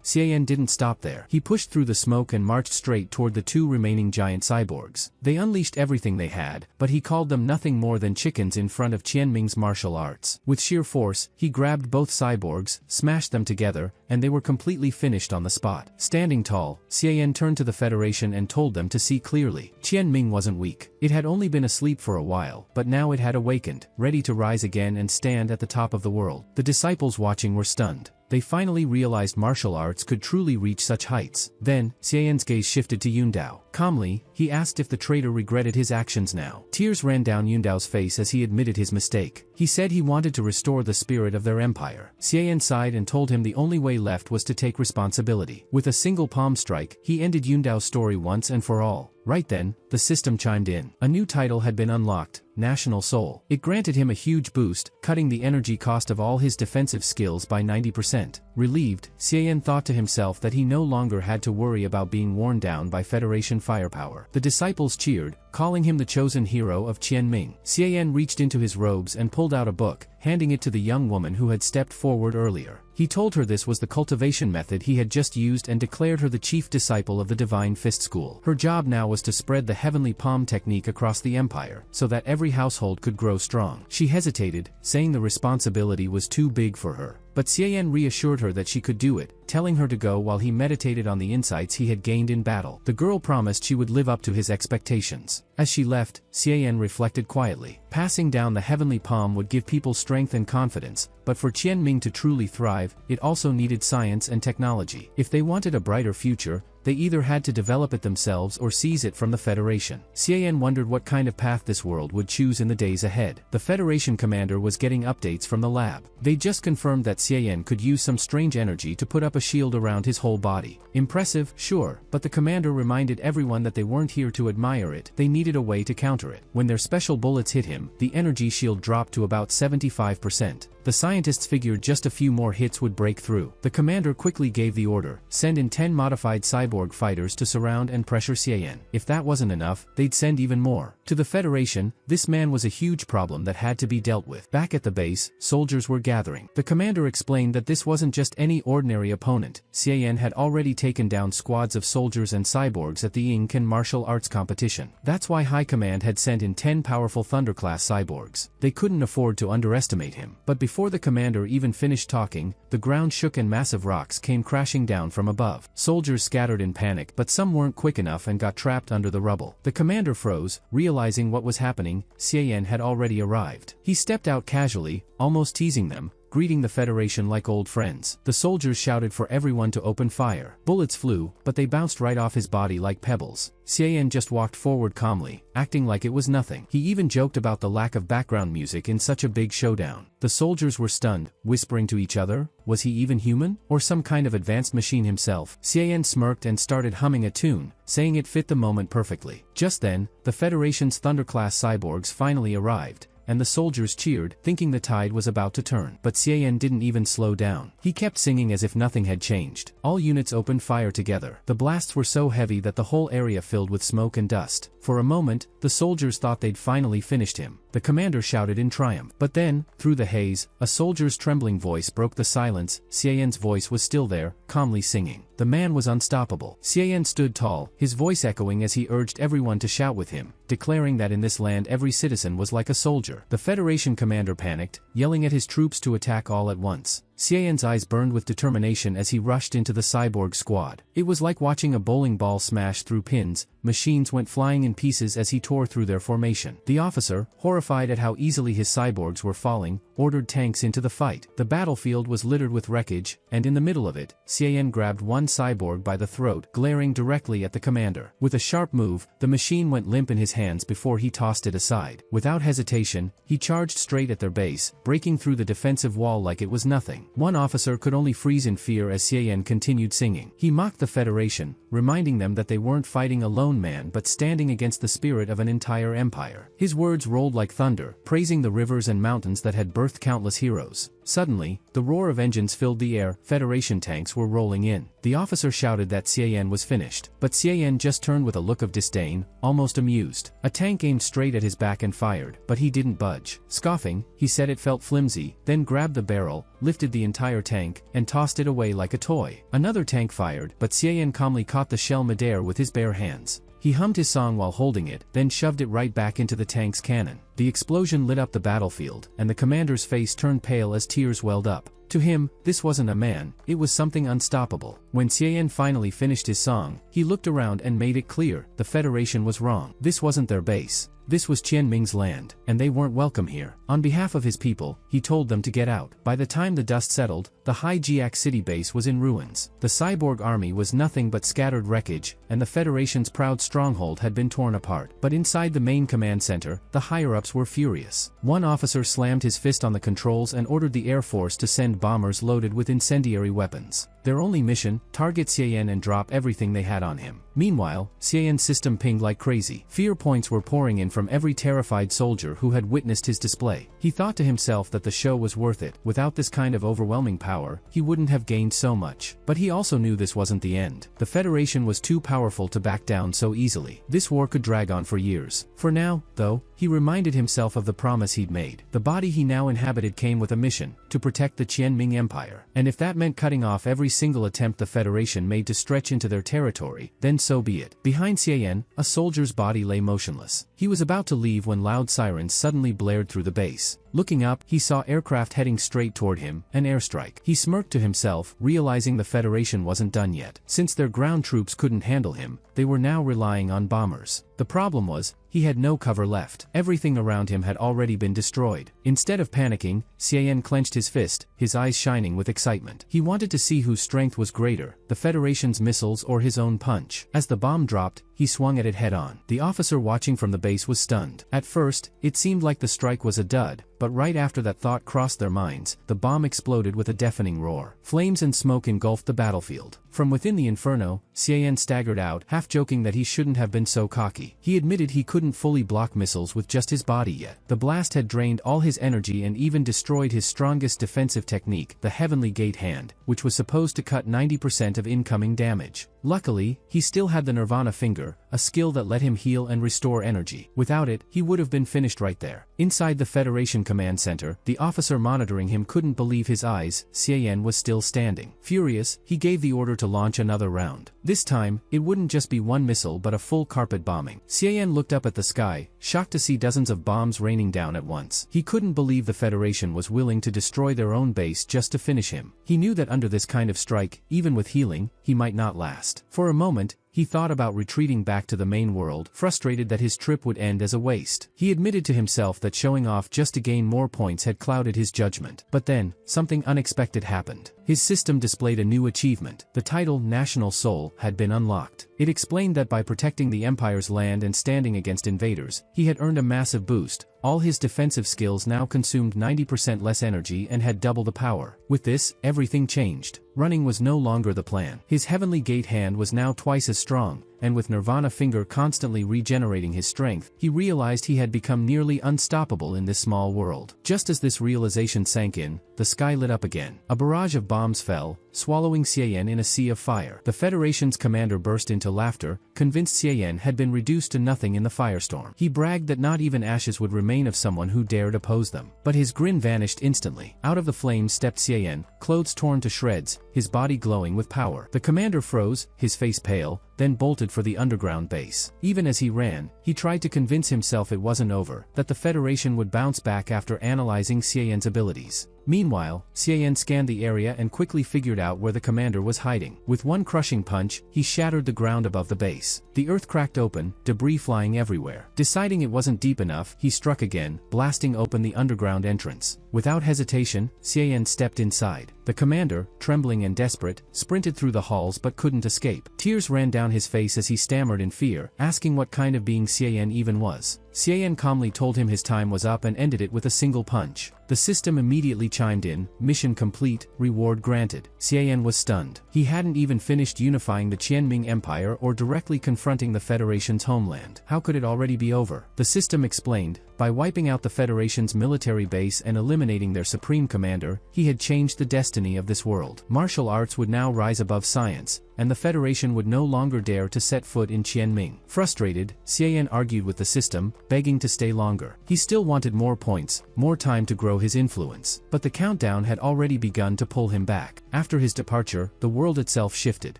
Xian didn't stop there. He pushed through the smoke and marched straight toward the 2 remaining giant cyborgs. They unleashed everything they had, but he called them nothing more than chickens in front of Qianming's martial arts. With sheer force, he grabbed both cyborgs, smashed them together, and they were completely finished on the spot. Standing tall, Xian turned to the Federation and told them to see clearly. Qianming wasn't weak. It had only been asleep for a while, but now it had awakened, ready to rise again and stand at the top of the world. The disciples watching were stunned. They finally realized martial arts could truly reach such heights. Then, Xian's gaze shifted to Yundao. Calmly, he asked if the traitor regretted his actions now. Tears ran down Yundao's face as he admitted his mistake. He said he wanted to restore the spirit of their empire. Xian sighed and told him the only way left was to take responsibility. With a single palm strike, he ended Yundao's story once and for all. Right then, the system chimed in. A new title had been unlocked, National Soul. It granted him a huge boost, cutting the energy cost of all his defensive skills by 90%. 100%. Relieved, Xian thought to himself that he no longer had to worry about being worn down by Federation firepower. The disciples cheered, calling him the chosen hero of Qianming. Xian reached into his robes and pulled out a book, handing it to the young woman who had stepped forward earlier. He told her this was the cultivation method he had just used and declared her the chief disciple of the Divine Fist School. Her job now was to spread the heavenly palm technique across the empire, so that every household could grow strong. She hesitated, saying the responsibility was too big for her. But Xian reassured her that she could do it, telling her to go while he meditated on the insights he had gained in battle. The girl promised she would live up to his expectations. As she left, Xian reflected quietly. Passing down the heavenly palm would give people strength and confidence, but for Qianming to truly thrive, it also needed science and technology. If they wanted a brighter future, they either had to develop it themselves or seize it from the Federation. Xian wondered what kind of path this world would choose in the days ahead. The Federation commander was getting updates from the lab. They just confirmed that Xian could use some strange energy to put up a shield around his whole body. Impressive, sure, but the commander reminded everyone that they weren't here to admire it, they needed a way to counter it. When their special bullets hit him, the energy shield dropped to about 75%. The scientists figured just a few more hits would break through. The commander quickly gave the order, send in 10 modified cyborg fighters to surround and pressure Xian. If that wasn't enough, they'd send even more. To the Federation, this man was a huge problem that had to be dealt with. Back at the base, soldiers were gathering. The commander explained that this wasn't just any ordinary opponent. Xian had already taken down squads of soldiers and cyborgs at the Incan martial arts competition. That's why High Command had sent in 10 powerful Thunder-class cyborgs. They couldn't afford to underestimate him. But before the commander even finished talking, the ground shook and massive rocks came crashing down from above. Soldiers scattered in panic, but some weren't quick enough and got trapped under the rubble. The commander froze, realizing what was happening. Xian had already arrived. He stepped out casually, almost teasing them, greeting the Federation like old friends. The soldiers shouted for everyone to open fire. Bullets flew, but they bounced right off his body like pebbles. Xian just walked forward calmly, acting like it was nothing. He even joked about the lack of background music in such a big showdown. The soldiers were stunned, whispering to each other, was he even human? Or some kind of advanced machine himself? Xian smirked and started humming a tune, saying it fit the moment perfectly. Just then, the Federation's Thunder-class cyborgs finally arrived, and the soldiers cheered, thinking the tide was about to turn. But Xian didn't even slow down. He kept singing as if nothing had changed. All units opened fire together. The blasts were so heavy that the whole area filled with smoke and dust. For a moment, the soldiers thought they'd finally finished him. The commander shouted in triumph. But then, through the haze, a soldier's trembling voice broke the silence. Xian's voice was still there, calmly singing. The man was unstoppable. Xian stood tall, his voice echoing as he urged everyone to shout with him, declaring that in this land every citizen was like a soldier. The Federation commander panicked, yelling at his troops to attack all at once. Xian's eyes burned with determination as he rushed into the cyborg squad. It was like watching a bowling ball smash through pins. Machines went flying in pieces as he tore through their formation. The officer, horrified at how easily his cyborgs were falling, ordered tanks into the fight. The battlefield was littered with wreckage, and in the middle of it, Xian grabbed one cyborg by the throat, glaring directly at the commander. With a sharp move, the machine went limp in his hands before he tossed it aside. Without hesitation, he charged straight at their base, breaking through the defensive wall like it was nothing. One officer could only freeze in fear as Xian continued singing. He mocked the Federation, reminding them that they weren't fighting a lone man but standing against the spirit of an entire empire. His words rolled like thunder, praising the rivers and mountains that had birthed countless heroes. Suddenly, the roar of engines filled the air. Federation tanks were rolling in. The officer shouted that Xian was finished, but Xian just turned with a look of disdain, almost amused. A tank aimed straight at his back and fired, but he didn't budge. Scoffing, he said it felt flimsy, then grabbed the barrel, lifted the entire tank, and tossed it away like a toy. Another tank fired, but Xian calmly caught the shell midair with his bare hands. He hummed his song while holding it, then shoved it right back into the tank's cannon. The explosion lit up the battlefield, and the commander's face turned pale as tears welled up. To him, this wasn't a man, it was something unstoppable. When Xian finally finished his song, he looked around and made it clear, the Federation was wrong. This wasn't their base. This was Qianming's land, and they weren't welcome here. On behalf of his people, he told them to get out. By the time the dust settled, the High-Jiak city base was in ruins. The cyborg army was nothing but scattered wreckage, and the Federation's proud stronghold had been torn apart. But inside the main command center, the higher-ups were furious. One officer slammed his fist on the controls and ordered the Air Force to send bombers loaded with incendiary weapons. Their only mission, target Xian and drop everything they had on him. Meanwhile, Xian's system pinged like crazy. Fear points were pouring in from every terrified soldier who had witnessed his display. He thought to himself that the show was worth it. Without this kind of overwhelming power, he wouldn't have gained so much. But he also knew this wasn't the end. The Federation was too powerful to back down so easily. This war could drag on for years. For now, though, he reminded himself of the promise he'd made. The body he now inhabited came with a mission, to protect the Qianming Empire. And if that meant cutting off every single attempt the Federation made to stretch into their territory, then so be it. Behind Xian, a soldier's body lay motionless. He was about to leave when loud sirens suddenly blared through the base. Looking up, he saw aircraft heading straight toward him, an airstrike. He smirked to himself, realizing the Federation wasn't done yet. Since their ground troops couldn't handle him, they were now relying on bombers. The problem was, he had no cover left. Everything around him had already been destroyed. Instead of panicking, Xian clenched his fist, his eyes shining with excitement. He wanted to see whose strength was greater, the Federation's missiles or his own punch. As the bomb dropped, he swung at it head-on. The officer watching from the base was stunned. At first, it seemed like the strike was a dud, but right after that thought crossed their minds, the bomb exploded with a deafening roar. Flames and smoke engulfed the battlefield. From within the inferno, Xian staggered out, half joking that he shouldn't have been so cocky. He admitted he couldn't fully block missiles with just his body yet. The blast had drained all his energy and even destroyed his strongest defensive technique, the Heavenly Gate Hand, which was supposed to cut 90% of incoming damage. Luckily, he still had the Nirvana Finger, a skill that let him heal and restore energy. Without it, he would have been finished right there. Inside the Federation Command Center, the officer monitoring him couldn't believe his eyes. Xian was still standing. Furious, he gave the order to launch another round. This time, it wouldn't just be one missile but a full carpet bombing. Xian looked up at the sky, shocked to see dozens of bombs raining down at once. He couldn't believe the Federation was willing to destroy their own base just to finish him. He knew that under this kind of strike, even with healing, he might not last. For a moment, he thought about retreating back to the main world, frustrated that his trip would end as a waste. He admitted to himself that showing off just to gain more points had clouded his judgment. But then, something unexpected happened. His system displayed a new achievement. The title National Soul had been unlocked. It explained that by protecting the Empire's land and standing against invaders, he had earned a massive boost. All his defensive skills now consumed 90% less energy and had double the power. With this, everything changed. Running was no longer the plan. His Heavenly Gate Hand was now twice as strong, and with Nirvana Finger constantly regenerating his strength, he realized he had become nearly unstoppable in this small world. Just as this realization sank in, the sky lit up again. A barrage of bombs fell, swallowing Xian in a sea of fire. The Federation's commander burst into laughter, convinced Xian had been reduced to nothing in the firestorm. He bragged that not even ashes would remain of someone who dared oppose them. But his grin vanished instantly. Out of the flames stepped Xian, clothes torn to shreds, his body glowing with power. The commander froze, his face pale, then bolted for the underground base. Even as he ran, he tried to convince himself it wasn't over, that the Federation would bounce back after analyzing Xian's abilities. Meanwhile, Xian scanned the area and quickly figured out where the commander was hiding. With one crushing punch, he shattered the ground above the base. The earth cracked open, debris flying everywhere. Deciding it wasn't deep enough, he struck again, blasting open the underground entrance. Without hesitation, Xian stepped inside. The commander, trembling and desperate, sprinted through the halls but couldn't escape. Tears ran down his face as he stammered in fear, asking what kind of being Xian even was. Xian calmly told him his time was up and ended it with a single punch. The system immediately chimed in, mission complete, reward granted. Xian was stunned. He hadn't even finished unifying the Qianming Empire or directly confronting the Federation's homeland. How could it already be over? The system explained, by wiping out the Federation's military base and eliminating their supreme commander, he had changed the destiny of this world. Martial arts would now rise above science, and the Federation would no longer dare to set foot in Qianming. Frustrated, Xian argued with the system, begging to stay longer. He still wanted more points, more time to grow his influence, but the countdown had already begun to pull him back. After his departure, the world itself shifted.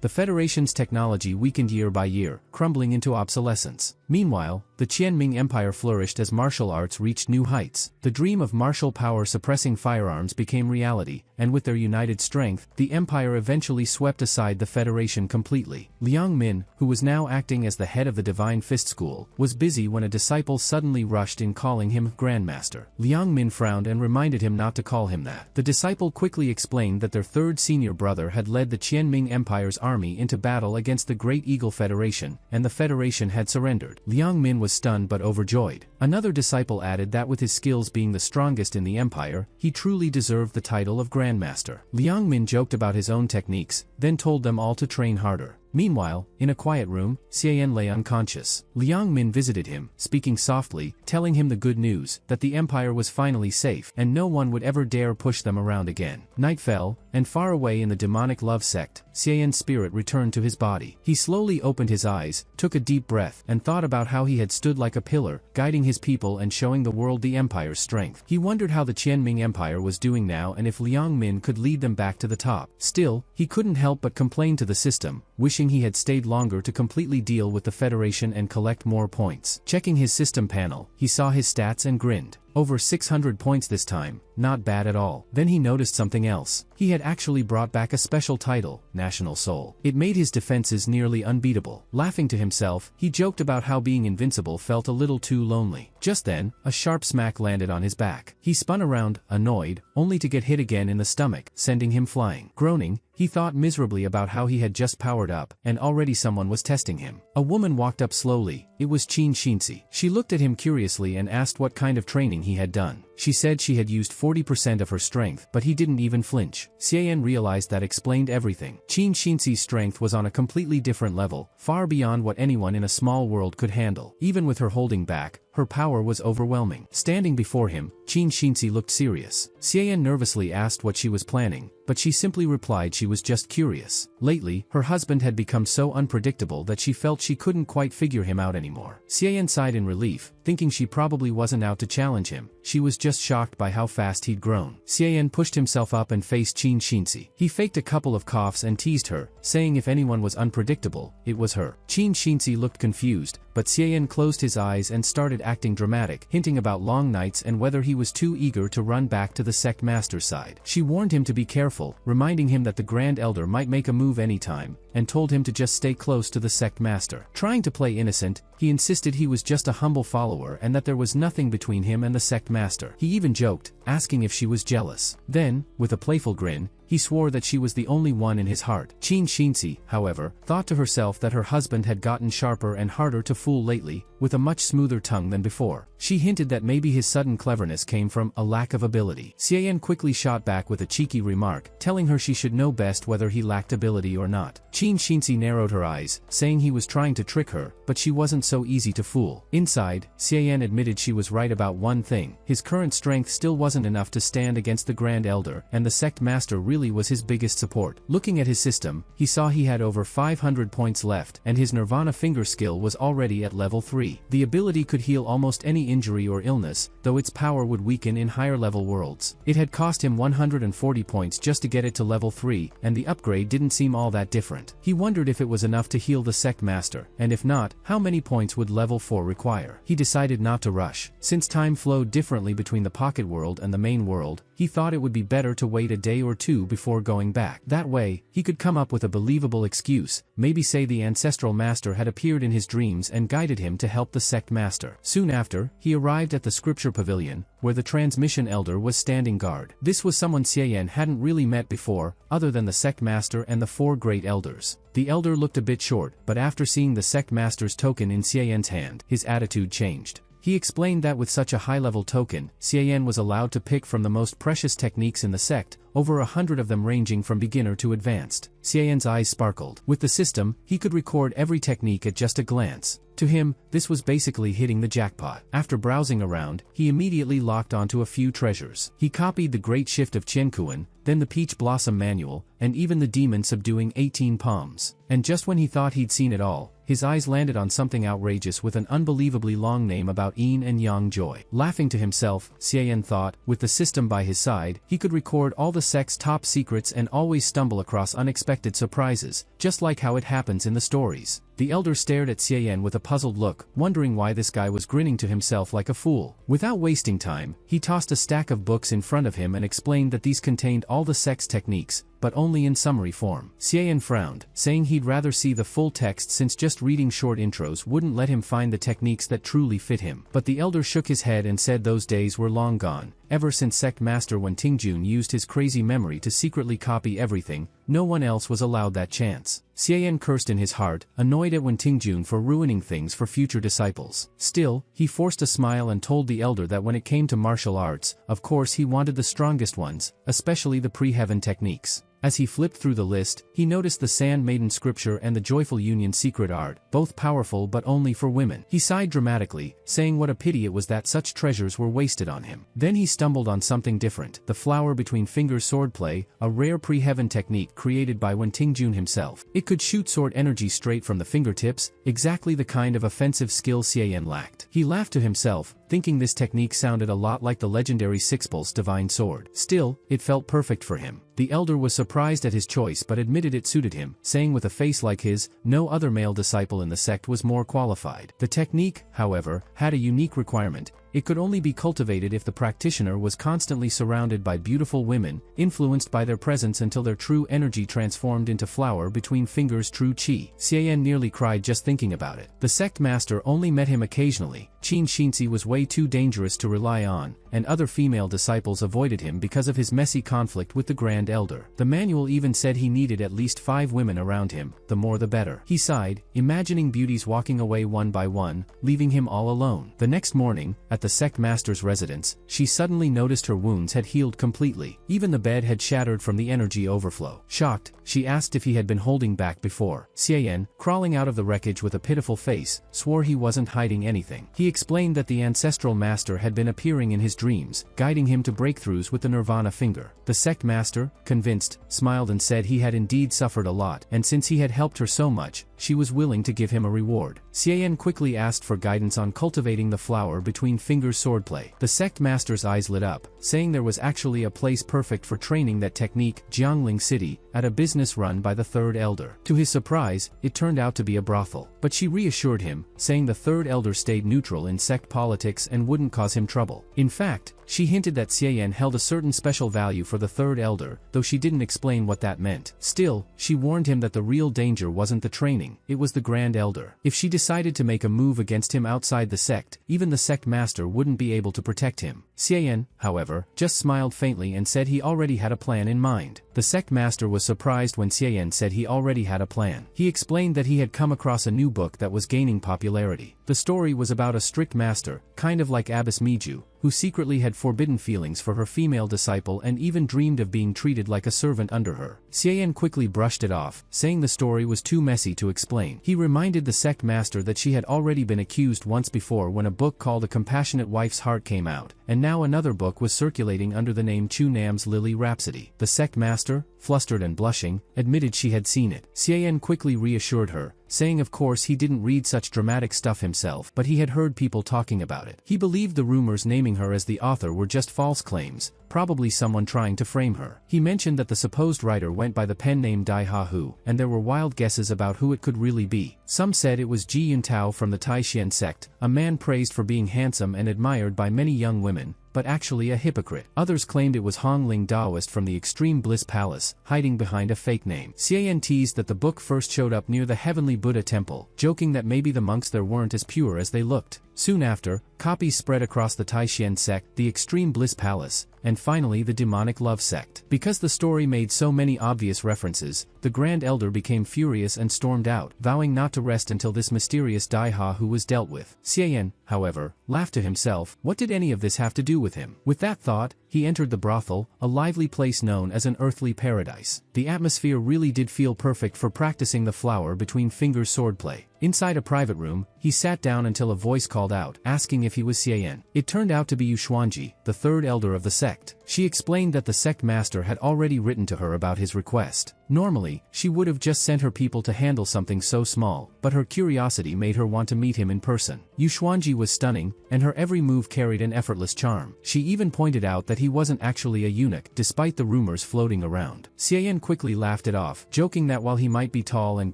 The Federation's technology weakened year by year, crumbling into obsolescence. Meanwhile, the Qianming Empire flourished as martial arts reached new heights. The dream of martial power suppressing firearms became reality, and with their united strength, the empire eventually swept aside the Federation completely. Liang Min, who was now acting as the head of the Divine Fist School, was busy when a disciple suddenly rushed in calling him Grandmaster. Liang Min frowned and reminded him not to call him that. The disciple quickly explained that their third senior brother had led the Qianming Empire's army into battle against the Great Eagle Federation, and the Federation had surrendered. overpowered. Liang Min was stunned but overjoyed. Another disciple added that with his skills being the strongest in the empire, he truly deserved the title of Grandmaster. Liang Min joked about his own techniques, then told them all to train harder. Meanwhile, in a quiet room, Xian lay unconscious. Liang Min visited him, speaking softly, telling him the good news, that the empire was finally safe, and no one would ever dare push them around again. Night fell, and far away in the demonic love sect, Xian's spirit returned to his body. He slowly opened his eyes, took a deep breath, and thought about how he had stood like a pillar, guiding his people and showing the world the empire's strength. He wondered how the Qianming Empire was doing now and if Liang Min could lead them back to the top. Still, he couldn't help but complain to the system, wishing he had stayed longer to completely deal with the Federation and collect more points. Checking his system panel, he saw his stats and grinned. Over 600 points this time, not bad at all. Then he noticed something else. He had actually brought back a special title, National Soul. It made his defenses nearly unbeatable. Laughing to himself, he joked about how being invincible felt a little too lonely. Just then, a sharp smack landed on his back. He spun around, annoyed, only to get hit again in the stomach, sending him flying. Groaning, he thought miserably about how he had just powered up, and already someone was testing him. A woman walked up slowly. It was Qin Shinzi. She looked at him curiously and asked what kind of training he had done. She said she had used 40% of her strength, but he didn't even flinch. Xian realized that explained everything. Qin Shinzi's strength was on a completely different level, far beyond what anyone in a small world could handle. Even with her holding back, her power was overwhelming. Standing before him, Qin Shinzi looked serious. Xian nervously asked what she was planning, but she simply replied she was just curious. Lately, her husband had become so unpredictable that she felt she couldn't quite figure him out anymore. Xian sighed in relief, thinking she probably wasn't out to challenge him. She was just shocked by how fast he'd grown. Xian pushed himself up and faced Qin Shinzi. He faked a couple of coughs and teased her, saying if anyone was unpredictable, it was her. Qin Shinzi looked confused, but Xian closed his eyes and started acting dramatic, hinting about long nights and whether he was too eager to run back to the sect master's side. She warned him to be careful, reminding him that the Grand Elder might make a move anytime, and told him to just stay close to the sect master. Trying to play innocent, he insisted he was just a humble follower and that there was nothing between him and the sect master. He even joked, asking if she was jealous. Then, with a playful grin, he swore that she was the only one in his heart. Qin Shinzi, however, thought to herself that her husband had gotten sharper and harder to fool lately, with a much smoother tongue than before. She hinted that maybe his sudden cleverness came from a lack of ability. Xian quickly shot back with a cheeky remark, telling her she should know best whether he lacked ability or not. Qin Shinzi narrowed her eyes, saying he was trying to trick her, but she wasn't so easy to fool. Inside, Xian admitted she was right about one thing. His current strength still wasn't enough to stand against the Grand Elder, and the sect master really was his biggest support. Looking at his system, he saw he had over 500 points left, and his Nirvana finger skill was already at level 3. The ability could heal almost any injury or illness, though its power would weaken in higher level worlds. It had cost him 140 points just to get it to level 3, and the upgrade didn't seem all that different. He wondered if it was enough to heal the sect master, and if not, how many points would level 4 require. He decided not to rush. Since time flowed differently between the pocket world and the main world, he thought it would be better to wait a day or two before going back. That way, he could come up with a believable excuse, maybe say the ancestral master had appeared in his dreams and guided him to help the sect master. Soon after, he arrived at the scripture pavilion, where the transmission elder was standing guard. This was someone Xian hadn't really met before, other than the sect master and the 4 great elders. The elder looked a bit short, but after seeing the sect master's token in Xian's hand, his attitude changed. He explained that with such a high-level token, Xian was allowed to pick from the most precious techniques in the sect, over 100 of them ranging from beginner to advanced. Xian's eyes sparkled. With the system, he could record every technique at just a glance. To him, this was basically hitting the jackpot. After browsing around, he immediately locked onto a few treasures. He copied the Great Shift of Qiankuan, then the Peach Blossom Manual, and even the Demon Subduing 18 Palms. And just when he thought he'd seen it all, his eyes landed on something outrageous with an unbelievably long name about Yin and Yang Joy. Laughing to himself, Xian thought, with the system by his side, he could record all the sect's top secrets and always stumble across unexpected surprises, just like how it happens in the stories. The elder stared at Xian with a puzzled look, wondering why this guy was grinning to himself like a fool. Without wasting time, he tossed a stack of books in front of him and explained that these contained all the sect's techniques, but only in summary form. Xian frowned, saying he'd rather see the full text since just reading short intros wouldn't let him find the techniques that truly fit him. But the elder shook his head and said those days were long gone, ever since Sect Master Wen Tingjun used his crazy memory to secretly copy everything, no one else was allowed that chance. Xiayan cursed in his heart, annoyed at Wen Tingjun for ruining things for future disciples. Still, he forced a smile and told the elder that when it came to martial arts, of course he wanted the strongest ones, especially the pre-heaven techniques. As he flipped through the list, he noticed the Sand Maiden scripture and the Joyful Union secret art, both powerful but only for women. He sighed dramatically, saying what a pity it was that such treasures were wasted on him. Then he stumbled on something different, the flower between fingers swordplay, a rare pre-heaven technique created by Wen Tingjun himself. It could shoot sword energy straight from the fingertips, exactly the kind of offensive skill Xiayan lacked. He laughed to himself, thinking this technique sounded a lot like the legendary Sixpulse divine sword. Still, it felt perfect for him. The elder was surprised at his choice but admitted it suited him, saying with a face like his, no other male disciple in the sect was more qualified. The technique, however, had a unique requirement. It could only be cultivated if the practitioner was constantly surrounded by beautiful women, influenced by their presence until their true energy transformed into flower between fingers true qi. Xiayan nearly cried just thinking about it. The sect master only met him occasionally. Qin Shinzi was way too dangerous to rely on, and other female disciples avoided him because of his messy conflict with the Grand Elder. The manual even said he needed at least 5 women around him, the more the better. He sighed, imagining beauties walking away one by one, leaving him all alone. The next morning, at the sect master's residence, she suddenly noticed her wounds had healed completely. Even the bed had shattered from the energy overflow. Shocked, she asked if he had been holding back before. Xiayan, crawling out of the wreckage with a pitiful face, swore he wasn't hiding anything. He explained that the ancestral master had been appearing in his dreams, guiding him to breakthroughs with the nirvana finger. The sect master, convinced, smiled and said he had indeed suffered a lot, and since he had helped her so much, she was willing to give him a reward. Xiayan quickly asked for guidance on cultivating the flower between fingers swordplay. The sect master's eyes lit up, saying there was actually a place perfect for training that technique, Jiangling City, at a business run by the third elder. To his surprise, it turned out to be a brothel. But she reassured him, saying the third elder stayed neutral in sect politics and wouldn't cause him trouble. In fact, she hinted that Xiayan held a certain special value for the third elder, though she didn't explain what that meant. Still, she warned him that the real danger wasn't the training, it was the Grand Elder. If she decided to make a move against him outside the sect, even the sect master wouldn't be able to protect him. Xiayan, however, just smiled faintly and said he already had a plan in mind. The sect master was surprised when Xiayan said he already had a plan. He explained that he had come across a new book that was gaining popularity. The story was about a strict master, kind of like Abbess Miju, who secretly had forbidden feelings for her female disciple and even dreamed of being treated like a servant under her. Xiayan quickly brushed it off, saying the story was too messy to explain. He reminded the sect master that she had already been accused once before when a book called A Compassionate Wife's Heart came out, and now another book was circulating under the name Chu Nam's Lily Rhapsody. The sect master, flustered and blushing, admitted she had seen it. Xiayan quickly reassured her, saying of course he didn't read such dramatic stuff himself, but he had heard people talking about it. He believed the rumors naming her as the author were just false claims, probably someone trying to frame her. He mentioned that the supposed writer went by the pen name Dai Ha Hu, and there were wild guesses about who it could really be. Some said it was Ji Yuntao from the Taishan sect, a man praised for being handsome and admired by many young women, but actually a hypocrite. Others claimed it was Hongling Daoist from the Extreme Bliss Palace, hiding behind a fake name. Xiayan teased that the book first showed up near the Heavenly Buddha Temple, joking that maybe the monks there weren't as pure as they looked. Soon after, copies spread across the Taishan sect, the Extreme Bliss Palace, and finally the Demonic Love sect. Because the story made so many obvious references, the Grand Elder became furious and stormed out, vowing not to rest until this mysterious Dai Ha Hu was dealt with. Xiayan, however, laughed to himself. What did any of this have to do with him? With that thought, he entered the brothel, a lively place known as an earthly paradise. The atmosphere really did feel perfect for practicing the flower between fingers swordplay. Inside a private room, he sat down until a voice called out, asking if he was Xiayan. It turned out to be Yu Xuanji, the third elder of the sect. She explained that the sect master had already written to her about his request. Normally, she would have just sent her people to handle something so small, but her curiosity made her want to meet him in person. Yu Xuanji was stunning, and her every move carried an effortless charm. She even pointed out that he wasn't actually a eunuch, despite the rumors floating around. Xiayan quickly laughed it off, joking that while he might be tall and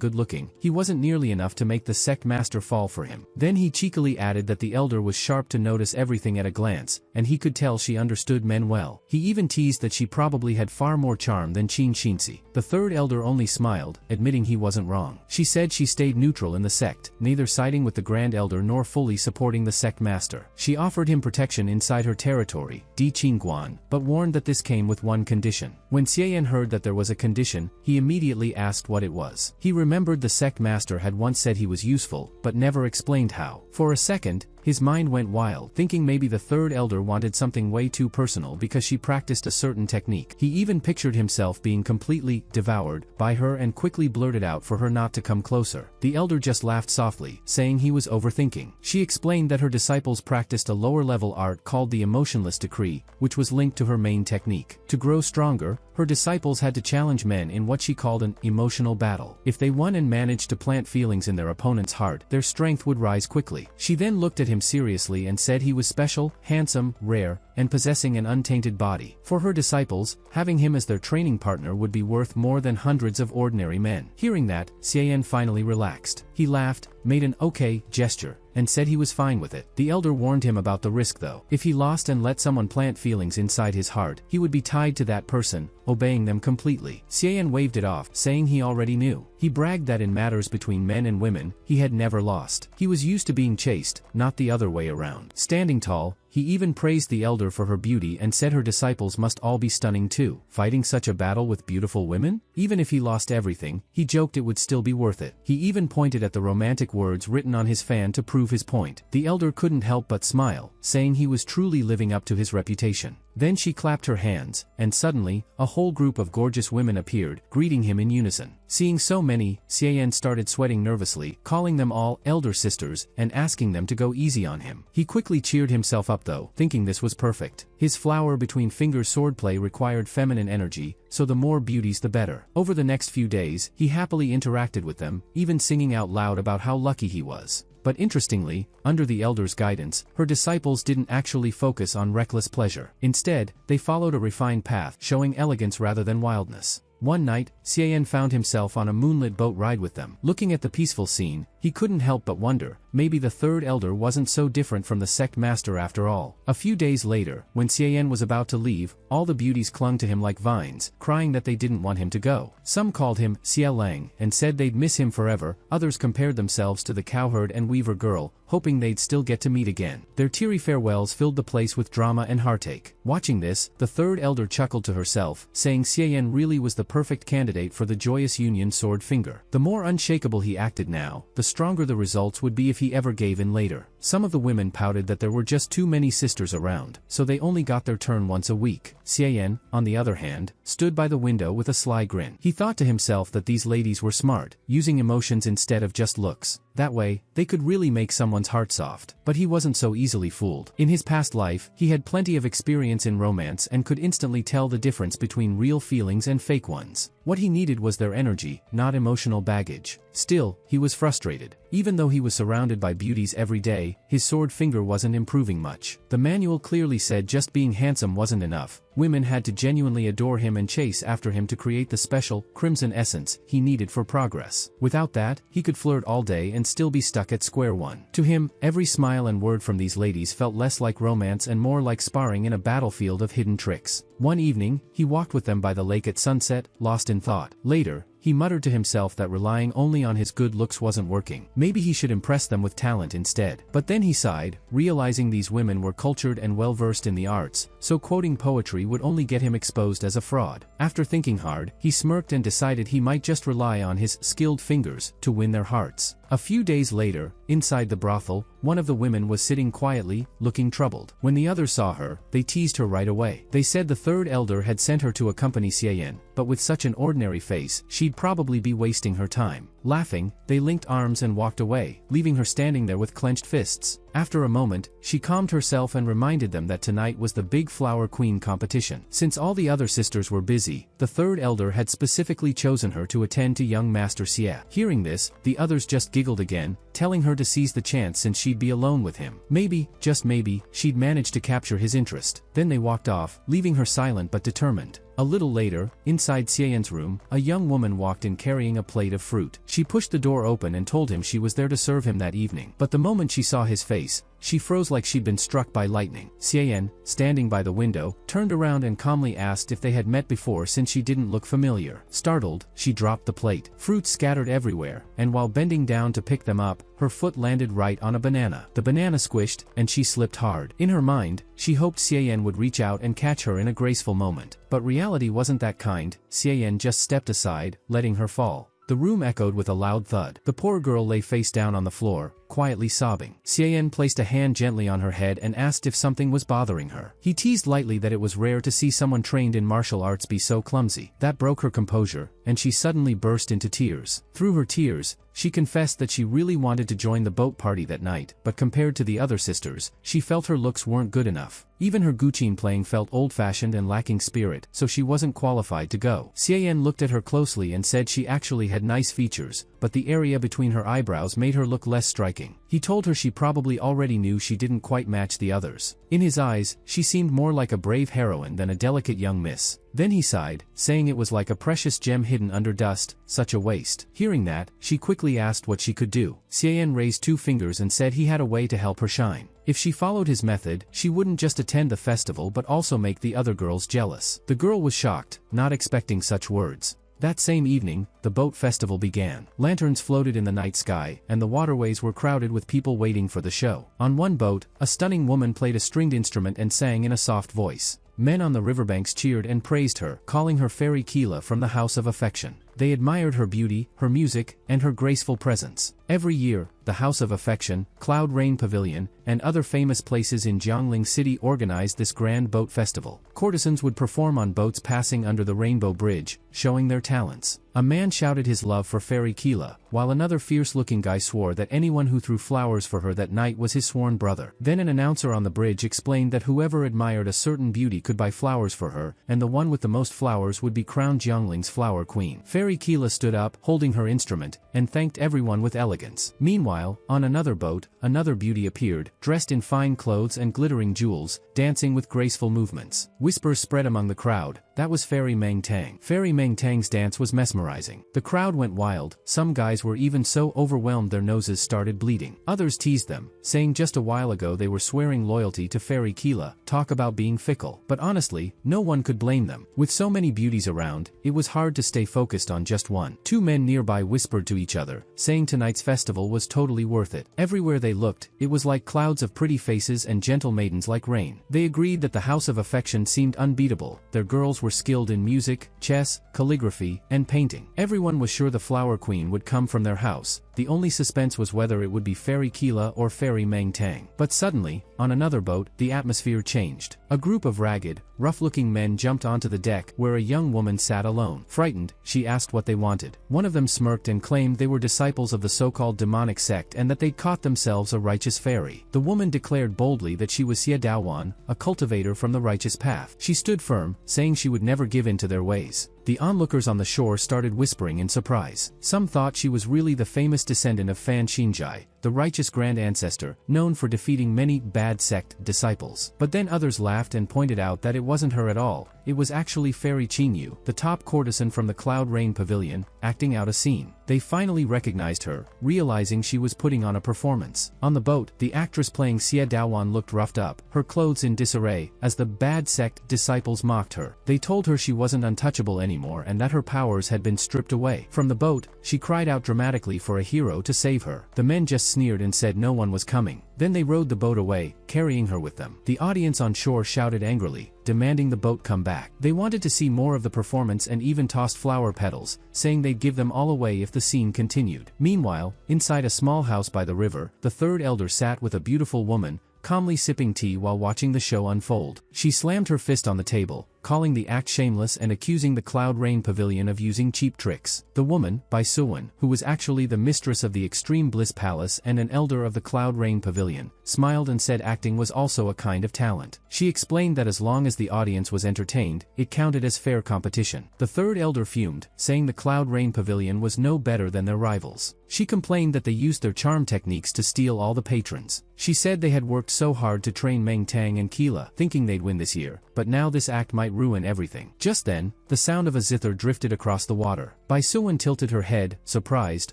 good-looking, he wasn't nearly enough to make the sect master fall for him. Then he cheekily added that the elder was sharp to notice everything at a glance, and he could tell she understood men well. He even teased that she probably had far more charm than Qin Shinzi. The third third elder only smiled, admitting he wasn't wrong. She said she stayed neutral in the sect, neither siding with the Grand Elder nor fully supporting the sect master. She offered him protection inside her territory, Di Qingguan, but warned that this came with one condition. When Xiaoyan heard that there was a condition, he immediately asked what it was. He remembered the sect master had once said he was useful, but never explained how. For a second, his mind went wild, thinking maybe the third elder wanted something way too personal because she practiced a certain technique. He even pictured himself being completely devoured by her and quickly blurted out for her not to come closer. The elder just laughed softly, saying he was overthinking. She explained that her disciples practiced a lower-level art called the emotionless decree, which was linked to her main technique. To grow stronger, her disciples had to challenge men in what she called an emotional battle. If they won and managed to plant feelings in their opponent's heart, their strength would rise quickly. She then looked at him seriously and said he was special, handsome, rare, and possessing an untainted body. For her disciples, having him as their training partner would be worth more than hundreds of ordinary men. Hearing that, Xiaoyan finally relaxed. He laughed, made an okay gesture, and said he was fine with it. The elder warned him about the risk though. If he lost and let someone plant feelings inside his heart, he would be tied to that person, obeying them completely. Xiaoyan waved it off, saying he already knew. He bragged that in matters between men and women, he had never lost. He was used to being chased, not the other way around. Standing tall, he even praised the elder for her beauty and said her disciples must all be stunning too. Fighting such a battle with beautiful women? Even if he lost everything, he joked it would still be worth it. He even pointed at the romantic words written on his fan to prove his point. The elder couldn't help but smile, saying he was truly living up to his reputation. Then she clapped her hands, and suddenly, a whole group of gorgeous women appeared, greeting him in unison. Seeing so many, Xiaoyan started sweating nervously, calling them all elder sisters, and asking them to go easy on him. He quickly cheered himself up though, thinking this was perfect. His flower between fingers swordplay required feminine energy, so the more beauties the better. Over the next few days, he happily interacted with them, even singing out loud about how lucky he was. But interestingly, under the elder's guidance, her disciples didn't actually focus on reckless pleasure. Instead, they followed a refined path, showing elegance rather than wildness. One night, Xiaoyan found himself on a moonlit boat ride with them. Looking at the peaceful scene, he couldn't help but wonder, maybe the third elder wasn't so different from the sect master after all. A few days later, when Xiaoyan was about to leave, all the beauties clung to him like vines, crying that they didn't want him to go. Some called him Xia Lang and said they'd miss him forever, others compared themselves to the cowherd and weaver girl, hoping they'd still get to meet again. Their teary farewells filled the place with drama and heartache. Watching this, the third elder chuckled to herself, saying Xiaoyan really was the perfect candidate for the joyous union sword finger. The more unshakable he acted now, the stronger the results would be if he ever gave in later. Some of the women pouted that there were just too many sisters around, so they only got their turn once a week. Xiaoyan, on the other hand, stood by the window with a sly grin. He thought to himself that these ladies were smart, using emotions instead of just looks. That way, they could really make someone's heart soft. But he wasn't so easily fooled. In his past life, he had plenty of experience in romance and could instantly tell the difference between real feelings and fake ones. What he needed was their energy, not emotional baggage. Still, he was frustrated. Even though he was surrounded by beauties every day, his sword finger wasn't improving much. The manual clearly said just being handsome wasn't enough. Women had to genuinely adore him and chase after him to create the special, crimson essence he needed for progress. Without that, he could flirt all day and still be stuck at square one. To him, every smile and word from these ladies felt less like romance and more like sparring in a battlefield of hidden tricks. One evening, he walked with them by the lake at sunset, lost in thought. Later, he muttered to himself that relying only on his good looks wasn't working. Maybe he should impress them with talent instead. But then he sighed, realizing these women were cultured and well-versed in the arts, so quoting poetry would only get him exposed as a fraud. After thinking hard, he smirked and decided he might just rely on his skilled fingers to win their hearts. A few days later, inside the brothel, one of the women was sitting quietly, looking troubled. When the others saw her, they teased her right away. They said the third elder had sent her to accompany Xiaoyan, but with such an ordinary face, she'd probably be wasting her time. Laughing, they linked arms and walked away, leaving her standing there with clenched fists. After a moment, she calmed herself and reminded them that tonight was the big flower queen competition. Since all the other sisters were busy, the third elder had specifically chosen her to attend to young Master Xia. Hearing this, the others just giggled again, telling her to seize the chance since she'd be alone with him. Maybe, just maybe, she'd manage to capture his interest. Then they walked off, leaving her silent but determined. A little later, inside Xiaoyan's room, a young woman walked in carrying a plate of fruit. She pushed the door open and told him she was there to serve him that evening. But the moment she saw his face, she froze like she'd been struck by lightning. Xiaoyan, standing by the window, turned around and calmly asked if they had met before since she didn't look familiar. Startled, she dropped the plate. Fruits scattered everywhere, and while bending down to pick them up, her foot landed right on a banana. The banana squished, and she slipped hard. In her mind, she hoped Xiaoyan would reach out and catch her in a graceful moment. But reality wasn't that kind. Xiaoyan just stepped aside, letting her fall. The room echoed with a loud thud. The poor girl lay face down on the floor, quietly sobbing. Xiaoyan placed a hand gently on her head and asked if something was bothering her. He teased lightly that it was rare to see someone trained in martial arts be so clumsy. That broke her composure, and she suddenly burst into tears. Through her tears, she confessed that she really wanted to join the boat party that night, but compared to the other sisters, she felt her looks weren't good enough. Even her guqin playing felt old-fashioned and lacking spirit, so she wasn't qualified to go. Xiaoyan looked at her closely and said she actually had nice features, but the area between her eyebrows made her look less striking. He told her she probably already knew she didn't quite match the others. In his eyes, she seemed more like a brave heroine than a delicate young miss. Then he sighed, saying it was like a precious gem hidden under dust, such a waste. Hearing that, she quickly asked what she could do. Xiaoyan raised 2 fingers and said he had a way to help her shine. If she followed his method, she wouldn't just attend the festival but also make the other girls jealous. The girl was shocked, not expecting such words. That same evening, the boat festival began. Lanterns floated in the night sky, and the waterways were crowded with people waiting for the show. On one boat, a stunning woman played a stringed instrument and sang in a soft voice. Men on the riverbanks cheered and praised her, calling her Fairy Keela from the House of Affection. They admired her beauty, her music, and her graceful presence. Every year, the House of Affection, Cloud Rain Pavilion, and other famous places in Jiangling City organized this grand boat festival. Courtesans would perform on boats passing under the Rainbow Bridge, showing their talents. A man shouted his love for Fairy Keela, while another fierce-looking guy swore that anyone who threw flowers for her that night was his sworn brother. Then an announcer on the bridge explained that whoever admired a certain beauty could buy flowers for her, and the one with the most flowers would be crowned Jiangling's flower queen. Fairy Keela stood up, holding her instrument, and thanked everyone with elegance. Meanwhile, on another boat, another beauty appeared, dressed in fine clothes and glittering jewels, dancing with graceful movements. Whispers spread among the crowd. That was Fairy Meng Tang. Fairy Meng Tang's dance was mesmerizing. The crowd went wild. Some guys were even so overwhelmed their noses started bleeding. Others teased them, saying just a while ago they were swearing loyalty to Fairy Keela. Talk about being fickle. But honestly, no one could blame them. With so many beauties around, it was hard to stay focused on just one. 2 men nearby whispered to each other, saying tonight's festival was totally worth it. Everywhere they looked, it was like clouds of pretty faces and gentle maidens like rain. They agreed that the House of Affection seemed unbeatable. Their girls were skilled in music, chess, calligraphy, and painting. Everyone was sure the Flower Queen would come from their house. The only suspense was whether it would be Fairy Keela or Fairy Meng Tang. But suddenly, on another boat, the atmosphere changed. A group of ragged, rough-looking men jumped onto the deck where a young woman sat alone. Frightened, she asked what they wanted. One of them smirked and claimed they were disciples of the so-called demonic sect and that they'd caught themselves a righteous fairy. The woman declared boldly that she was Xie Daowan, a cultivator from the righteous path. She stood firm, saying she would never give in to their ways. The onlookers on the shore started whispering in surprise. Some thought she was really the famous descendant of Fan Xinjai, the righteous grand ancestor, known for defeating many bad sect disciples. But then others laughed and pointed out that it wasn't her at all. It was actually Fairy Qingyu, the top courtesan from the Cloud Rain Pavilion, acting out a scene. They finally recognized her, realizing she was putting on a performance. On the boat, the actress playing Xie Daowan looked roughed up, her clothes in disarray, as the bad sect disciples mocked her. They told her she wasn't untouchable anymore and that her powers had been stripped away. From the boat, she cried out dramatically for a hero to save her. The men just sneered and said no one was coming. Then they rowed the boat away, carrying her with them. The audience on shore shouted angrily, demanding the boat come back. They wanted to see more of the performance and even tossed flower petals, saying they'd give them all away if the scene continued. Meanwhile, inside a small house by the river, the third elder sat with a beautiful woman, calmly sipping tea while watching the show unfold. She slammed her fist on the table, calling the act shameless and accusing the Cloud Rain Pavilion of using cheap tricks. The woman, Bai Suwen, who was actually the mistress of the Extreme Bliss Palace and an elder of the Cloud Rain Pavilion, smiled and said acting was also a kind of talent. She explained that as long as the audience was entertained, it counted as fair competition. The third elder fumed, saying the Cloud Rain Pavilion was no better than their rivals. She complained that they used their charm techniques to steal all the patrons. She said they had worked so hard to train Meng Tang and Keela, thinking they'd win this year, but now this act might ruin everything. Just then, the sound of a zither drifted across the water. Bai Suwen tilted her head, surprised,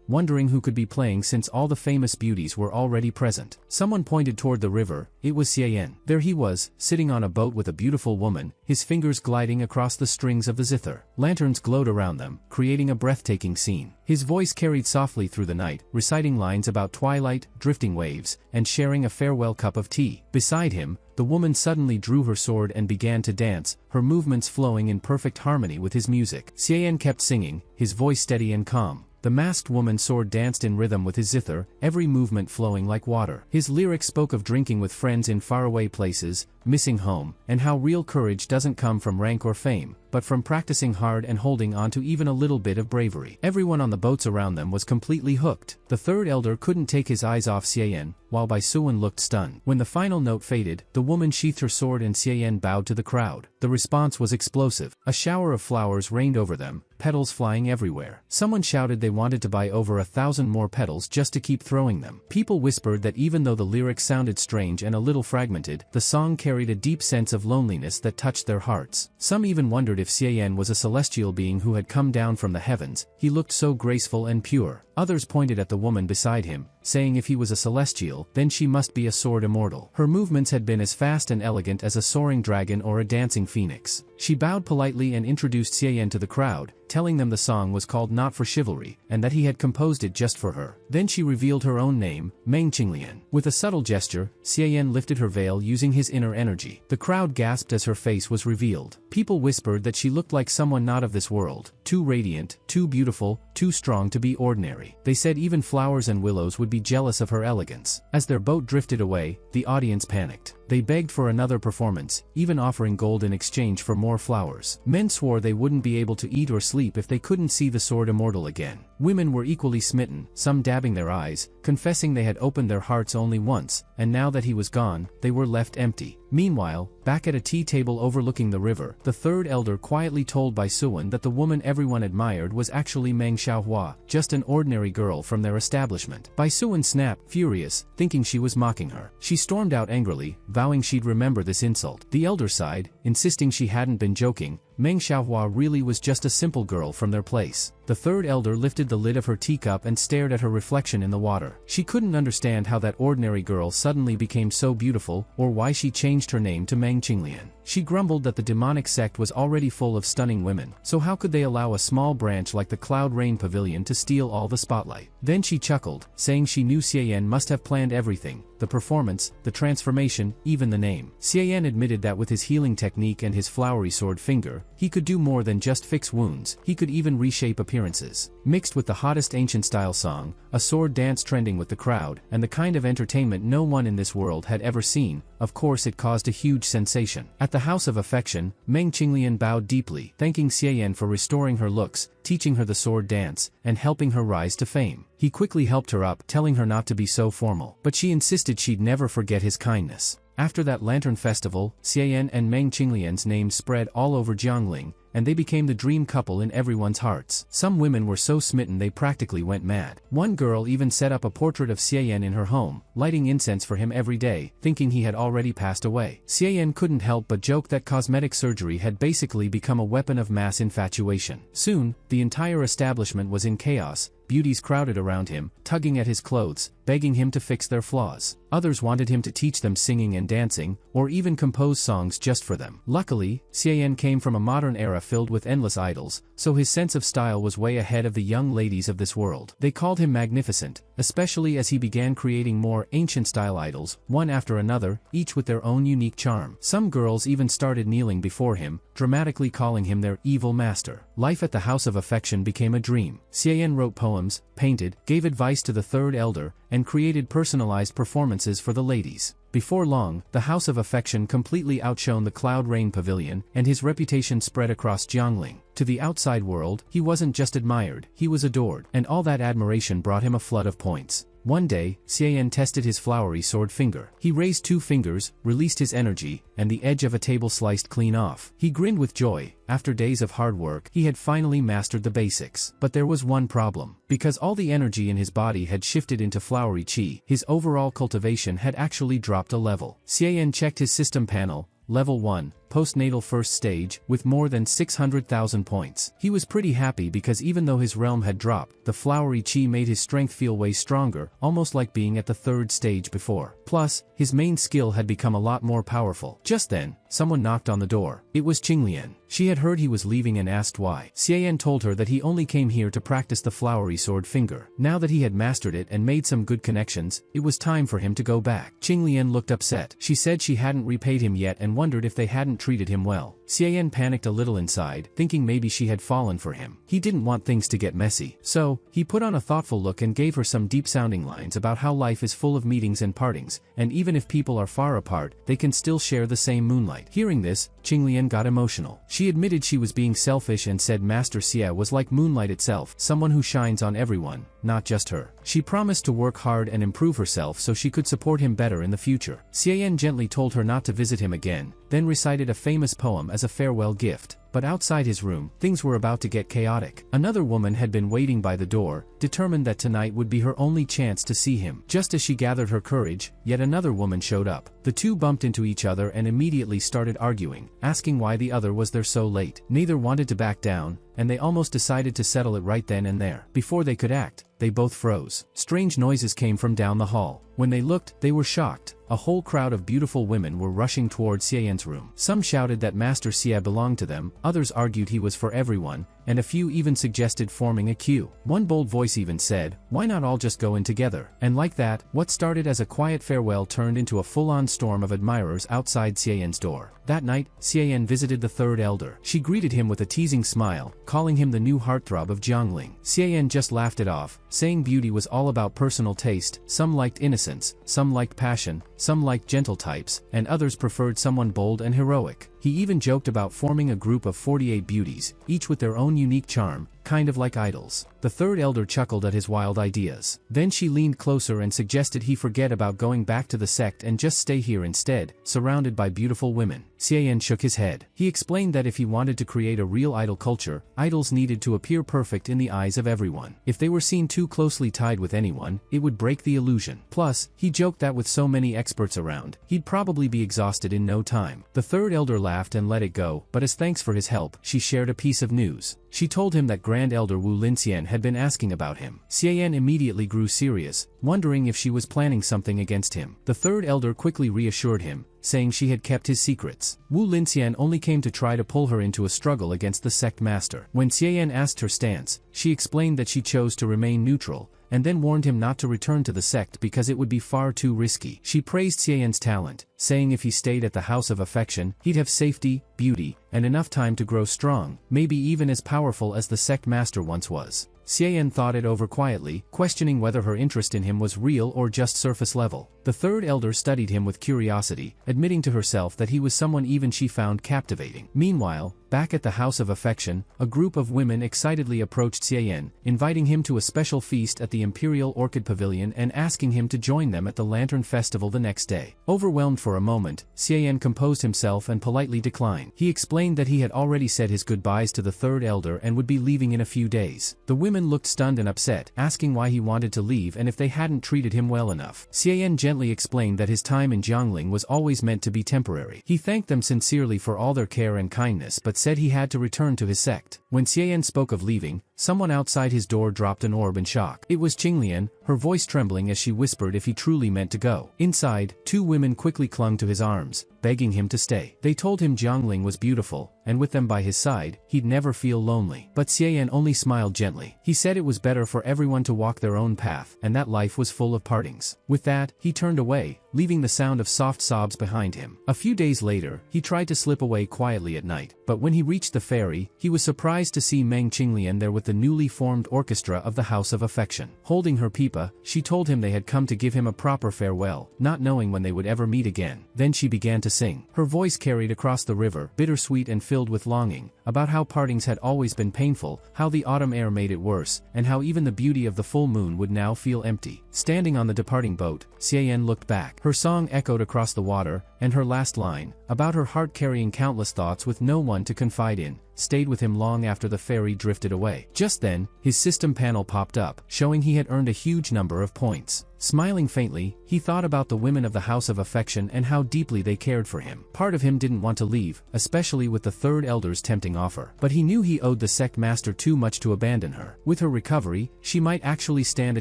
wondering who could be playing since all the famous beauties were already present. Someone pointed toward the river. It was Xiaoyan. There he was, sitting on a boat with a beautiful woman, his fingers gliding across the strings of the zither. Lanterns glowed around them, creating a breathtaking scene. His voice carried softly through the night, reciting lines about twilight, drifting waves, and sharing a farewell cup of tea. Beside him, the woman suddenly drew her sword and began to dance, her movements flowing in perfect harmony with his music. Xiaoyan kept singing, his voice steady and calm. The masked woman's sword danced in rhythm with his zither, every movement flowing like water. His lyrics spoke of drinking with friends in faraway places, missing home, and how real courage doesn't come from rank or fame, but from practicing hard and holding on to even a little bit of bravery. Everyone on the boats around them was completely hooked. The third elder couldn't take his eyes off Xiaoyan, while Bai Suwen looked stunned. When the final note faded, the woman sheathed her sword and Xiaoyan bowed to the crowd. The response was explosive. A shower of flowers rained over them, petals flying everywhere. Someone shouted they wanted to buy over 1,000 more petals just to keep throwing them. People whispered that even though the lyrics sounded strange and a little fragmented, the song carried a deep sense of loneliness that touched their hearts. Some even wondered if Xiaoyan was a celestial being who had come down from the heavens. He looked so graceful and pure. Others pointed at the woman beside him, saying if he was a celestial, then she must be a sword immortal. Her movements had been as fast and elegant as a soaring dragon or a dancing phoenix. She bowed politely and introduced Xiaoyan to the crowd, telling them the song was called Not for Chivalry, and that he had composed it just for her. Then she revealed her own name, Meng Qinglian. With a subtle gesture, Xiaoyan lifted her veil using his inner energy. The crowd gasped as her face was revealed. People whispered that she looked like someone not of this world, too radiant, too beautiful, too strong to be ordinary. They said even flowers and willows would be jealous of her elegance. As their boat drifted away, the audience panicked. They begged for another performance, even offering gold in exchange for more flowers. Men swore they wouldn't be able to eat or sleep if they couldn't see the sword immortal again. Women were equally smitten, some dabbing their eyes, confessing they had opened their hearts only once, and now that he was gone, they were left empty. Meanwhile, back at a tea table overlooking the river, the third elder quietly told Bai Suwen that the woman everyone admired was actually Meng Xiaohua, just an ordinary girl from their establishment. Bai Suwen snapped, furious, thinking she was mocking her. She stormed out angrily, vowing she'd remember this insult. The elder sighed, insisting she hadn't been joking. Meng Xiaohua really was just a simple girl from their place. The third elder lifted the lid of her teacup and stared at her reflection in the water. She couldn't understand how that ordinary girl suddenly became so beautiful, or why she changed her name to Meng Qinglian. She grumbled that the demonic sect was already full of stunning women, so how could they allow a small branch like the Cloud Rain Pavilion to steal all the spotlight? Then she chuckled, saying she knew Xiaoyan must have planned everything, the performance, the transformation, even the name. Xiaoyan admitted that with his healing technique and his flowery sword finger, he could do more than just fix wounds, he could even reshape appearances. Mixed with the hottest ancient-style song, a sword dance trending with the crowd, and the kind of entertainment no one in this world had ever seen, of course it caused a huge sensation. At the House of Affection, Meng Qinglian bowed deeply, thanking Xiaoyan for restoring her looks, teaching her the sword dance, and helping her rise to fame. He quickly helped her up, telling her not to be so formal, but she insisted she'd never forget his kindness. After that lantern festival, Xiaoyan and Meng Qinglian's names spread all over Jiangling, and they became the dream couple in everyone's hearts. Some women were so smitten they practically went mad. One girl even set up a portrait of Xiaoyan in her home, lighting incense for him every day, thinking he had already passed away. Xiaoyan couldn't help but joke that cosmetic surgery had basically become a weapon of mass infatuation. Soon, the entire establishment was in chaos. Beauties crowded around him, tugging at his clothes, begging him to fix their flaws. Others wanted him to teach them singing and dancing, or even compose songs just for them. Luckily, Xiaoyan came from a modern era filled with endless idols, so his sense of style was way ahead of the young ladies of this world. They called him magnificent, especially as he began creating more ancient-style idols, one after another, each with their own unique charm. Some girls even started kneeling before him, dramatically calling him their evil master. Life at the House of Affection became a dream. Xiaoyan wrote poems, painted, gave advice to the third elder, and created personalized performances for the ladies. Before long, the House of Affection completely outshone the Cloud Rain Pavilion, and his reputation spread across Jiangling. To the outside world, he wasn't just admired, he was adored, and all that admiration brought him a flood of points. One day, Xiaoyan tested his flowery sword finger. He raised 2 fingers, released his energy, and the edge of a table sliced clean off. He grinned with joy. After days of hard work, he had finally mastered the basics. But there was one problem. Because all the energy in his body had shifted into flowery qi, his overall cultivation had actually dropped a level. Xiaoyan checked his system panel. Level 1, postnatal first stage, with more than 600,000 points. He was pretty happy because even though his realm had dropped, the flowery chi made his strength feel way stronger, almost like being at the third stage before. Plus, his main skill had become a lot more powerful. Just then, someone knocked on the door. It was Qinglian. She had heard he was leaving and asked why. Xian told her that he only came here to practice the flowery sword finger. Now that he had mastered it and made some good connections, it was time for him to go back. Qinglian looked upset. She said she hadn't repaid him yet and wondered if they hadn't treated him well. Xian panicked a little inside, thinking maybe she had fallen for him. He didn't want things to get messy. So, he put on a thoughtful look and gave her some deep-sounding lines about how life is full of meetings and partings, and even if people are far apart, they can still share the same moonlight. Hearing this, Qinglian got emotional. She admitted she was being selfish and said Master Xia was like moonlight itself, someone who shines on everyone, not just her. She promised to work hard and improve herself so she could support him better in the future. Xian gently told her not to visit him again, then recited a famous poem as a farewell gift. But outside his room, things were about to get chaotic. Another woman had been waiting by the door, determined that tonight would be her only chance to see him. Just as she gathered her courage, yet another woman showed up. The two bumped into each other and immediately started arguing, asking why the other was there so late. Neither wanted to back down, and they almost decided to settle it right then and there. Before they could act, they both froze. Strange noises came from down the hall. When they looked, they were shocked. A whole crowd of beautiful women were rushing towards Xian's room. Some shouted that Master Xia belonged to them, others argued he was for everyone, and a few even suggested forming a queue. One bold voice even said, "Why not all just go in together?" And like that, what started as a quiet farewell turned into a full-on storm of admirers outside Xian's door. That night, Xian visited the third elder. She greeted him with a teasing smile, calling him the new heartthrob of Jiangling. Xian just laughed it off, saying beauty was all about personal taste. Some liked innocence, some liked passion, some liked gentle types, and others preferred someone bold and heroic. He even joked about forming a group of 48 beauties, each with their own unique charm, kind of like idols. The third elder chuckled at his wild ideas. Then she leaned closer and suggested he forget about going back to the sect and just stay here instead, surrounded by beautiful women. Xian shook his head. He explained that if he wanted to create a real idol culture, idols needed to appear perfect in the eyes of everyone. If they were seen too closely tied with anyone, it would break the illusion. Plus, he joked that with so many experts around, he'd probably be exhausted in no time. The third elder laughed and let it go, but as thanks for his help, she shared a piece of news. She told him that Grand Elder Wu Linxian had been asking about him. Xian immediately grew serious, wondering if she was planning something against him. The third elder quickly reassured him, saying she had kept his secrets. Wu Linxian only came to try to pull her into a struggle against the sect master. When Xian asked her stance, she explained that she chose to remain neutral, and then warned him not to return to the sect because it would be far too risky. She praised Xian's talent, saying if he stayed at the House of Affection, he'd have safety, beauty, and enough time to grow strong, maybe even as powerful as the sect master once was. Xian thought it over quietly, questioning whether her interest in him was real or just surface level. The third elder studied him with curiosity, admitting to herself that he was someone even she found captivating. Meanwhile, back at the House of Affection, a group of women excitedly approached Xian, inviting him to a special feast at the Imperial Orchid Pavilion and asking him to join them at the Lantern Festival the next day. Overwhelmed for a moment, Xian composed himself and politely declined. He explained that he had already said his goodbyes to the third elder and would be leaving in a few days. The women looked stunned and upset, asking why he wanted to leave and if they hadn't treated him well enough. Xian gently explained that his time in Jiangling was always meant to be temporary. He thanked them sincerely for all their care and kindness but said he had to return to his sect. When Xian spoke of leaving, someone outside his door dropped an orb in shock. It was Qinglian, her voice trembling as she whispered if he truly meant to go. Inside, two women quickly clung to his arms, begging him to stay. They told him Jiangling was beautiful, and with them by his side, he'd never feel lonely. But Xian only smiled gently. He said it was better for everyone to walk their own path, and that life was full of partings. With that, he turned away, leaving the sound of soft sobs behind him. A few days later, he tried to slip away quietly at night, but when he reached the ferry, he was surprised to see Meng Qinglian there with the newly formed orchestra of the House of Affection. Holding her pipa, she told him they had come to give him a proper farewell, not knowing when they would ever meet again. Then she began to sing. Her voice carried across the river, bittersweet and filled with longing, about how partings had always been painful, how the autumn air made it worse, and how even the beauty of the full moon would now feel empty. Standing on the departing boat, Xian looked back. Her song echoed across the water, and her last line, about her heart carrying countless thoughts with no one to confide in, stayed with him long after the ferry drifted away. Just then, his system panel popped up, showing he had earned a huge number of points. Smiling faintly, he thought about the women of the House of Affection and how deeply they cared for him. Part of him didn't want to leave, especially with the third elder's tempting offer. But he knew he owed the sect master too much to abandon her. With her recovery, she might actually stand a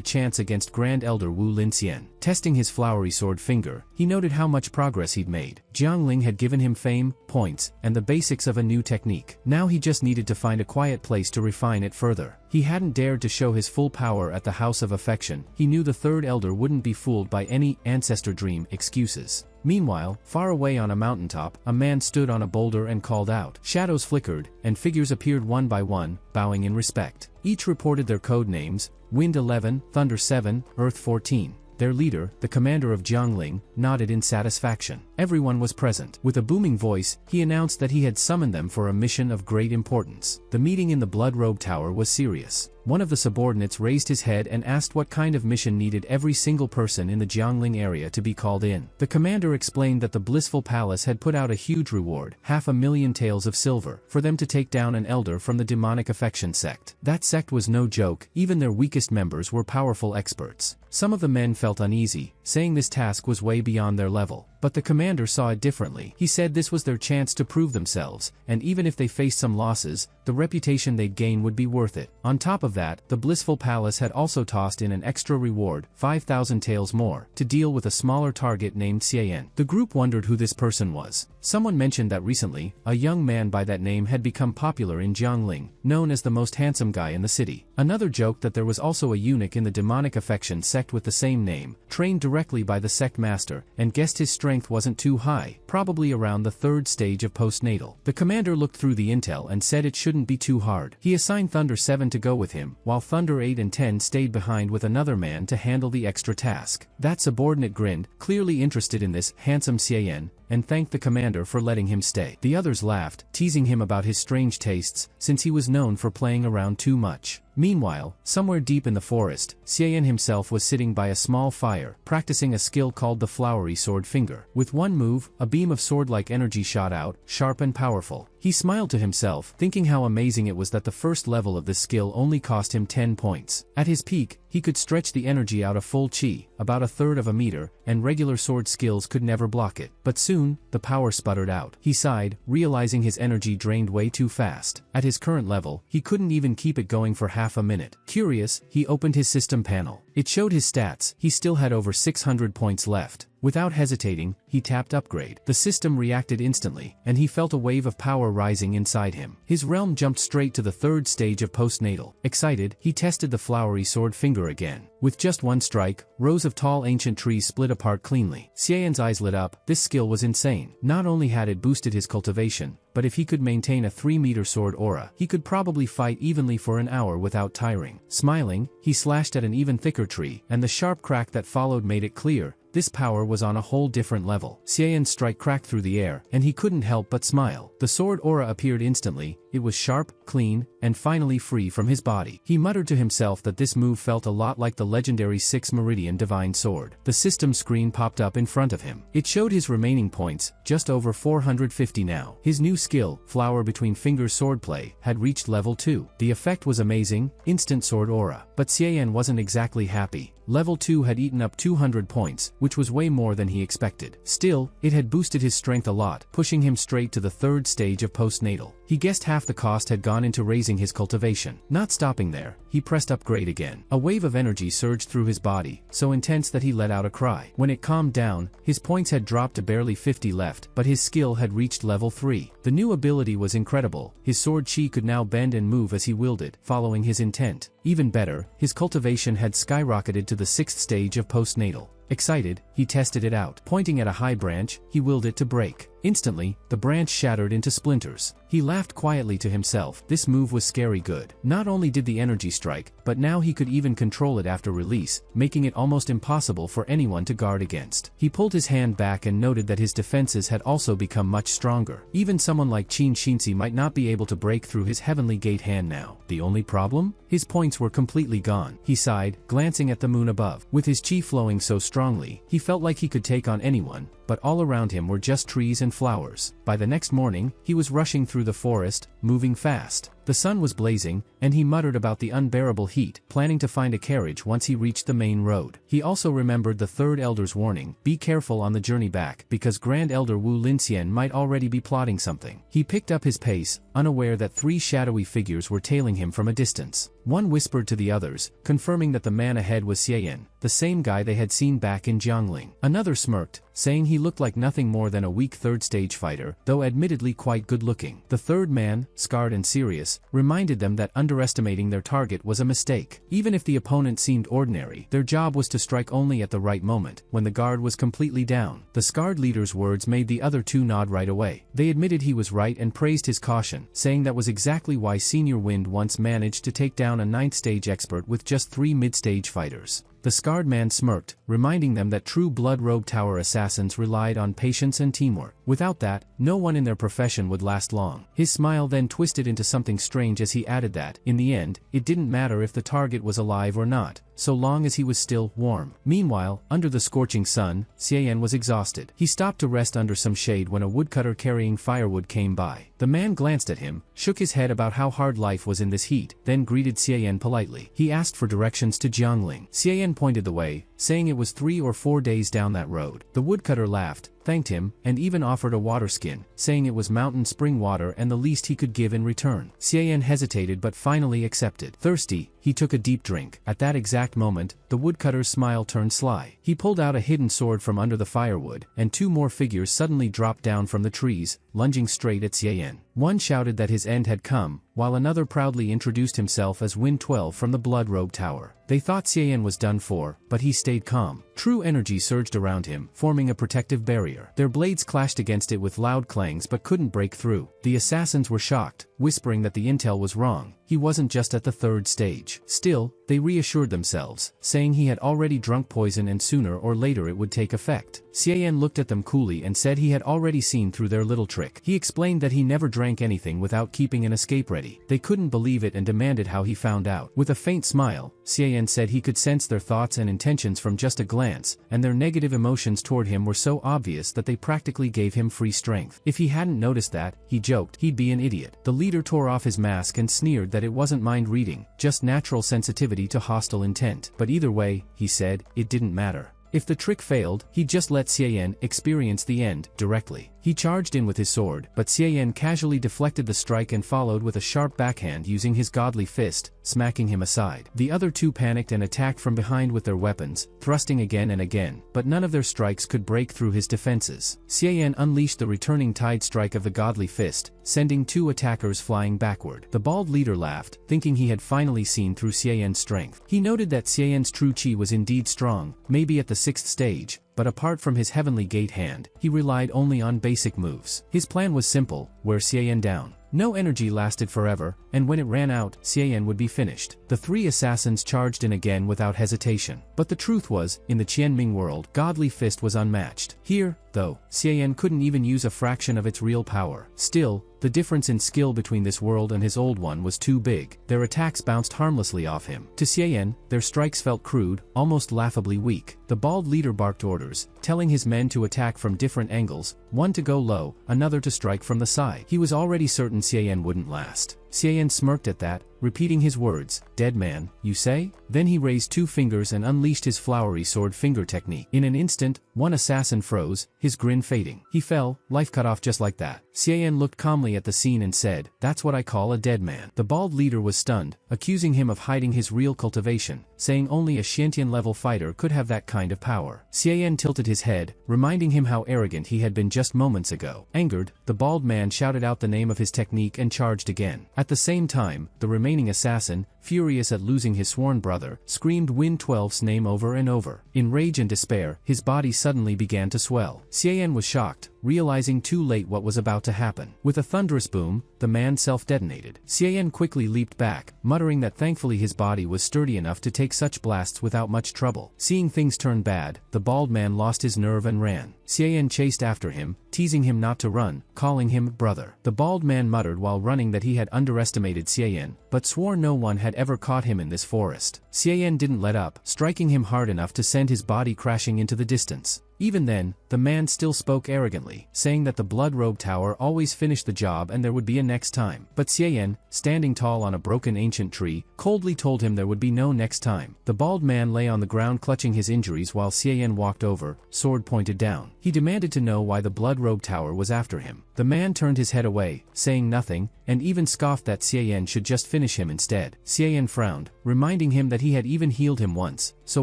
chance against Grand Elder Wu Linxian. Testing his flowery sword finger, he noted how much progress he'd made. Jiangling had given him fame, points, and the basics of a new technique. Now he just needed to find a quiet place to refine it further. He hadn't dared to show his full power at the House of Affection. He knew the third elder wouldn't be fooled by any ancestor dream excuses. Meanwhile, far away on a mountaintop, a man stood on a boulder and called out. Shadows flickered, and figures appeared one by one, bowing in respect. Each reported their code names: Wind 11, Thunder 7, Earth 14. Their leader, the commander of Jiangling, nodded in satisfaction. Everyone was present. With a booming voice, he announced that he had summoned them for a mission of great importance. The meeting in the Blood Robe Tower was serious. One of the subordinates raised his head and asked what kind of mission needed every single person in the Jiangling area to be called in. The commander explained that the Blissful Palace had put out a huge reward, 500,000 taels of silver, for them to take down an elder from the demonic affection sect. That sect was no joke, even their weakest members were powerful experts. Some of the men felt uneasy, saying this task was way beyond their level. But the commander saw it differently. He said this was their chance to prove themselves, and even if they faced some losses, the reputation they'd gain would be worth it. On top of that, the Blissful Palace had also tossed in an extra reward, 5,000 taels more, to deal with a smaller target named Xian. The group wondered who this person was. Someone mentioned that recently, a young man by that name had become popular in Jiangling, known as the most handsome guy in the city. Another joked that there was also a eunuch in the demonic affection sect with the same name, trained directly by the sect master, and guessed his strength wasn't too high, probably around the third stage of postnatal. The commander looked through the intel and said it shouldn't be too hard. He assigned Thunder 7 to go with him, while Thunder 8 and 10 stayed behind with another man to handle the extra task. That subordinate grinned, clearly interested in this handsome Xian, and thanked the commander for letting him stay. The others laughed, teasing him about his strange tastes, since he was known for playing around too much. Meanwhile, somewhere deep in the forest, Xian himself was sitting by a small fire, practicing a skill called the flowery sword finger. With one move, a beam of sword-like energy shot out, sharp and powerful. He smiled to himself, thinking how amazing it was that the first level of this skill only cost him 10 points. At his peak, he could stretch the energy out a full chi, about a third of a meter, and regular sword skills could never block it. But soon, the power sputtered out. He sighed, realizing his energy drained way too fast. At his current level, he couldn't even keep it going for half a minute. Curious, he opened his system panel. It showed his stats. He still had over 600 points left. Without hesitating, he tapped upgrade. The system reacted instantly, and he felt a wave of power rising inside him. His realm jumped straight to the third stage of postnatal. Excited, he tested the flowery sword finger again. With just one strike, rows of tall ancient trees split apart cleanly. Xian's eyes lit up. This skill was insane. Not only had it boosted his cultivation, but if he could maintain a 3-meter sword aura, he could probably fight evenly for an hour without tiring. Smiling, he slashed at an even thicker tree, and the sharp crack that followed made it clear. This power was on a whole different level. Xian's strike cracked through the air, and he couldn't help but smile. The sword aura appeared instantly. It was sharp, clean, and finally free from his body. He muttered to himself that this move felt a lot like the legendary 6 Meridian Divine Sword. The system screen popped up in front of him. It showed his remaining points, just over 450 now. His new skill, Flower Between Fingers Swordplay, had reached level 2. The effect was amazing, instant sword aura. But Xian wasn't exactly happy. Level 2 had eaten up 200 points, which was way more than he expected. Still, it had boosted his strength a lot, pushing him straight to the third stage of postnatal. He guessed half the cost had gone into raising his cultivation. Not stopping there, he pressed upgrade again. A wave of energy surged through his body, so intense that he let out a cry. When it calmed down, his points had dropped to barely 50 left, but his skill had reached level 3. The new ability was incredible. His sword chi could now bend and move as he wielded, following his intent. Even better, his cultivation had skyrocketed to the 6th stage of postnatal. Excited, he tested it out. Pointing at a high branch, he willed it to break. Instantly, the branch shattered into splinters. He laughed quietly to himself. This move was scary good. Not only did the energy strike, but now he could even control it after release, making it almost impossible for anyone to guard against. He pulled his hand back and noted that his defenses had also become much stronger. Even someone like Qin Shinzi might not be able to break through his heavenly gate hand now. The only problem? His points were completely gone. He sighed, glancing at the moon above. With his chi flowing so strongly, he felt like he could take on anyone, but all around him were just trees and flowers. By the next morning, he was rushing through the forest, moving fast. The sun was blazing, and he muttered about the unbearable heat, planning to find a carriage once he reached the main road. He also remembered the third elder's warning, be careful on the journey back, because Grand Elder Wu Linxian might already be plotting something. He picked up his pace, unaware that 3 shadowy figures were tailing him from a distance. One whispered to the others, confirming that the man ahead was Xiayan, the same guy they had seen back in Jiangling. Another smirked, saying he looked like nothing more than a weak third-stage fighter, though admittedly quite good-looking. The third man, scarred and serious, reminded them that underestimating their target was a mistake. Even if the opponent seemed ordinary, their job was to strike only at the right moment, when the guard was completely down. The scarred leader's words made the other 2 nod right away. They admitted he was right and praised his caution, saying that was exactly why Senior Wind once managed to take down a 9th-stage expert with just 3 mid-stage fighters. The scarred man smirked, reminding them that true Blood Robe Tower assassins relied on patience and teamwork. Without that, no one in their profession would last long. His smile then twisted into something strange as he added that, in the end, it didn't matter if the target was alive or not, so long as he was still warm. Meanwhile, under the scorching sun, Xiayan was exhausted. He stopped to rest under some shade when a woodcutter carrying firewood came by. The man glanced at him, shook his head about how hard life was in this heat, then greeted Xiayan politely. He asked for directions to Jiangling. Xiayan pointed the way, saying it was 3 or 4 days down that road. The woodcutter laughed, thanked him, and even offered a water skin, saying it was mountain spring water and the least he could give in return. Xiayan hesitated but finally accepted. Thirsty, he took a deep drink. At that exact moment, the woodcutter's smile turned sly. He pulled out a hidden sword from under the firewood, and 2 more figures suddenly dropped down from the trees, lunging straight at Xiayan. One shouted that his end had come, while another proudly introduced himself as Wind 12 from the Blood Robe Tower. They thought Xiayan was done for, but he stayed calm. True energy surged around him, forming a protective barrier. Their blades clashed against it with loud clangs but couldn't break through. The assassins were shocked, whispering that the intel was wrong. He wasn't just at the 3rd stage. Still, they reassured themselves, saying he had already drunk poison and sooner or later it would take effect. Xiayan looked at them coolly and said he had already seen through their little trick. He explained that he never drank anything without keeping an escape ready. They couldn't believe it and demanded how he found out. With a faint smile, Xiayan said he could sense their thoughts and intentions from just a glance, and their negative emotions toward him were so obvious that they practically gave him free strength. If he hadn't noticed that, he joked, he'd be an idiot. The leader tore off his mask and sneered that it wasn't mind reading, just natural sensitivity to hostile intent. But either way, he said, it didn't matter. If the trick failed, he'd just let Xiayan experience the end directly. He charged in with his sword, but Xiayan casually deflected the strike and followed with a sharp backhand using his godly fist, smacking him aside. The other 2 panicked and attacked from behind with their weapons, thrusting again and again, but none of their strikes could break through his defenses. Xiayan unleashed the returning tide strike of the godly fist, sending 2 attackers flying backward. The bald leader laughed, thinking he had finally seen through Xiayan's strength. He noted that Xiayan's true chi was indeed strong, maybe at the 6th stage, but apart from his heavenly gate hand, he relied only on basic moves. His plan was simple, wear Xiayan down. No energy lasted forever, and when it ran out, Xiayan would be finished. The 3 assassins charged in again without hesitation. But the truth was, in the Qianming world, Godly Fist was unmatched. Here, though, Xiayan couldn't even use a fraction of its real power. Still, the difference in skill between this world and his old one was too big. Their attacks bounced harmlessly off him. To Xiayan, their strikes felt crude, almost laughably weak. The bald leader barked orders, telling his men to attack from different angles, one to go low, another to strike from the side. He was already certain Xiayan wouldn't last. Xiayan smirked at that, repeating his words, "Dead man, you say?" Then he raised 2 fingers and unleashed his flowery sword finger technique. In an instant, one assassin froze, his grin fading. He fell, life cut off just like that. Xiayan looked calmly at the scene and said, "That's what I call a dead man." The bald leader was stunned, accusing him of hiding his real cultivation, saying only a Xiantian-level fighter could have that kind of power. Xiayan tilted his head, reminding him how arrogant he had been just moments ago. Angered, the bald man shouted out the name of his technique and charged again. At the same time, the remaining assassin, furious at losing his sworn brother, screamed Wind 12's name over and over. In rage and despair, his body suddenly began to swell. Xiayan was shocked, realizing too late what was about to happen. With a thunderous boom, the man self-detonated. Xiayan quickly leaped back, muttering that thankfully his body was sturdy enough to take such blasts without much trouble. Seeing things turn bad, the bald man lost his nerve and ran. Xiayan chased after him, teasing him not to run, calling him brother. The bald man muttered while running that he had underestimated Xiayan, but swore no one had ever caught him in this forest. Xiayan didn't let up, striking him hard enough to send his body crashing into the distance. Even then, the man still spoke arrogantly, saying that the blood robe tower always finished the job and there would be a next time. But Xiaoyan, standing tall on a broken ancient tree, coldly told him there would be no next time. The bald man lay on the ground clutching his injuries while Xiaoyan walked over, sword pointed down. He demanded to know why the blood robe tower was after him. The man turned his head away, saying nothing, and even scoffed that Xiaoyan should just finish him instead. Xiaoyan frowned, reminding him that he had even healed him once, so